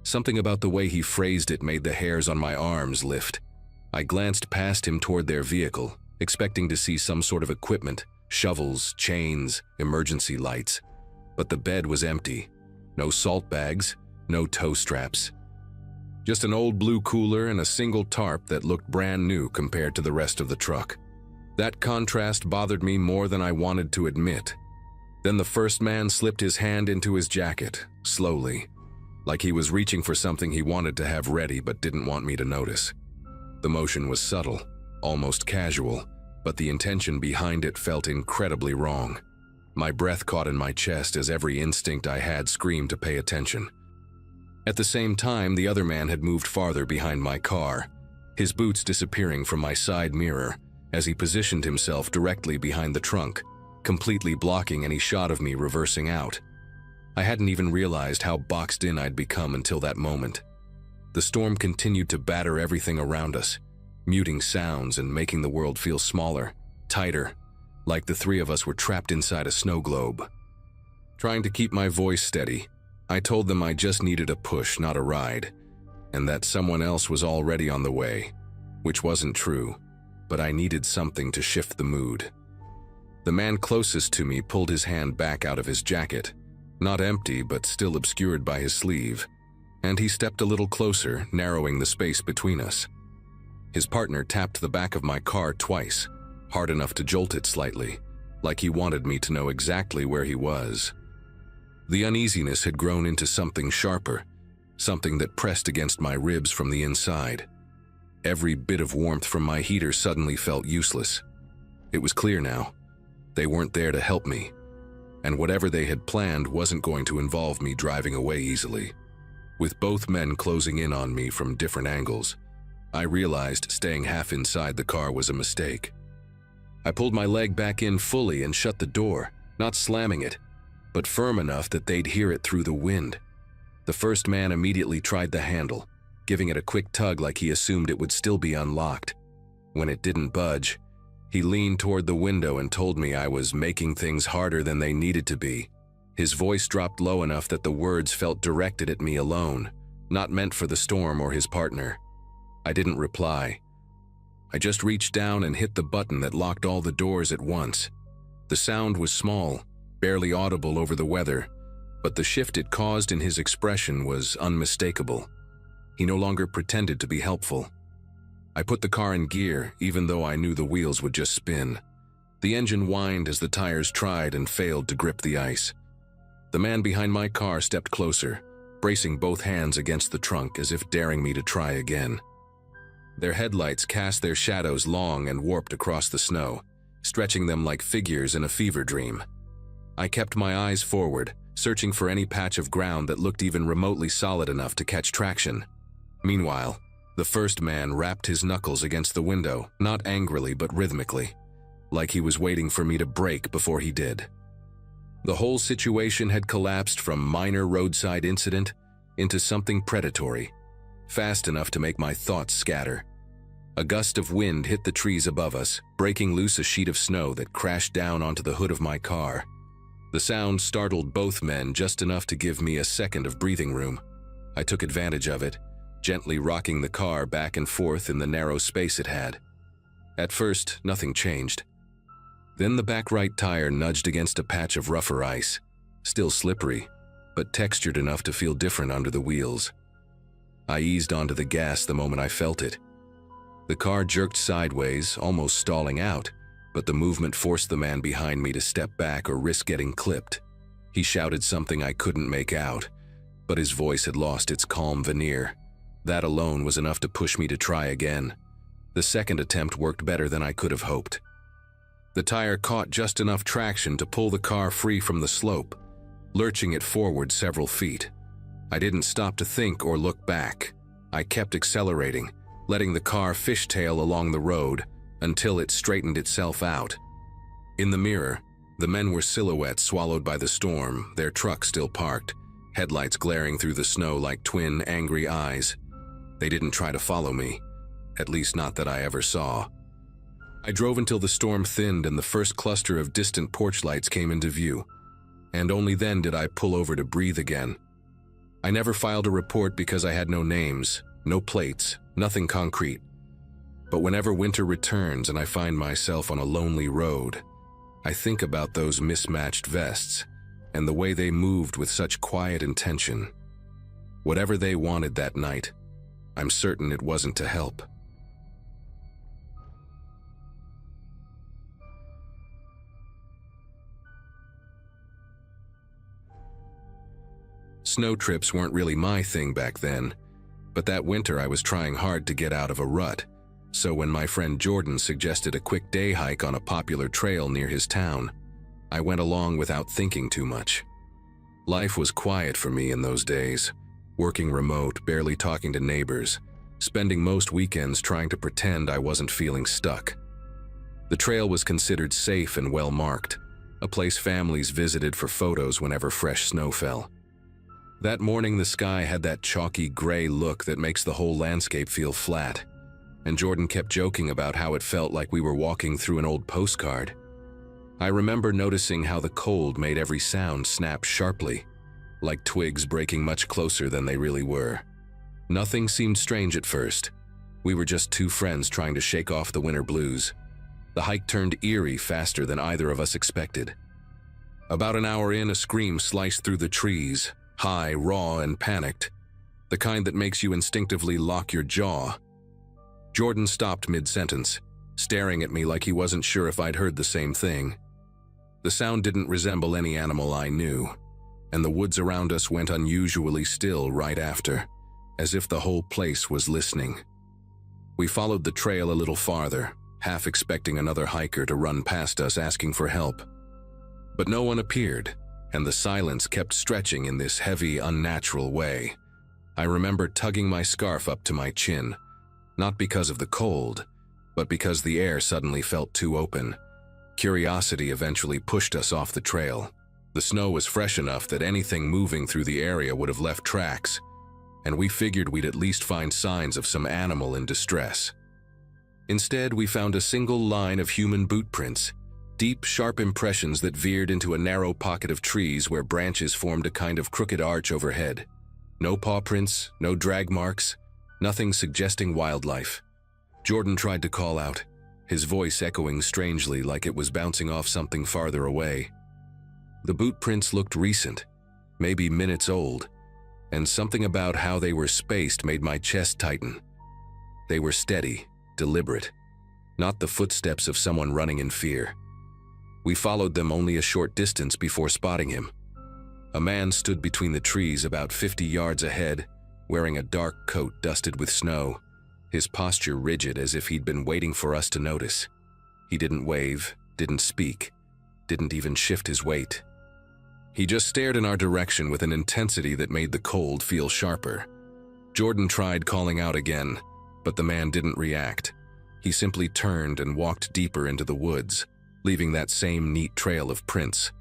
Something about the way he phrased it made the hairs on my arms lift. I glanced past him toward their vehicle, expecting to see some sort of equipment, shovels, chains, emergency lights. But the bed was empty. No salt bags, no tow straps. Just an old blue cooler and a single tarp that looked brand new compared to the rest of the truck. That contrast bothered me more than I wanted to admit. Then the first man slipped his hand into his jacket, slowly, like he was reaching for something he wanted to have ready but didn't want me to notice. The motion was subtle, almost casual, but the intention behind it felt incredibly wrong. My breath caught in my chest as every instinct I had screamed to pay attention. At the same time, the other man had moved farther behind my car, his boots disappearing from my side mirror as he positioned himself directly behind the trunk, completely blocking any shot of me reversing out. I hadn't even realized how boxed in I'd become until that moment. The storm continued to batter everything around us, muting sounds and making the world feel smaller, tighter, like the three of us were trapped inside a snow globe. Trying to keep my voice steady, I told them I just needed a push, not a ride, and that someone else was already on the way, which wasn't true, but I needed something to shift the mood. The man closest to me pulled his hand back out of his jacket, not empty but still obscured by his sleeve, and he stepped a little closer, narrowing the space between us. His partner tapped the back of my car twice, hard enough to jolt it slightly, like he wanted me to know exactly where he was. The uneasiness had grown into something sharper, something that pressed against my ribs from the inside. Every bit of warmth from my heater suddenly felt useless. It was clear now. They weren't there to help me, and whatever they had planned wasn't going to involve me driving away easily. With both men closing in on me from different angles, I realized staying half inside the car was a mistake. I pulled my leg back in fully and shut the door, not slamming it, but firm enough that they'd hear it through the wind. The first man immediately tried the handle, giving it a quick tug like he assumed it would still be unlocked. When it didn't budge, he leaned toward the window and told me I was making things harder than they needed to be. His voice dropped low enough that the words felt directed at me alone, not meant for the storm or his partner. I didn't reply. I just reached down and hit the button that locked all the doors at once. The sound was small, barely audible over the weather, but the shift it caused in his expression was unmistakable. He no longer pretended to be helpful. I put the car in gear, even though I knew the wheels would just spin. The engine whined as the tires tried and failed to grip the ice. The man behind my car stepped closer, bracing both hands against the trunk as if daring me to try again. Their headlights cast their shadows long and warped across the snow, stretching them like figures in a fever dream. I kept my eyes forward, searching for any patch of ground that looked even remotely solid enough to catch traction. Meanwhile, the first man rapped his knuckles against the window, not angrily but rhythmically, like he was waiting for me to brake before he did. The whole situation had collapsed from minor roadside incident into something predatory, fast enough to make my thoughts scatter. A gust of wind hit the trees above us, breaking loose a sheet of snow that crashed down onto the hood of my car. The sound startled both men just enough to give me a second of breathing room. I took advantage of it, gently rocking the car back and forth in the narrow space it had. At first, nothing changed. Then the back right tire nudged against a patch of rougher ice, still slippery, but textured enough to feel different under the wheels. I eased onto the gas the moment I felt it. The car jerked sideways, almost stalling out, but the movement forced the man behind me to step back or risk getting clipped. He shouted something I couldn't make out, but his voice had lost its calm veneer. That alone was enough to push me to try again. The second attempt worked better than I could have hoped. The tire caught just enough traction to pull the car free from the slope, lurching it forward several feet. I didn't stop to think or look back. I kept accelerating, letting the car fishtail along the road until it straightened itself out. In the mirror, the men were silhouettes swallowed by the storm, their truck still parked, headlights glaring through the snow like twin, angry eyes. They didn't try to follow me, at least not that I ever saw. I drove until the storm thinned and the first cluster of distant porch lights came into view, and only then did I pull over to breathe again. I never filed a report because I had no names, no plates, nothing concrete. But whenever winter returns and I find myself on a lonely road, I think about those mismatched vests and the way they moved with such quiet intention. Whatever they wanted that night, I'm certain it wasn't to help. Snow trips weren't really my thing back then, but that winter I was trying hard to get out of a rut, so when my friend Jordan suggested a quick day hike on a popular trail near his town, I went along without thinking too much. Life was quiet for me in those days, working remote, barely talking to neighbors, spending most weekends trying to pretend I wasn't feeling stuck. The trail was considered safe and well marked, a place families visited for photos whenever fresh snow fell. That morning the sky had that chalky gray look that makes the whole landscape feel flat, and Jordan kept joking about how it felt like we were walking through an old postcard. I remember noticing how the cold made every sound snap sharply, like twigs breaking much closer than they really were. Nothing seemed strange at first. We were just two friends trying to shake off the winter blues. The hike turned eerie faster than either of us expected. About an hour in, a scream sliced through the trees, high, raw, and panicked, the kind that makes you instinctively lock your jaw. Jordan stopped mid-sentence, staring at me like he wasn't sure if I'd heard the same thing. The sound didn't resemble any animal I knew, and the woods around us went unusually still right after, as if the whole place was listening. We followed the trail a little farther, half expecting another hiker to run past us asking for help. But no one appeared, and the silence kept stretching in this heavy, unnatural way. I remember tugging my scarf up to my chin, not because of the cold, but because the air suddenly felt too open. Curiosity eventually pushed us off the trail. The snow was fresh enough that anything moving through the area would have left tracks, and we figured we'd at least find signs of some animal in distress. Instead, we found a single line of human boot prints, deep, sharp impressions that veered into a narrow pocket of trees where branches formed a kind of crooked arch overhead. No paw prints, no drag marks, nothing suggesting wildlife. Jordan tried to call out, his voice echoing strangely like it was bouncing off something farther away. The boot prints looked recent, maybe minutes old, and something about how they were spaced made my chest tighten. They were steady, deliberate, not the footsteps of someone running in fear. We followed them only a short distance before spotting him. A man stood between the trees about 50 yards ahead, wearing a dark coat dusted with snow, his posture rigid as if he'd been waiting for us to notice. He didn't wave, didn't speak, didn't even shift his weight. He just stared in our direction with an intensity that made the cold feel sharper. Jordan tried calling out again, but the man didn't react. He simply turned and walked deeper into the woods, leaving that same neat trail of prints.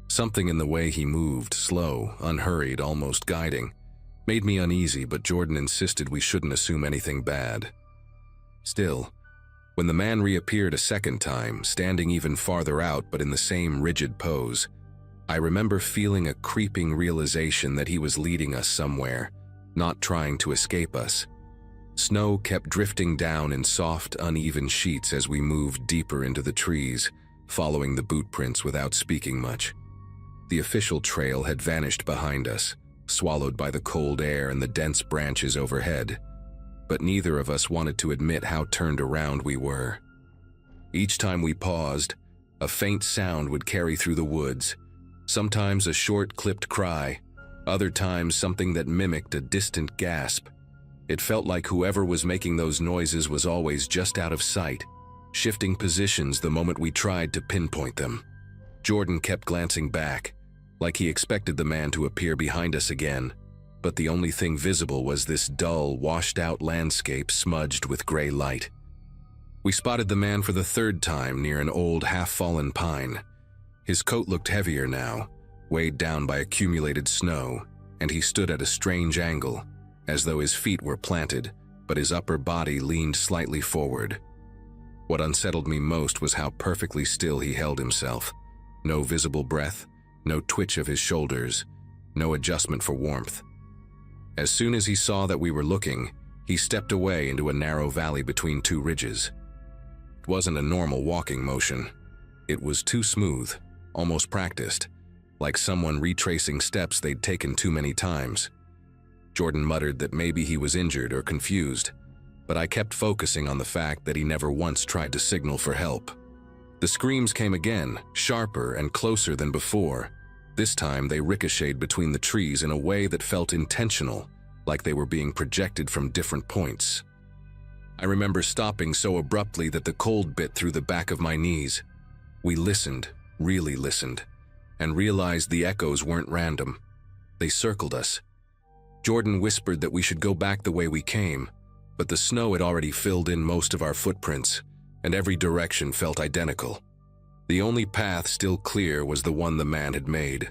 Something in the way he moved, slow, unhurried, almost guiding, made me uneasy, but Jordan insisted we shouldn't assume anything bad. Still, when the man reappeared a second time, standing even farther out but in the same rigid pose, I remember feeling a creeping realization that he was leading us somewhere, not trying to escape us. Snow kept drifting down in soft, uneven sheets as we moved deeper into the trees, following the boot prints without speaking much. The official trail had vanished behind us, swallowed by the cold air and the dense branches overhead, but neither of us wanted to admit how turned around we were. Each time we paused, a faint sound would carry through the woods, sometimes a short, clipped cry, other times something that mimicked a distant gasp. It felt like whoever was making those noises was always just out of sight, shifting positions the moment we tried to pinpoint them. Jordan kept glancing back, like he expected the man to appear behind us again, but the only thing visible was this dull, washed-out landscape smudged with gray light. We spotted the man for the third time near an old, half-fallen pine. His coat looked heavier now, weighed down by accumulated snow, and he stood at a strange angle, as though his feet were planted, but his upper body leaned slightly forward. What unsettled me most was how perfectly still he held himself. No visible breath, no twitch of his shoulders, no adjustment for warmth. As soon as he saw that we were looking, he stepped away into a narrow valley between two ridges. It wasn't a normal walking motion. It was too smooth, almost practiced, like someone retracing steps they'd taken too many times. Jordan muttered that maybe he was injured or confused, but I kept focusing on the fact that he never once tried to signal for help. The screams came again, sharper and closer than before. This time they ricocheted between the trees in a way that felt intentional, like they were being projected from different points. I remember stopping so abruptly that the cold bit through the back of my knees. We listened, really listened, and realized the echoes weren't random. They circled us. Jordan whispered that we should go back the way we came, but the snow had already filled in most of our footprints, and every direction felt identical. The only path still clear was the one the man had made.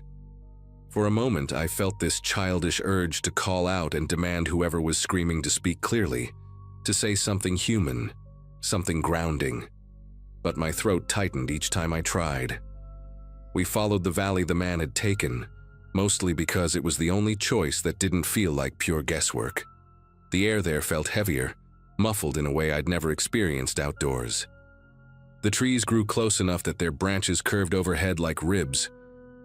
For a moment, I felt this childish urge to call out and demand whoever was screaming to speak clearly, to say something human, something grounding. But my throat tightened each time I tried. We followed the valley the man had taken, mostly because it was the only choice that didn't feel like pure guesswork. The air there felt heavier, muffled in a way I'd never experienced outdoors. The trees grew close enough that their branches curved overhead like ribs,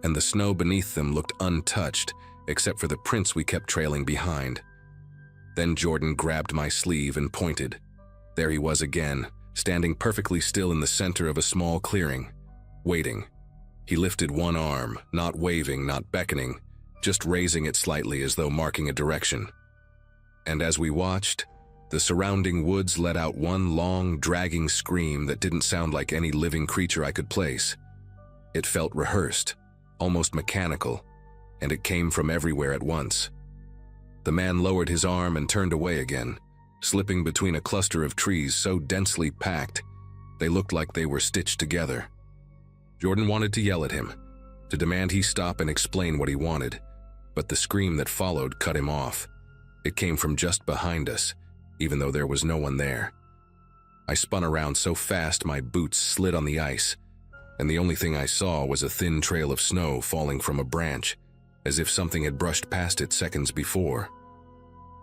and the snow beneath them looked untouched, except for the prints we kept trailing behind. Then Jordan grabbed my sleeve and pointed. There he was again, standing perfectly still in the center of a small clearing, waiting. He lifted one arm, not waving, not beckoning, just raising it slightly as though marking a direction. And as we watched, the surrounding woods let out one long, dragging scream that didn't sound like any living creature I could place. It felt rehearsed, almost mechanical, and it came from everywhere at once. The man lowered his arm and turned away again, slipping between a cluster of trees so densely packed, they looked like they were stitched together. Jordan wanted to yell at him, to demand he stop and explain what he wanted, but the scream that followed cut him off. It came from just behind us, even though there was no one there. I spun around so fast my boots slid on the ice, and the only thing I saw was a thin trail of snow falling from a branch, as if something had brushed past it seconds before.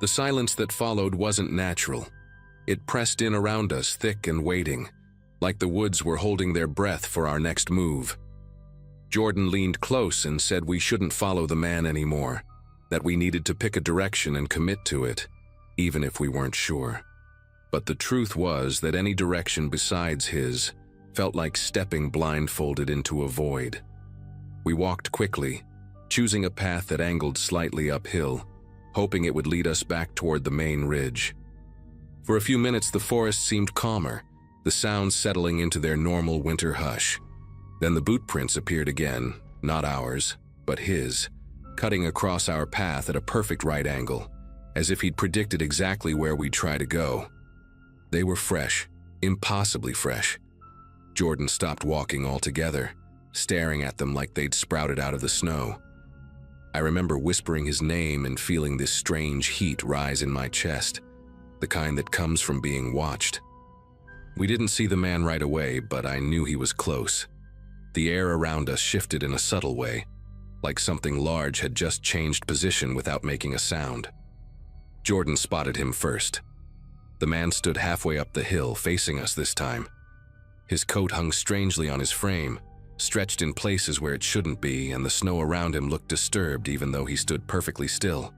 The silence that followed wasn't natural. It pressed in around us, thick and waiting, like the woods were holding their breath for our next move. Jordan leaned close and said we shouldn't follow the man anymore, that we needed to pick a direction and commit to it, even if we weren't sure. But the truth was that any direction besides his felt like stepping blindfolded into a void. We walked quickly, choosing a path that angled slightly uphill, hoping it would lead us back toward the main ridge. For a few minutes the forest seemed calmer, the sounds settling into their normal winter hush. Then the boot prints appeared again, not ours, but his, cutting across our path at a perfect right angle, as if he'd predicted exactly where we'd try to go. They were fresh, impossibly fresh. Jordan stopped walking altogether, staring at them like they'd sprouted out of the snow. I remember whispering his name and feeling this strange heat rise in my chest, the kind that comes from being watched. We didn't see the man right away, but I knew he was close. The air around us shifted in a subtle way, like something large had just changed position without making a sound. Jordan spotted him first. The man stood halfway up the hill, facing us this time. His coat hung strangely on his frame, stretched in places where it shouldn't be, and the snow around him looked disturbed even though he stood perfectly still.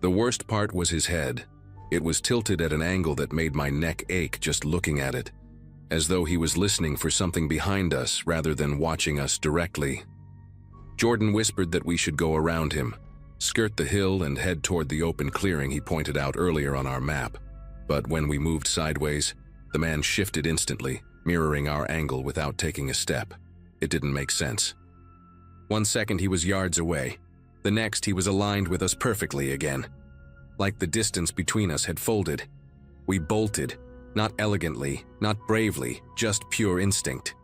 The worst part was his head. It was tilted at an angle that made my neck ache just looking at it, as though he was listening for something behind us rather than watching us directly. Jordan whispered that we should go around him, skirt the hill and head toward the open clearing he pointed out earlier on our map. But when we moved sideways, the man shifted instantly, mirroring our angle without taking a step. It didn't make sense. 1 second he was yards away. The next he was aligned with us perfectly again. Like the distance between us had folded. We bolted, not elegantly, not bravely, just pure instinct.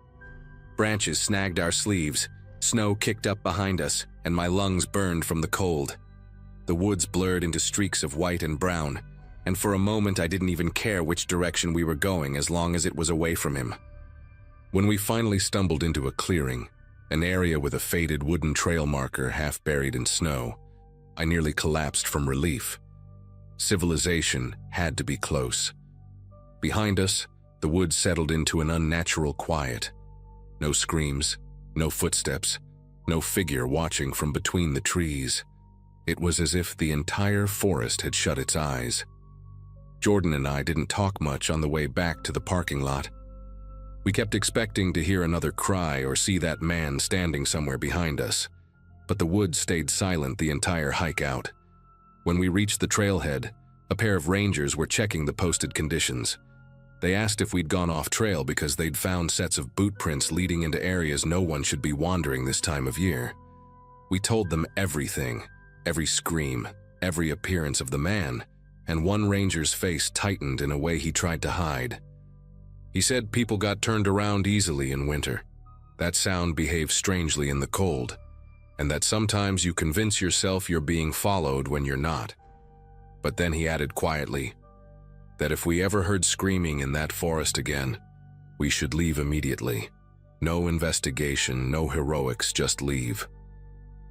Branches snagged our sleeves, snow kicked up behind us, and my lungs burned from the cold. The woods blurred into streaks of white and brown, and for a moment I didn't even care which direction we were going as long as it was away from him. When we finally stumbled into a clearing, an area with a faded wooden trail marker half buried in snow, I nearly collapsed from relief. Civilization had to be close. Behind us, the woods settled into an unnatural quiet. No screams, no footsteps, no figure watching from between the trees. It was as if the entire forest had shut its eyes. Jordan and I didn't talk much on the way back to the parking lot. We kept expecting to hear another cry or see that man standing somewhere behind us, but the woods stayed silent the entire hike out. When we reached the trailhead, a pair of rangers were checking the posted conditions. They asked if we'd gone off trail because they'd found sets of boot prints leading into areas no one should be wandering this time of year. We told them everything, every scream, every appearance of the man, and one ranger's face tightened in a way he tried to hide. He said people got turned around easily in winter. That sound behaves strangely in the cold, and that sometimes you convince yourself you're being followed when you're not. But then he added quietly that if we ever heard screaming in that forest again, we should leave immediately. No investigation, no heroics, just leave.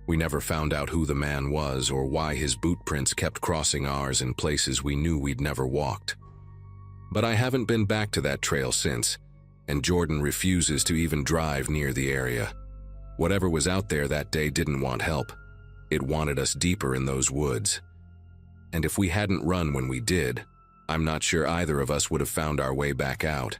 We never found out who the man was or why his boot prints kept crossing ours in places we knew we'd never walked. But I haven't been back to that trail since, and Jordan refuses to even drive near the area. Whatever was out there that day didn't want help. It wanted us deeper in those woods. And if we hadn't run when we did, I'm not sure either of us would have found our way back out.